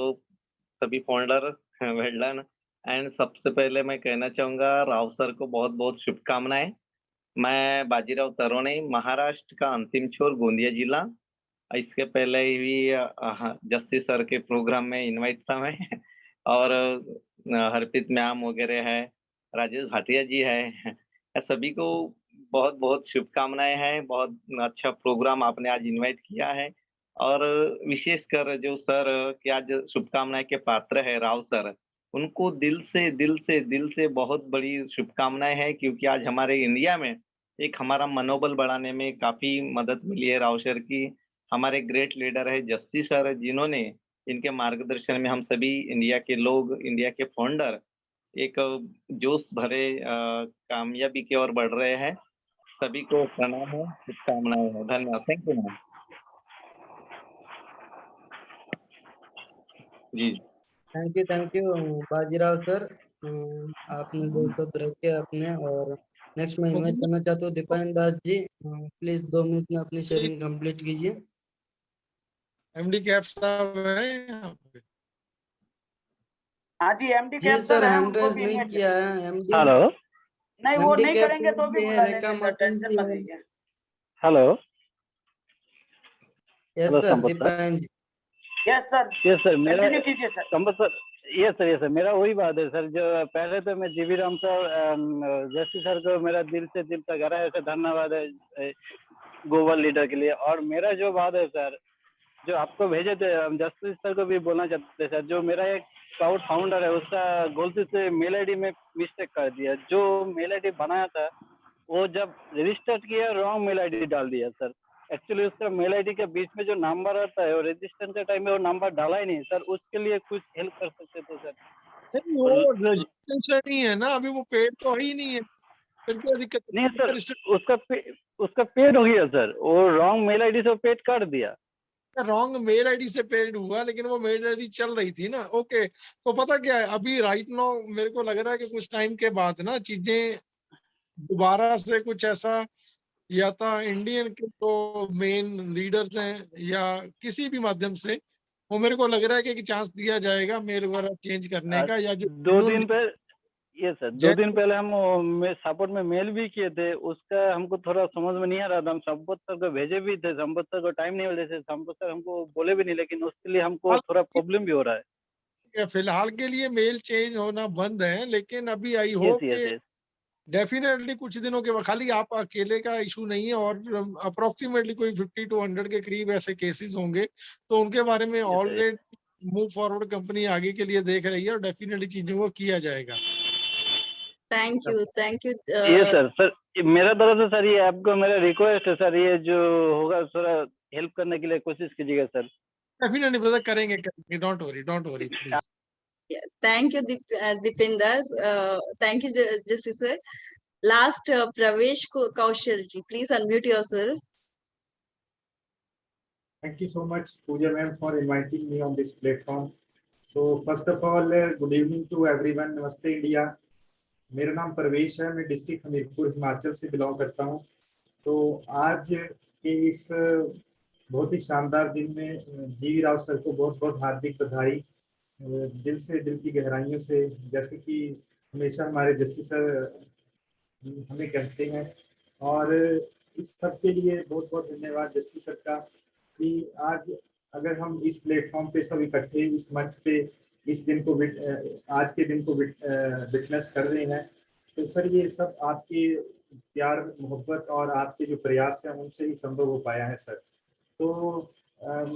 सभी फाउंडर, वेल डन। एंड सबसे पहले मैं कहना चाहूंगा राव सर को बहुत बहुत शुभकामनाएं। मैं बाजीराव तरोने, महाराष्ट्र का अंतिम छोर, गोंदिया जिला। इसके पहले भी जस्सी सर के प्रोग्राम में इनवाइट था मैं, और हरप्रीत मैम वगैरह है, राजेश भाटिया जी है, सभी को बहुत बहुत शुभकामनाएं हैं। बहुत अच्छा प्रोग्राम आपने आज इनवाइट किया है, और विशेषकर जो सर के आज शुभकामनाएं के पात्र है राव सर, उनको दिल से बहुत बड़ी शुभकामनाएं हैं, क्योंकि आज हमारे इंडिया में एक हमारा मनोबल बढ़ाने में काफी मदद मिली है राव सर की। हमारे ग्रेट लीडर है जस्सी सर, जिन्होंने इनके मार्गदर्शन में हम सभी इंडिया के लोग, इंडिया के फाउंडर एक जोश भरे कामयाबी की ओर बढ़ रहे हैं। सभी को प्रणाम है, शुभकामनाएं है, धन्यवाद। थैंक यू मैम जी। थैंक यू बाजीराव सर, आपने दो शब्द रखे अपने। और नेक्स्ट मैं इनवाइट करना चाहता हूँ दीपायन दास जी, प्लीज 2 मिनट में अपनी शेयरिंग कंप्लीट कीजिए। एमडी कैप साहब है यहाँ पे? हाँ जी, एमडी जी कैप सर, है, हैंड उनको रेज भी नहीं इनवाइट किया है एमडी। हेलो, नहीं वो एमडी नहीं कैप करेंगे तो भी है, बुला रेखा लेंगे सर, मार्टिन टेंशन जी मत है। लीजिए। Hello, yes hello sir, Sampath sir. Deepayan ji. Yes sir, मेरा कंटिन्यू कीजिए sir. Sampath sir, yes sir, मेरा वही बात है सर, जो पहले तो मैं जीवी राम सर, जस्सी सर को मेरा दिल से दिल तक गहरा ऐसे धन्यवाद है ग्लोबल लीडर के लिए। और मेरा जो बात है सर, जो आपको भेजे थे, हम जस्टिस सर को भी बोलना चाहते हैं सर, जो मेरा एक क्लाउड फाउंडर है उसका गलती से मेल आईडी में मिस्टेक कर दिया। जो मेल आईडी बनाया था वो जब रजिस्टर किया रॉन्ग मेल आईडी डाल दिया सर। एक्चुअली उसका मेल आईडी के बीच में जो नंबर आता है और रजिस्टर के टाइम में वो नंबर डाला ही नहीं सर। उसके लिए कुछ हेल्प कर सकते थे सर? नहीं, वो रजिस्ट्रेशन ही है ना, अभी वो पेड तो ही नहीं है, फिर क्या दिक्कत है? नहीं सर, उसका पेड हो गया सर, वो रॉन्ग मेल आईडी से पेड कर दिया। रॉन्ग मेल आईडी से पेड हुआ, लेकिन वो मेल आईडी चल रही थी ना। ओके, तो पता क्या है, अभी राइट नाउ मेरे को लग रहा है कि कुछ टाइम के बाद ना चीजें दोबारा से कुछ ऐसा, या तो इंडियन के जो मेन लीडर्स हैं या किसी भी माध्यम से, वो मेरे को लग रहा है कि चांस दिया जाएगा मेल वगैरह चेंज करने का, या जो 2 दिन पहले, ये सर 2 दिन पहले हम सपोर्ट में मेल भी किए थे, उसका हमको थोड़ा समझ में नहीं आ रहा था। हम संपत सर को भेजे भी थे, संपत सर को टाइम नहीं मिले थे, संपत सर हमको बोले भी नहीं, लेकिन उसके लिए हमको थोड़ा प्रॉब्लम भी हो रहा है। फिलहाल के लिए मेल चेंज होना बंद है, लेकिन अभी आई होप कि डेफिनेटली कुछ दिनों के बाद, खाली आप अकेले का इशू नहीं है, और अप्रोक्सीमेटली कोई 50 to 100 के करीब ऐसे केसेस होंगे, तो उनके बारे में ऑलरेडी मूव फॉरवर्ड कंपनी आगे के लिए देख रही है, और डेफिनेटली चीजों को किया जाएगा। थैंक यू ये सर मेरा तरफ से सर ये आपको मेरा रिक्वेस्ट है सर, ये जो होगा थोड़ा हेल्प करने के लिए कोशिश कीजिएगा सर। डेफिनेटली ब्रदर, करेंगे, don't worry please. Yes, thank you, Dipinder. Thank you, Jesse sir. Last, Pravesh Kaushal ji, please unmute yourself. Thank you so much, Pooja ma'am, for inviting me on this platform. So first of all, good evening to everyone. Namaste India. मेरा नाम प्रवेश है, मैं district Hamirpur Himachal से belong करता हूँ। तो आज के इस बहुत ही शानदार दिन में जीवी राव सर को बहुत बहुत हार्दिक बधाई, दिल से, दिल की गहराइयों से, जैसे कि हमेशा हमारे जस्सी सर हमें कहते हैं। और इस सब के लिए बहुत बहुत धन्यवाद जस्सी सर का, कि आज अगर हम इस प्लेटफॉर्म पे सब इकट्ठे इस मंच पे इस दिन को आज के दिन को विटनेस कर रहे हैं, तो सर ये सब आपके प्यार मोहब्बत और आपके जो प्रयास हैं उनसे ही संभव हो पाया है सर। तो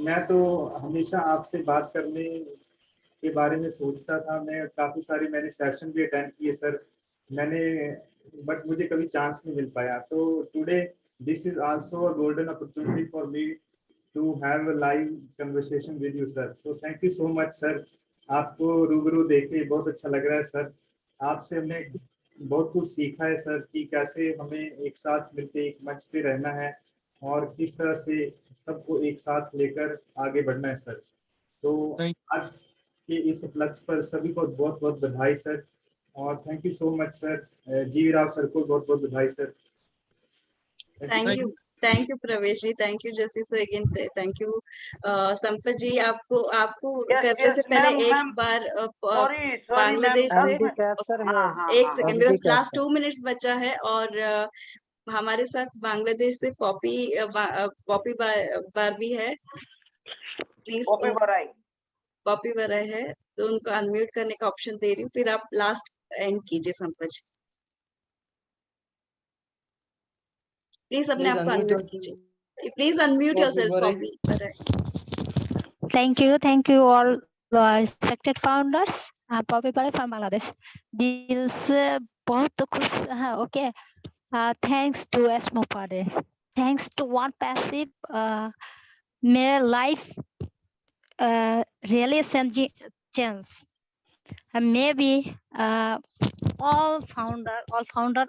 मैं तो हमेशा आपसे बात करने के बारे में सोचता था, मैं काफ़ी सारे मैंने सेशन भी अटेंड किए सर, बट मुझे कभी चांस नहीं मिल पाया। तो today this is also a golden opportunity for me to have a live conversation with you sir. So thank you so much sir, आपको रूबरू देखे बहुत अच्छा लग रहा है सर। आपसे हमने बहुत कुछ सीखा है सर, कि कैसे हमें एक साथ मिलकर एक मंच पे रहना है और किस तरह से सबको एक साथ लेकर आगे बढ़ना है सर। तो आज के इस उपलक्ष्य पर सभी को बहुत बहुत बधाई सर, और thank you so much sir. जीवी राव सर को बहुत बहुत बधाई sir. Thank you Pravesh ji, thank you Jassi sir again, thank you Sampat ji. आपको करने से पहले एक बार बांग्लादेश से एक सेकंड, बिकॉज लास्ट 2 मिनट्स बचा है, और हमारे साथ बांग्लादेश से पॉपी बारबी है, प्लीज पॉपी बराई है, तो उनको अनम्यूट करने का ऑप्शन दे रही हूँ, फिर आप लास्ट एंड कीजिए संपत जी। प्लीज अपने आप को अनम्यूट कीजिए, प्लीज अनम्यूट योरसेल्फ पॉपी बराई। Thank you all the respected founders. Poppy बराई from Bangladesh. दिल से बहुत खुश है। Okay. Thanks to Esmo Pade. Thanks to One Passive. मेरा life really change. Maybe all founder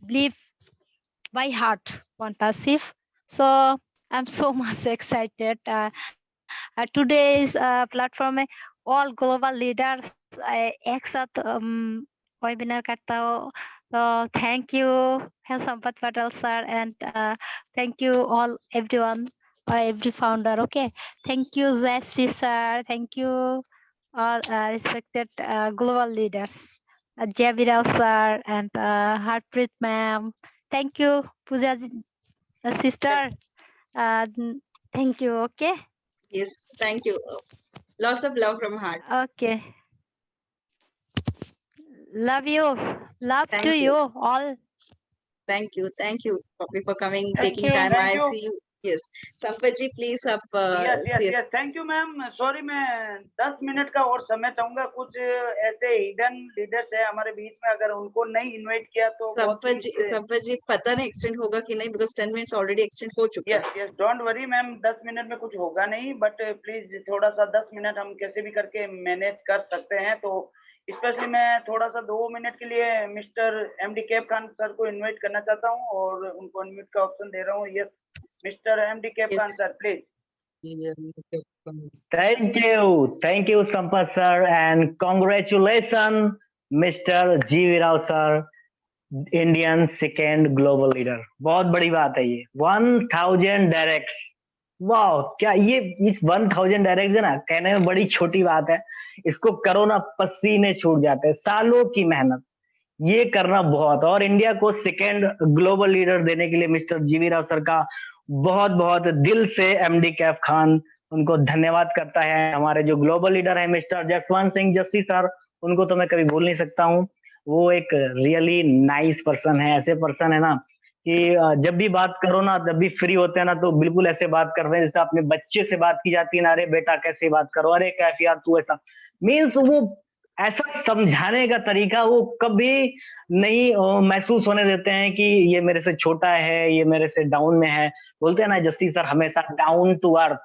believe by heart One Passive. So I'm so much excited. Today's platform में all global leaders एक साथ webinar करता हो, so thank you Sampat Patel sir, and thank you all everyone, every founder. Okay, thank you Jesse sir, thank you all respected global leaders, Javi Rao sir and Harpreet ma'am. Thank you Pooja sister. Thank you. Okay. Yes, thank you. Lots of love from heart. Okay. Love you. Love to you all. Thank you, Poppy, for coming, taking time. I see you. Yes, Sampath ji, please आप yes thank you ma'am. Sorry मैं 10 minute का और समय चाहूंगा। कुछ ऐसे hidden leaders है हमारे बीच में, अगर उनको नहीं इनवाइट किया तो संपत जी पता नहीं एक्सटेंड होगा कि नहीं, बिकॉज 10 मिनट्स ऑलरेडी एक्सटेंड हो चुका है। Yes don't worry ma'am, 10 minute में कुछ होगा नहीं, बट प्लीज थोड़ा सा 10 मिनट हम कैसे भी करके मैनेज कर सकते हैं। तो स्पेशली मैं थोड़ा सा 2 मिनट के लिए mister MD Kaif Khan sir को इनवाइट करना चाहता हूं और उनको अनम्यूट का ऑप्शन दे रहा हूं। Yes mister MD Kaif Khan sir please. Thank you, Sampath sir, and congratulations, Mr. G.V. Rao sir, Indian second global leader. बहुत बड़ी बात है ये 1000 डायरेक्ट्स। वाह, क्या ये इस 1000 डायरेक्ट्स है ना, कहने में बड़ी छोटी बात है, इसको करो ना पसीने छूट जाते हैं, सालों की मेहनत ये करना बहुत। और इंडिया को सेकेंड ग्लोबल लीडर देने के लिए मिस्टर जीवी राव सर का बहुत बहुत दिल से एमडी कैफ खान उनको धन्यवाद करता है। हमारे जो ग्लोबल लीडर है मिस्टर जसवंत सिंह जस्सी सर, उनको तो मैं कभी भूल नहीं सकता हूँ। वो एक रियली नाइस पर्सन है, ऐसे पर्सन है ना कि जब भी बात करो ना, जब भी फ्री होते हैं ना, तो बिल्कुल ऐसे बात कर रहे हैं जैसे अपने बच्चे से बात की जाती है ना, अरे बेटा कैसे बात करो, अरे कैसे यार तू ऐसा, मीन्स वो ऐसा समझाने का तरीका वो कभी नहीं महसूस होने देते हैं कि ये मेरे से छोटा है, ये मेरे से डाउन में है। बोलते हैं ना जस्सी सर हमेशा डाउन टू अर्थ,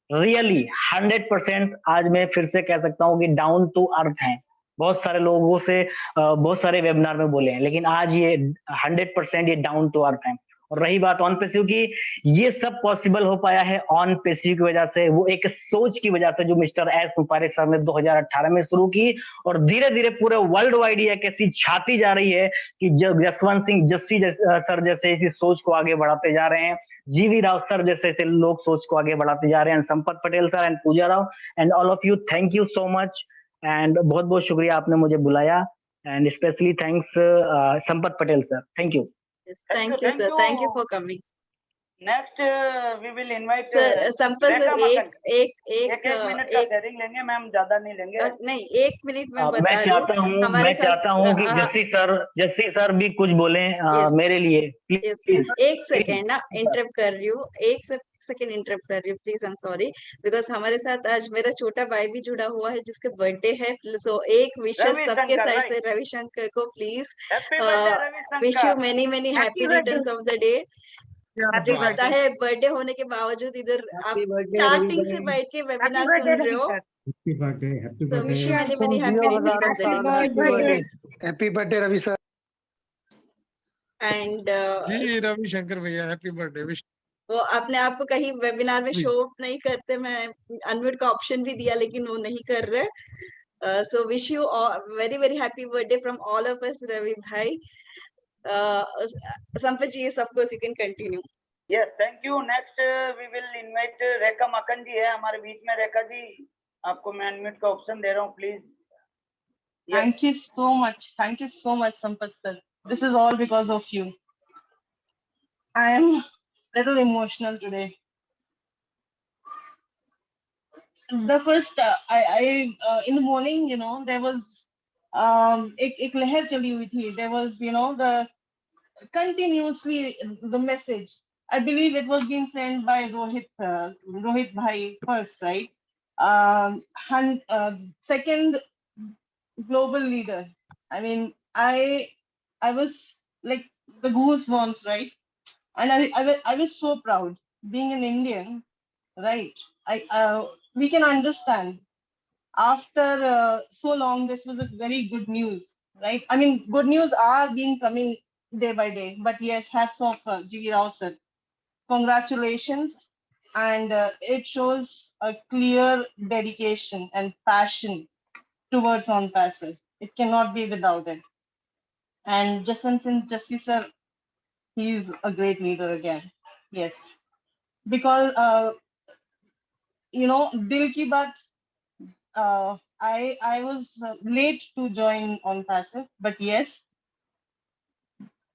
रियली 100% आज मैं फिर से कह सकता हूँ कि डाउन टू अर्थ हैं। बहुत सारे लोगों से बहुत सारे वेबिनार में बोले हैं, लेकिन आज ये 100% ये डाउन टू अर्थ हैं। और रही बात ऑन पेसिव की, ये सब पॉसिबल हो पाया है ऑन पेसिव की वजह से, वो एक सोच की वजह से जो मिस्टर एस मुफारे सर ने 2018 में शुरू की और धीरे धीरे पूरे वर्ल्ड वाइड ये कैसी छाती जा रही है कि जसवंत सिंह जस्सी सर जैसे इसी सोच को आगे बढ़ाते जा रहे हैं, जीवी राव सर जैसे लोग सोच को आगे बढ़ाते जा रहे हैं, Sampat Patel sir and Pooja Rao and all of you, thank you so much and बहुत बहुत शुक्रिया आपने मुझे बुलाया and specially thanks Sampat Patel sir, thank you. Thank you, sir. Thank you for coming. Next we will invite Sampat sir एक मिनट का शेयरिंग लेंगे ma'am, ज्यादा नहीं लेंगे। नहीं 1 मिनट में बता मैं चाहता हूँ कि जस्सी सर भी कुछ बोले मेरे लिए। एक सेकेंड ना इंटरप्ट कर रही हूँ, एक सेकेंड इंटरप्ट कर रही हूँ please, I am sorry, because हमारे साथ आज मेरा छोटा भाई भी जुड़ा हुआ है जिसके बर्थडे है। सो एक विशेष सबके साइड से रविशंकर को please wish you many many happy returns of the day. मुझे पता है बर्थडे होने के बावजूद इधर आप स्टार्टिंग से बैठ के वेबिनार सुन रहे हो। So wish you many many happy returns of the day. Happy birthday Ravi sir and ji Ravishankar भैया हैप्पी बर्थडे विश। वो अपने आप को कहीं वेबिनार में शो नहीं करते, मैं अनम्यूट का ऑप्शन भी दिया लेकिन वो नहीं कर रहे। So wish you very very happy birthday from all of us Ravi भाई। संपत जी of course you can continue. Yes, thank you. Next we will invite रेखा मक्खन जी है हमारे बीच में। रेखा जी आपको मैं अनम्यूट का ऑप्शन दे रहा हूँ please. Thank you so much Sampath sir. This is all because of you. I am little emotional today. The first in the morning, you know, there was एक लहर चली हुई थी. There was, you know, the continuously the message. I believe it was being sent by Rohit bhai first, right? Second global leader. I mean, I was like the goosebumps, right? And I was so proud being an Indian, right? We can understand after so long, this was a very good news, right? I mean, good news are being coming day by day, but yes, hats off G.V. Rao sir. Congratulations. And it shows a clear dedication and passion towards OnPassive. It cannot be without it. And Jaswant Singh Jassi sir, he's a great leader again. Yes. Because, you know, Dil Ki Baat, I was late to join OnPassive, but yes,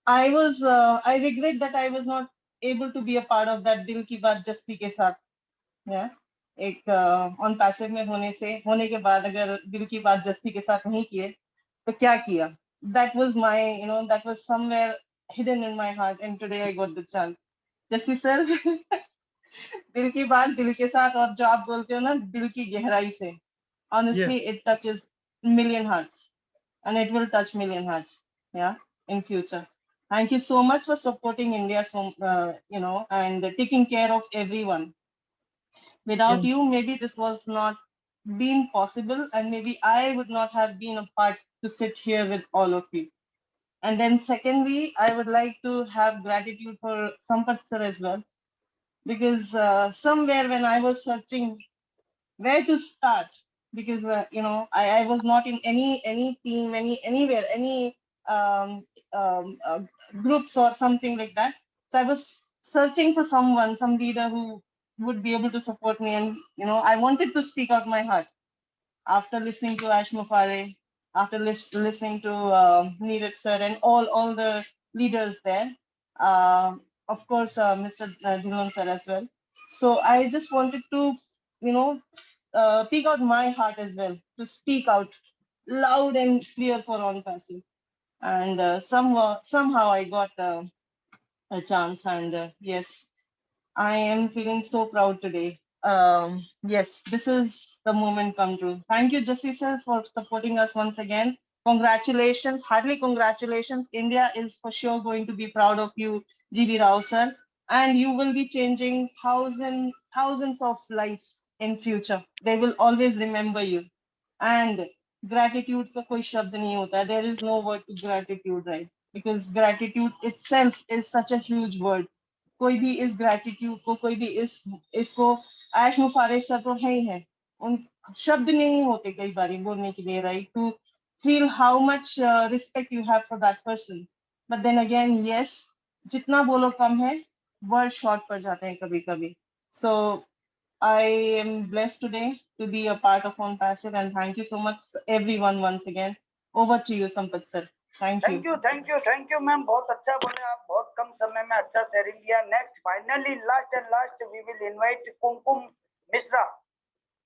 I regret that I was not able to be a part of that Dil Ki Baat Jassi के साथ. Yeah, एक OnPassive में होने के बाद अगर दिल की बात जस्सी के साथ नहीं किए तो क्या किया? That was my, you know, that was somewhere hidden in my heart, and today I got the chance. Jassi sir, दिल की बात दिल के साथ, और जो आप बोलते हो ना दिल की गहराई से, honestly it touches million hearts and it will touch million hearts, yeah, in future. Thank you so much for supporting India, so and taking care of everyone. Without you, maybe this was not been possible, and maybe I would not have been a part to sit here with all of you. And then secondly, I would like to have gratitude for Sampath sir as well, because somewhere when I was searching where to start, because I was not in any team, anywhere, any um, groups or something like that. So I was searching for someone, some leader who would be able to support me, and I wanted to speak out my heart after listening to Ash Mufare, after listening to Neeraj sir and all the leaders there. Of course, Mr. Dhillon sir as well. So I just wanted to, speak out my heart as well, to speak out loud and clear for on passing. And somehow I got a chance, and yes, I am feeling so proud today. Yes, this is the moment come true. Thank you, Jesse sir, for supporting us once again. Congratulations, heartily congratulations. India is for sure going to be proud of you, GV Rao sir, and you will be changing thousands of lives in future. They will always remember you. And gratitude का कोई शब्द नहीं होता है. There is no word to gratitude, right? Because gratitude itself is such a huge word. कोई भी इस gratitude को, कोई भी इसको ऐश मुफारे सर तो है ही है. उन शब्द नहीं होते कई बारी बोलने के लिए, right? To feel how much respect you have for that person. But then again, yes, जितना बोलो कम है, word short पड़ जाते हैं कभी कभी. So I am blessed today to be a part of On Passive, and thank you so much everyone once again. Over to you, Sampath sir. Thank you. Thank you ma'am, बहुत अच्छा बोले आप, बहुत कम समय में अच्छा शेयरिंग किया. Next finally last we will invite Kumkum Mishra.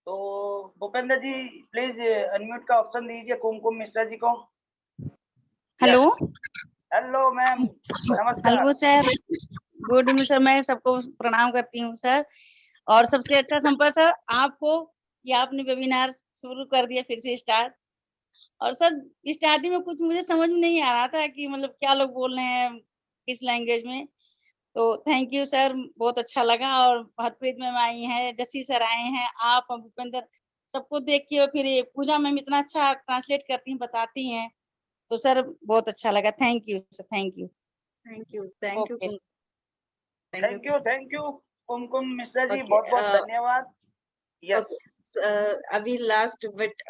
तो भूपेंद्र जी प्लीज अनम्यूट का ऑप्शन दीजिए कुमकुम मिश्रा जी को. हेलो हेलो मैम, नमस्कार. Hello sir, good evening sir. मैं सबको प्रणाम करती हूँ सर. और सबसे अच्छा संपर्क सर आपको कि आपने वेबिनार शुरू कर दिया फिर से स्टार्ट. और सर स्टार्टिंग में कुछ मुझे समझ में नहीं आ रहा था कि मतलब क्या लोग बोल रहे हैं किस लैंग्वेज में. तो थैंक यू सर, बहुत अच्छा लगा. और हरप्रीत मैम आई हैं, जस्सी सर आए हैं, आप भूपेंद्र, सबको देख के फिर ये पूजा मैम इतना अच्छा ट्रांसलेट करती हैं, बताती हैं. तो सर बहुत अच्छा लगा. Thank you sir. Thank you. Thank you Kumkum Mishra ji, बहुत बहुत धन्यवाद. यस अभी लास्ट बट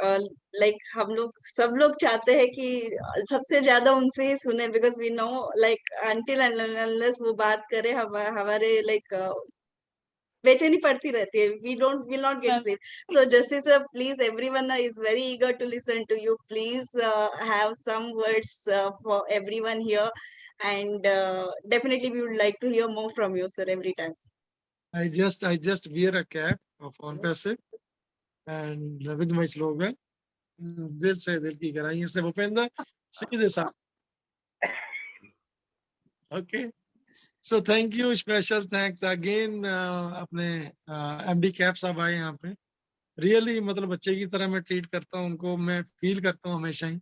लाइक हम लोग सब लोग चाहते हैं कि सबसे ज्यादा उनसे ही सुने, because we know like until unless वो बात करे हमारे लाइक बेचैनी पड़ती रहती है. We will not get sleep. So justice sir please, everyone is very eager to listen to you. Please have some words for everyone here, and definitely we would like to hear more from you sir every time. I just wear a cap of On Passive and with my slogan, दिल से दिल की गहराई से भूपेंद्र सीधे साथ. Okay, so thank you, special thanks again. अपने MD cap साहब आए यहाँ पे. रियली मतलब बच्चे की तरह मैं ट्रीट करता हूँ उनको, मैं फील करता हूँ हमेशा ही.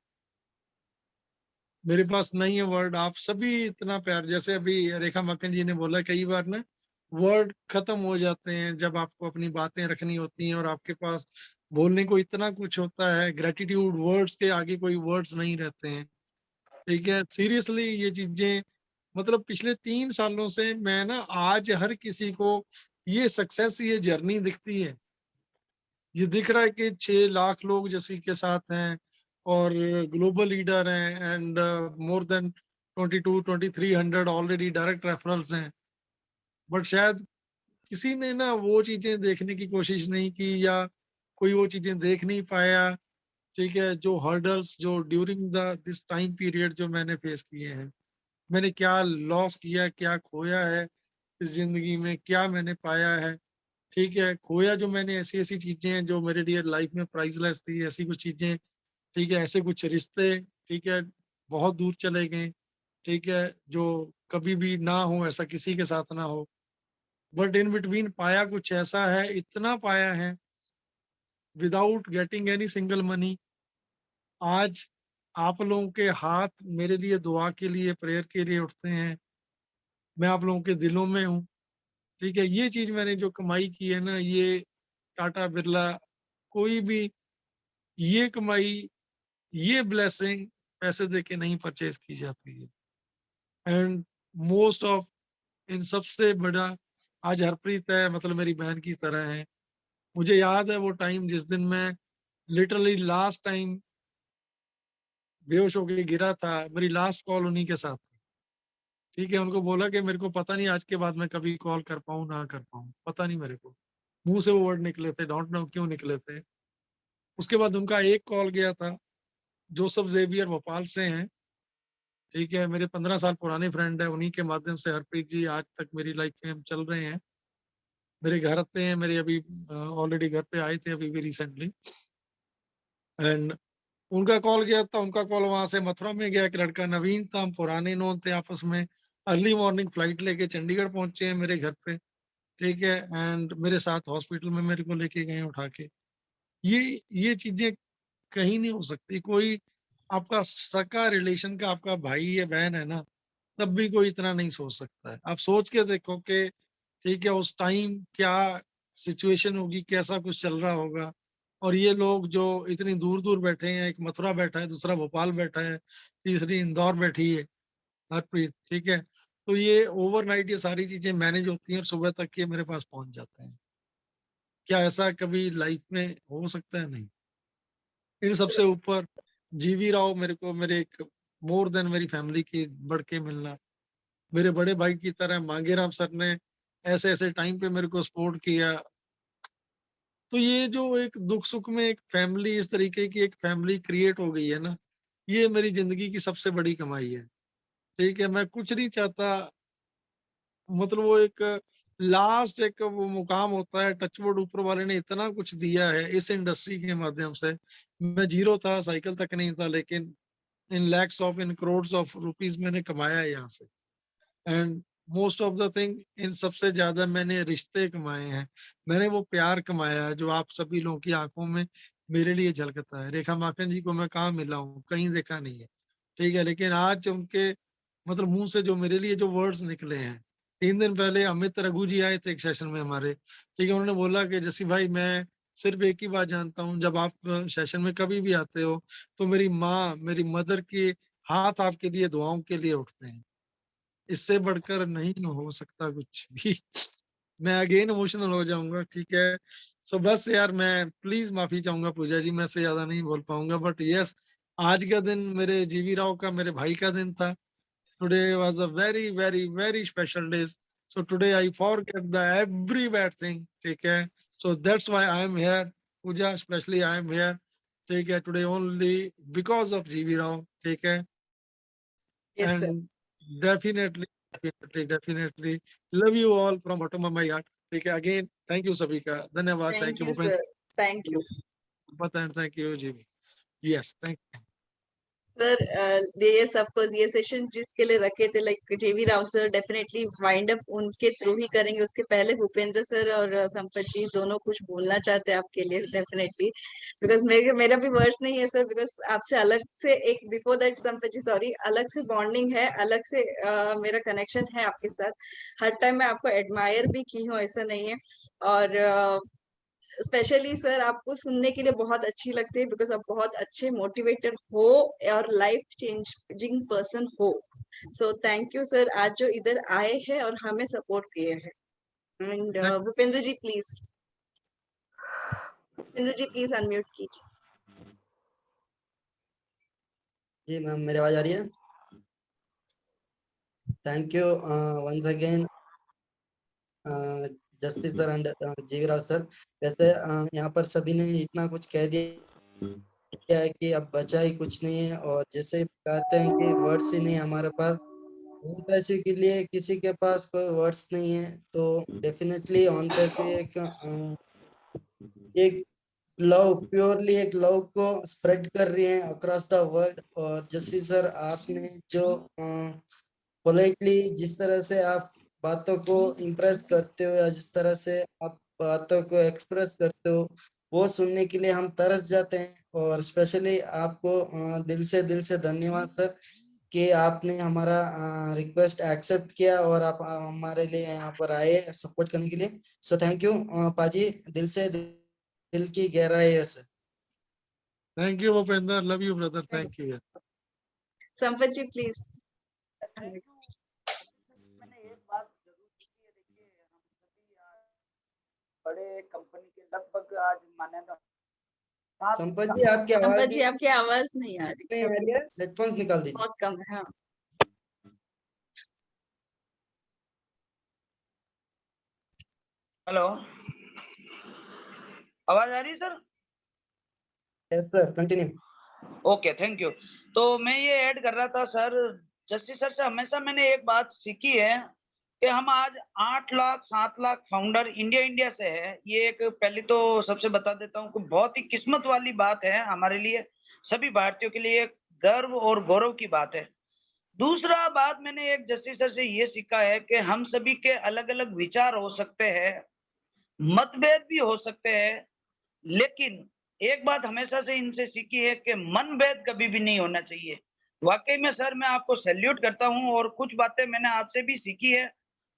मेरे पास नहीं है वर्ड. आप सभी इतना प्यार, जैसे अभी रेखा मक्कन जी ने बोला, कई बार ना वर्ड खत्म हो जाते हैं जब आपको अपनी बातें रखनी होती हैं और आपके पास बोलने को इतना कुछ होता है. ग्रेटिट्यूड वर्ड्स के आगे कोई वर्ड्स नहीं रहते हैं. ठीक है, सीरियसली ये चीजें मतलब पिछले 3 सालों से मैं ना आज हर किसी को ये सक्सेस, ये जर्नी दिखती है. ये दिख रहा है कि 6 लाख लोग जैसे के साथ हैं और ग्लोबल लीडर हैं and more than 22-2300 already direct referrals हैं. बट शायद किसी ने ना वो चीजें देखने की कोशिश नहीं की या कोई वो चीजें देख नहीं पाया. ठीक है, जो हर्डल्स जो ड्यूरिंग दिस टाइम पीरियड जो मैंने फेस किए हैं, मैंने क्या लॉस किया, क्या खोया है इस जिंदगी में, क्या मैंने पाया है. ठीक है, खोया जो मैंने ऐसी ऐसी चीजें हैं जो मेरे लिए लाइफ में प्राइसलेस थी, ऐसी कुछ चीजें. ठीक है, ऐसे कुछ रिश्ते, ठीक है, बहुत दूर चले गए. ठीक है, जो कभी भी ना हो, ऐसा किसी के साथ ना हो. बट इन बिटवीन पाया कुछ ऐसा है, इतना पाया है without getting any single money. आज आप लोगों के हाथ मेरे लिए दुआ के लिए, प्रेयर के लिए उठते हैं, मैं आप लोगों के दिलों में हूँ। ठीक है, ये चीज मैंने जो कमाई की है ना, ये टाटा बिरला, कोई भी ये कमाई, ये ब्लेसिंग पैसे दे के नहीं परचेज की जाती है। एंड मोस्ट ऑफ इन सबसे बड़ा आज हरप्रीत है, मतलब मेरी बहन की तरह है। मुझे याद है वो टाइम जिस दिन मैं लिटरली लास्ट टाइम बेहोश होके गिरा था, मेरी लास्ट कॉल उन्हीं के साथ थी। ठीक है, उनको बोला कि मेरे को पता नहीं आज के बाद मैं कभी कॉल कर पाऊँ ना कर पाऊँ, पता नहीं मेरे को, मुंह से वो वर्ड निकले थे, डोंट नो क्यों निकले थे। उसके बाद उनका एक कॉल गया था, जोसेफ जेवियर भोपाल से हैं। ठीक है, मेरे 15 साल पुराने फ्रेंड है, उन्हीं के माध्यम से हरप्रीत जी आज तक मेरी लाइफ में हम चल रहे हैं। मेरे घर पे हैं, मेरे अभी ऑलरेडी घर पे आए थे अभी भी रिसेंटली। एंड उनका कॉल गया था, उनका कॉल वहां से मथुरा में गया, एक लड़का नवीन था, हम पुराने नोन थे आपस में। अर्ली मॉर्निंग फ्लाइट लेके चंडीगढ़ पहुंचे हैं मेरे घर पे। ठीक है, एंड मेरे साथ हॉस्पिटल में मेरे को लेके गए उठा के। ये चीजें कहीं नहीं हो सकती। कोई आपका सका रिलेशन का आपका भाई या बहन है ना, तब भी कोई इतना नहीं सोच सकता है। आप सोच के देखो कि ठीक है उस टाइम क्या सिचुएशन होगी, कैसा कुछ चल रहा होगा। और ये लोग जो इतनी दूर दूर बैठे हैं, एक मथुरा बैठा है, दूसरा भोपाल बैठा है, तीसरी इंदौर बैठी है हरप्रीत। ठीक है, तो ये ओवरनाइट ये सारी चीजें मैनेज होती हैं और सुबह तक ये मेरे पास पहुंच जाते हैं। क्या ऐसा कभी लाइफ में हो सकता है? नहीं। इन सबसे ऊपर जीवी राव मेरे को, मेरे एक मोर देन मेरी फैमिली की बढ़ के मिलना, मेरे बड़े भाई की तरह मांगेराम सर ने ऐसे ऐसे टाइम पे मेरे को सपोर्ट किया। तो ये जो एक दुख सुख में एक फैमिली, इस तरीके की एक फैमिली क्रिएट हो गई है ना, ये मेरी जिंदगी की सबसे बड़ी कमाई है। ठीक है, मैं कुछ नहीं चाहता, मतलब वो एक लास्ट एक वो मुकाम होता है, टचवुड ऊपर वाले ने इतना कुछ दिया है इस इंडस्ट्री के माध्यम से। मैं जीरो था, साइकिल तक नहीं था, लेकिन in lakhs of, in crores of rupees मैंने कमाया है यहाँ से। And most of the thing, इन सबसे ज्यादा मैंने रिश्ते कमाए हैं, मैंने वो प्यार कमाया है जो आप सभी लोगों की आंखों में मेरे लिए झलकता है। रेखा माखन जी को मैं कहाँ मिला हूँ, कहीं देखा नहीं है। ठीक है, लेकिन आज उनके मतलब मुंह से जो मेरे लिए जो वर्ड्स निकले हैं, 3 दिन पहले अमित रघु जी आए थे एक सेशन में हमारे। ठीक है, उन्होंने बोला कि जसी भाई मैं सिर्फ एक ही बात जानता हूँ, जब आप सेशन में कभी भी आते हो तो मेरी माँ, मेरी मदर के हाथ आपके लिए दुआओं के लिए उठते हैं। इससे बढ़कर नहीं हो सकता कुछ भी। मैं अगेन इमोशनल हो जाऊंगा। ठीक है, सो बस यार मैं प्लीज माफी चाहूंगा पूजा जी, मैं से ज्यादा नहीं बोल पाऊंगा। बट यस, आज का दिन मेरे जीवी राव का, मेरे भाई का दिन था। Today was a very very very special day. So today I forget the every bad thing. ठीक है, so that's why I am here Pooja, specially I am here. ठीक है, टुडे ओनली बिकॉज ऑफ जीवी राव। ठीक है, Yes, sir. and definitely love you all from bottom of my heart. ठीक है, again thank you सभी का, धन्यवाद, Thank thank you you, sir. Thank you. Bhupendra, thank you जी। yes, thank you। सर ये सबको ये सेशन जिसके लिए रखे थे, लाइक जेवी Rao sir definitely wind up उनके थ्रू ही करेंगे। उसके पहले भूपेंद्र सर और संपत जी दोनों कुछ बोलना चाहते हैं आपके लिए डेफिनेटली, बिकॉज मेरा भी वर्ड्स नहीं है सर, बिकॉज आपसे अलग से एक before that Sampat ji sorry, अलग से बॉन्डिंग है, अलग से मेरा कनेक्शन है आपके साथ। हर टाइम मैं आपको एडमायर भी की हूँ, ऐसा नहीं है। और स्पेशली सर आपको सुनने के लिए बहुत अच्छी लगती है, बिकॉज आप बहुत अच्छे मोटिवेटर हो और लाइफ चेंजिंग पर्सन हो। सो थैंक यू सर, आज जो इधर आए हैं और हमें सपोर्ट किए हैं। And Bhupendra ji please, Bhupendra ji please unmute कीजिए। जी मैम, मेरी आवाज आ रही है? Thank you once again justice sir and G V Rao sir. वैसे यहाँ पर सभी ने इतना कुछ कह दिया है कि अब बचा ही कुछ नहीं है, और जैसे कहते हैं कि वर्ड्स ही नहीं हमारे पास, ऑन पैसे के लिए किसी के पास कोई वर्ड्स नहीं है, तो डेफिनेटली ऑन पैसे एक लव, प्योरली एक लव को स्प्रेड कर रही है अक्रॉस द वर्ल्ड। और जस्सी सर, आपने जो पोलाइटली जिस तरह से आप बातों को इम्प्रेस करते हो या जिस तरह से आप बातों को एक्सप्रेस करते हो वो सुनने के लिए हम तरस जाते हैं। और स्पेशली आपको दिल से धन्यवाद सर कि आपने हमारा रिक्वेस्ट एक्सेप्ट किया और आप हमारे लिए यहाँ पर आए सपोर्ट करने के लिए। सो थैंक यू पाजी, दिल की गहराई है sir. Thank you Bhupendra, love you brother, thank you. Sampat ji please. मैंने एक बात जरूर की है, देखिए हम सभी आज बड़े कंपनी के लगभग आज माने तो संपत जी आपकी आवाज संपत जी आपकी आवाज नहीं आ रही है, हेडफोन्स निकाल दीजिए। बहुत कम है। हाँ हेलो, आवाज आ रही है sir? Yes sir, continue. Okay, thank you. तो मैं ये ऐड कर रहा था सर, जस्सी सर से हमेशा मैंने एक बात सीखी है कि हम आज 8 लाख 7 लाख फाउंडर इंडिया से है। ये एक पहले तो सबसे बता देता हूँ कि बहुत ही किस्मत वाली बात है हमारे लिए, सभी भारतीयों के लिए गर्व और गौरव की बात है। दूसरा बात मैंने एक जस्सी सर से ये सीखा है कि हम सभी के अलग अलग विचार हो सकते हैं, मतभेद भी हो सकते हैं, लेकिन एक बात हमेशा से इनसे सीखी है कि मनभेद कभी भी नहीं होना चाहिए। वाकई में सर मैं आपको सैल्यूट करता हूं और कुछ बातें मैंने आपसे भी सीखी है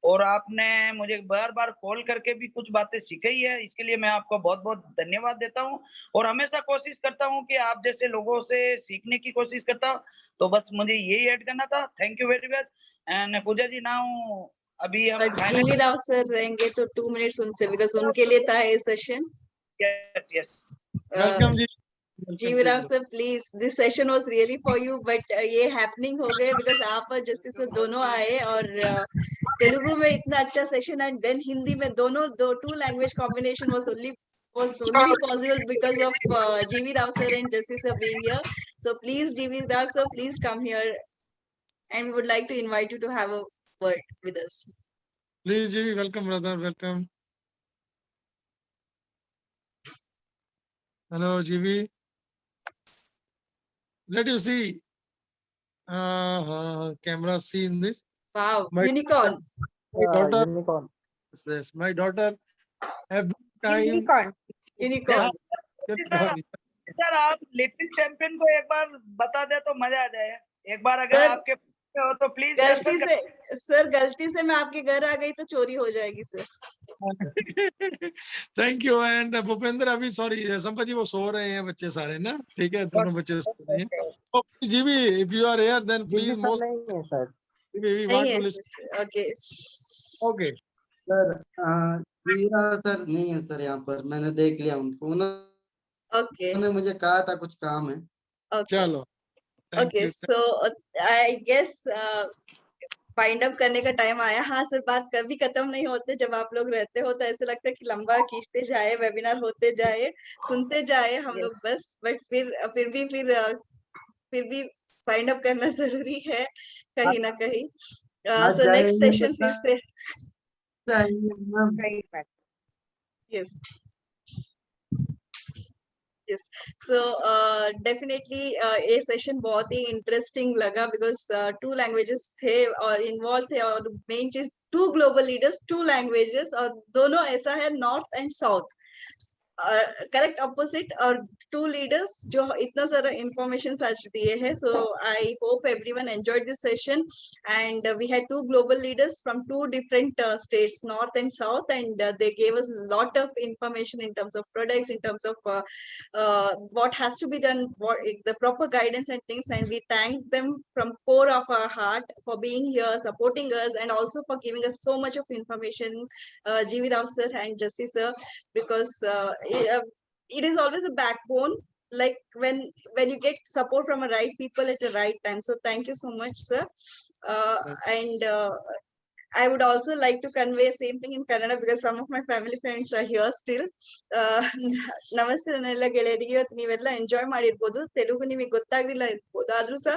और आपने मुझे बार बार कॉल करके भी कुछ बातें सिखाई है, इसके लिए मैं आपको बहुत बहुत धन्यवाद देता हूं। और हमेशा कोशिश करता हूं कि आप जैसे लोगों से सीखने की कोशिश करता हूं। तो बस मुझे यही ऐड करना था। Thank you very much. And Pooja ji now अभी हम जीवी राव सर रहेंगे तो 2 मिनट्स उनसे, बिकॉज उनके लिए था ये सेशन। यस वेलकम जी। जीवी Rao sir please, this session was really for you, but ये हैपनिंग हो गए बिकॉज आप और जस्टिस सर दोनों आए और तेलुगु में इतना अच्छा सेशन एंड देन हिंदी में दोनों 2 language combination was only possible because of GV Rao sir and Justice sir being here. So please GV Rao sir, please come here and we would like to invite you to have a word with us. Please GV, welcome brother, welcome. Hello GV. Let you see camera see in this. Wow, unicorn. My daughter, unicorn. yes, my daughter every time Unicorn. Sir आप little champion को एक बार बता दे तो मजा आ जाए। एक बार अगर आपके हो तो प्लीज गलती से मैं आपके घर आ गई तो चोरी हो जाएगी sir. Thank you. And Bhupendra अभी सॉरी संपत जी वो सो रहे हैं बच्चे सारे ना, ठीक है, दोनों बच्चे सो रहे हैं। G V if you are here then please most नहीं है sir, we want to listen. Okay okay sir sir नहीं है सर यहाँ पर, मैंने देख लिया उनको, उन्होंने मुझे कहा था कुछ काम है। चलो okay so I guess find up करने का टाइम आया। हाँ सर, बात कभी खत्म नहीं होते, जब आप लोग रहते हो तो ऐसा लगता है कि लंबा खींचते जाए, वेबिनार होते जाए, सुनते जाए हम लोग बस, बट फिर भी फाइंड अप करना जरूरी है कहीं ना कहीं। सो नेक्स्ट सेशन फिर से यस Yes. So definitely ये सेशन बहुत ही इंटरेस्टिंग लगा बिकॉज 2 लैंग्वेजेस थे और इन्वॉल्व थे, और मेन चीज 2 ग्लोबल लीडर्स 2 लैंग्वेजेस, और दोनों ऐसा है north and south, correct opposite, और 2 लीडर्स जो इतना सारा इंफॉर्मेशन आज दिए हैं। So I hope everyone enjoyed this session and we had 2 global leaders from 2 different states, north and south, and they gave us a lot of information in terms of products, in terms of what has to be done, what the proper guidance and things, and we thank them from core of our heart for being here, supporting us, and also for giving us so much of information, GV Rao sir and Jassi sir, because it is always a backbone, like when you get support from the right people at the right time. So thank you so much sir. And I would also like to convey same thing in Kannada because some of my family friends are here still. ನಮಸ್ತೆ ನನ್ನೆಲ್ಲ ಗೆಳೆಯರಿಗೆ, ಇವತ್ತು ನೀವೆಲ್ಲ enjoy ಮಾಡಿರ್ಬೋದು, ತೆಲುಗು ನಿಮಗೆ ಗೊತ್ತಾಗ್ಲಿಲ್ಲ ಇರ್ಬೋದು, ಆದ್ರೂ ಸಹ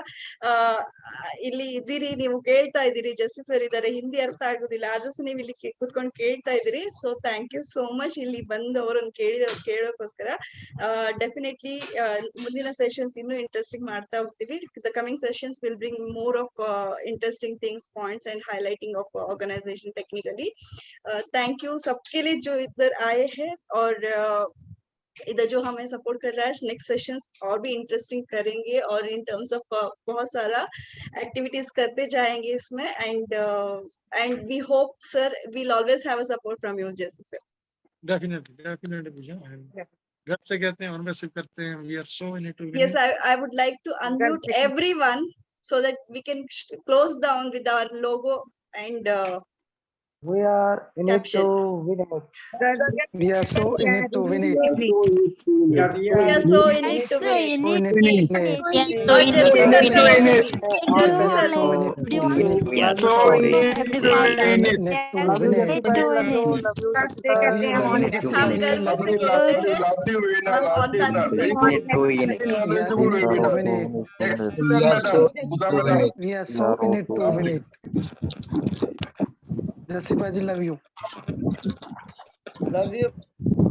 ಇಲ್ಲಿ ಇದ್ದೀರಿ, ನೀವು ಕೇಳ್ತಾ ಇದ್ದೀರಿ, ಜಸ್ಸಿ ಸರ್ ಇದ್ದಾರೆ, ಹಿಂದಿ ಅರ್ಥ ಆಗುದಿಲ್ಲ, ಆದ್ರೂ ಸಹ ನೀವು ಇಲ್ಲಿ ಕುತ್ಕೊಂಡು ಕೇಳ್ತಾ ಇದ್ದೀರಿ. So thank you so much ಇಲ್ಲಿ ಬಂದು ಅವರನ್ನು ಕೇಳೋಕ್ಕೋಸ್ಕರ. ಡೆಫಿನೆಟ್ಲಿ ಮುಂದಿನ ಸೆಷನ್ಸ್ ಇನ್ನೂ ಇಂಟ್ರೆಸ್ಟಿಂಗ್ ಮಾಡ್ತಾ ಹೋಗ್ತೀವಿ. The coming sessions will bring more of interesting things, points and highlighting of organisation technically. Thank you सबके लिए जो इधर आए हैं और इधर जो हमें सपोर्ट कर रहा है। नेक्स्ट सेशंस और भी इंटरेस्टिंग करेंगे और इन टर्म्स ऑफ बहुत सारा एक्टिविटीज करते जाएंगे इसमें। And we hope sir will always have a support from you जैसे सर। डेफिनेटली पूजा। घर से कहते हैं, ऑन करते हैं, we are so in it to win. Yes, I would like to unmute everyone so that we can close down with our logo and We are in it to win it. We are so in it to win it. we are so in it to win it. We Not just in it to win it. are so in it. Every founder. हम गर्व से कहते हैं हम on We are so in it to win it. Jessica ji, love you. Love you.